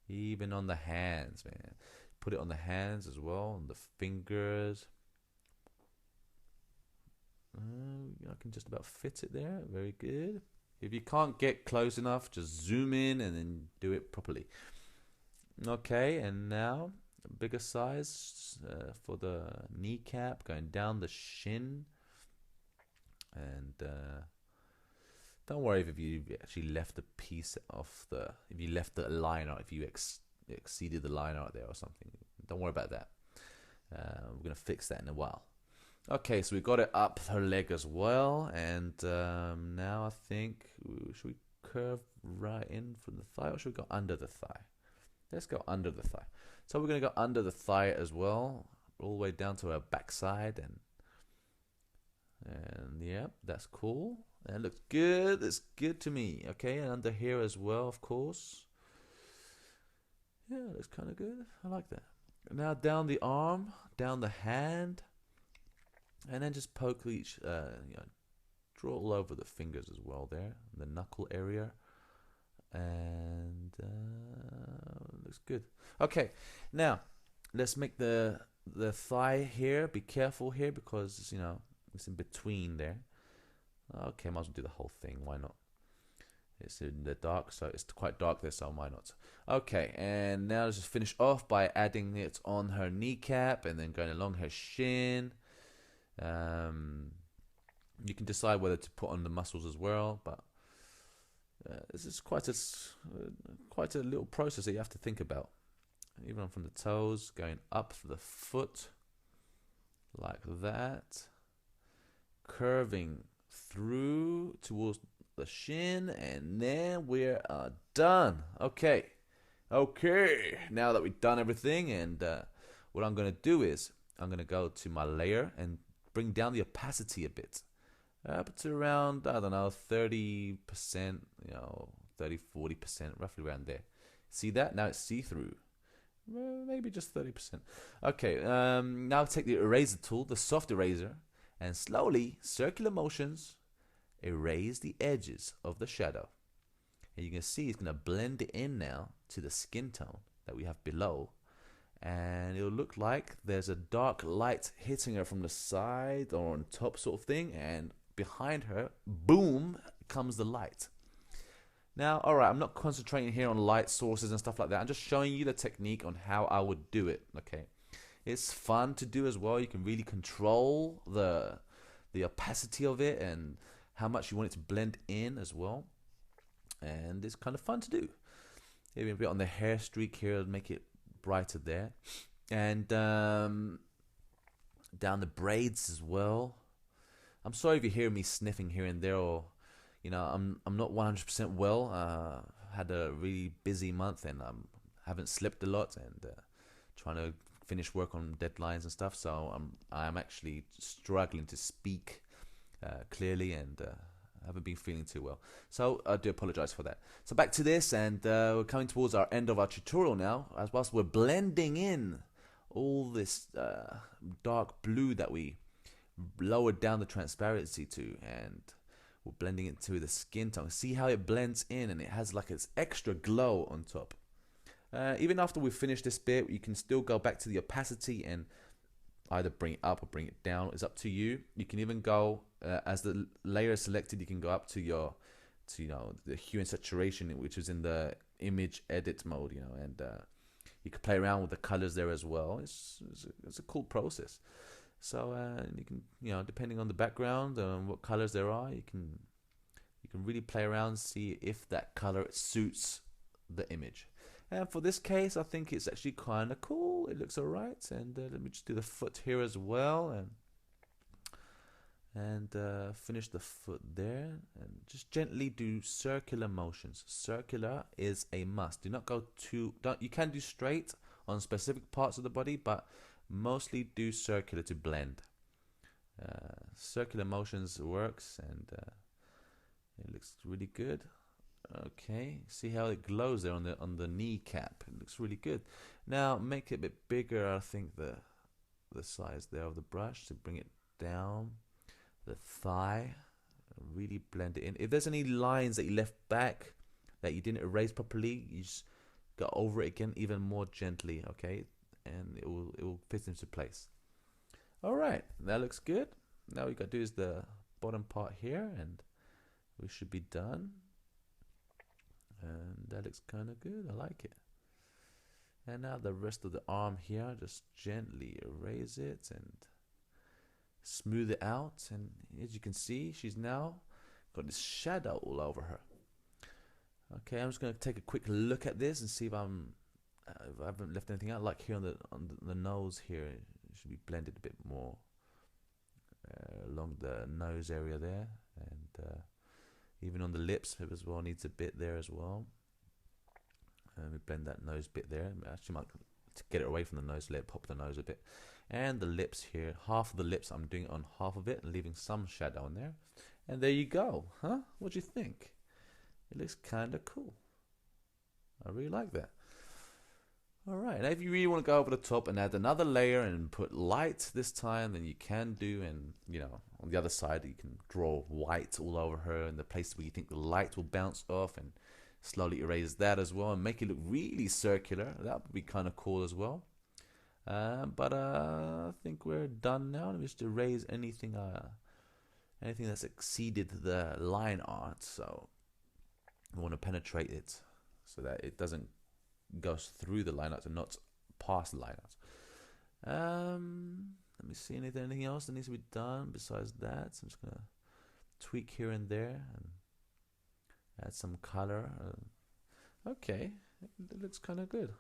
Even on the hands, man. Put it on the hands as well, on the fingers. I can just about fit it there. Very good. If you can't get close enough, just zoom in and then do it properly. Okay, and now bigger size for the kneecap, going down the shin, and don't worry if you actually left a piece off if you left the line out, if you exceeded the line out there or something. Don't worry about that. We're gonna fix that in a while. Okay, so we got it up her leg as well, and now I think should we curve right in from the thigh, or should we go under the thigh? Let's go under the thigh. So we're gonna go under the thigh as well, all the way down to her backside, and yeah, that's cool. That looks good. It's good to me. Okay, and under here as well, of course. Yeah, looks kind of good. I like that. Now down the arm, down the hand, and then just poke each, draw all over the fingers as well there, the knuckle area, and looks good. Okay, now let's make the thigh here. Be careful here because it's in between there. Okay, might as well do the whole thing. Why not? It's in the dark, so it's quite dark there, so why not? Okay, and now let's just finish off by adding it on her kneecap and then going along her shin. You can decide whether to put on the muscles as well, but this is quite a little process that you have to think about. Even from the toes, going up the foot like that, curving through towards the shin, and then we're done. Okay, now that we've done everything, and what I'm going to do is I'm going to go to my layer and bring down the opacity a bit, up to around, I don't know, 30%, 30-40%, roughly around there. See that? Now it's see-through. Maybe just 30%. Okay, now take the eraser tool, the soft eraser, and slowly, circular motions, erase the edges of the shadow. And you can see it's going to blend it in now to the skin tone that we have below. And it'll look like there's a dark light hitting her from the side or on top sort of thing. And behind her, boom, comes the light. Now, alright, I'm not concentrating here on light sources and stuff like that. I'm just showing you the technique on how I would do it, okay? It's fun to do as well. You can really control the opacity of it and how much you want it to blend in as well. And it's kind of fun to do. Maybe a bit on the hair streak here to make it brighter there. And down the braids as well. I'm sorry if you hear me sniffing here and there, or I'm not 100% well. Had a really busy month and haven't slept a lot and trying to finish work on deadlines and stuff. So I'm actually struggling to speak clearly, and I haven't been feeling too well. So I do apologize for that. So back to this, and we're coming towards our end of our tutorial now, as whilst we're blending in all this dark blue that we lowered down the transparency to, and we're blending it to the skin tone. See how it blends in, and it has like its extra glow on top. Even after we finish this bit, you can still go back to the opacity and either bring it up or bring it down. It's up to you. You can even go as the layer is selected, you can go up to the hue and saturation, which is in the image edit mode, and you can play around with the colors there as well. It's a cool process. So you can, depending on the background and what colors there are, you can really play around, see if that color suits the image. And for this case, I think it's actually kind of cool. It looks alright. And let me just do the foot here as well, and finish the foot there, and just gently do circular motions. Circular is a must. Do not go you can do straight on specific parts of the body, but mostly do circular to blend. Circular motions works, and it looks really good. Okay, see how it glows there on the kneecap. It looks really good. Now make it a bit bigger. I think the size there of the brush to bring it down the thigh. Really blend it in. If there's any lines that you left back that you didn't erase properly, you just go over it again even more gently. Okay, and it will fit into place. All right, that looks good. Now we got to do is the bottom part here, and we should be done. And that looks kind of good. I like it. And now the rest of the arm here, just gently erase it and smooth it out. And as you can see, she's now got this shadow all over her. Okay, I'm just going to take a quick look at this and see if I haven't left anything out. Like here on the nose here, it should be blended a bit more along the nose area there, and even on the lips as well needs a bit there as well. We blend that nose bit there. Actually, might to get it away from the nose, let it pop the nose a bit. And the lips here, half of the lips, I'm doing it on half of it and leaving some shadow in there. And there you go, huh? What do you think? It looks kind of cool. I really like that. All right, now if you really want to go over the top and add another layer and put light this time, then you can do. And you know, on the other side, you can draw white all over her in the place where you think the light will bounce off, and slowly erase that as well and make it look really circular. That would be kind of cool as well. But I think we're done now. Let me just erase anything that's exceeded the line art. So I want to penetrate it so that it doesn't go through the line art and not past the line art. Let me see, anything else that needs to be done besides that. So I'm just gonna tweak here and there and add some color. Okay, it looks kind of good.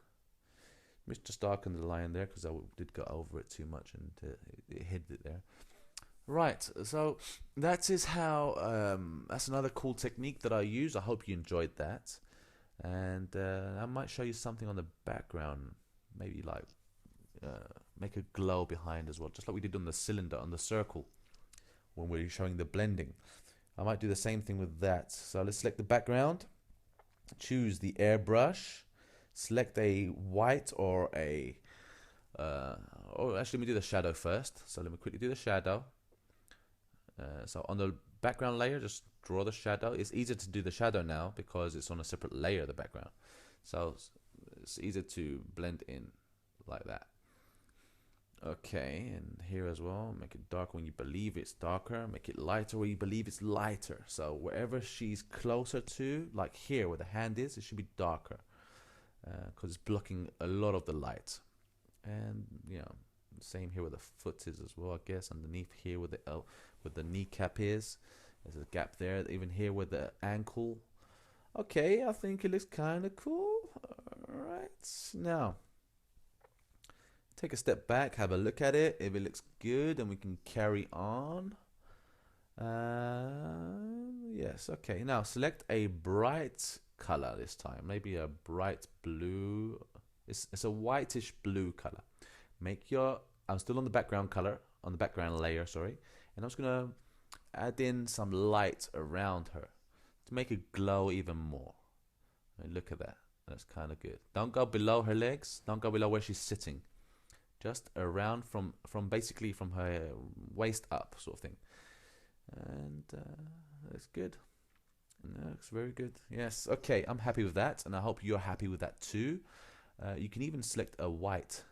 Let's just darken the line there because I did go over it too much and it hid it there. Right, so that is how. That's another cool technique that I use. I hope you enjoyed that, and I might show you something on the background. Maybe like make a glow behind as well, just like we did on the cylinder, on the circle, when we were showing the blending. I might do the same thing with that. So let's select the background, choose the airbrush, select a white or a, actually let me do the shadow first. So let me quickly do the shadow. So on the background layer, just draw the shadow. It's easier to do the shadow now because it's on a separate layer of the background. So it's easier to blend in like that. Okay, and here as well, make it darker when you believe it's darker, make it lighter where you believe it's lighter. So wherever she's closer to, like here where the hand is, it should be darker because it's blocking a lot of the light. And you know, same here where the foot is as well, I guess. Underneath here where the kneecap is, there's a gap there. Even here where the ankle. Okay, I think it looks kind of cool. All right, now take a step back, have a look at it. If it looks good, then we can carry on. Yes, okay. Now select a bright color this time. Maybe a bright blue. It's a whitish blue color. I'm still on the background color, on the background layer, sorry. And I'm just gonna add in some light around her to make it glow even more. I mean, look at that. That's kind of good. Don't go below her legs. Don't go below where she's sitting. Just around from basically from her waist up, sort of thing. And that's good. And that looks very good. Yes, okay, I'm happy with that, and I hope you're happy with that too. You can even select a white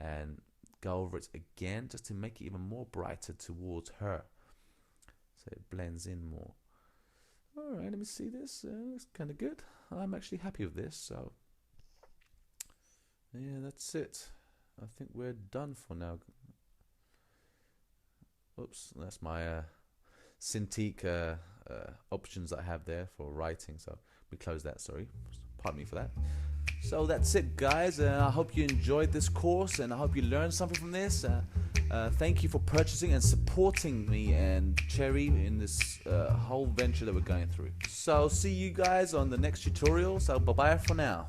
and go over it again just to make it even more brighter towards her, so it blends in more. All right, let me see this. It's kind of good. I'm actually happy with this. So yeah, that's it. I think we're done for now. Oops, that's my Cintiq options that I have there for writing. So we close that, sorry. Pardon me for that. So that's it, guys. I hope you enjoyed this course and I hope you learned something from this. Thank you for purchasing and supporting me and Cherry in this whole venture that we're going through. So see you guys on the next tutorial. So bye-bye for now.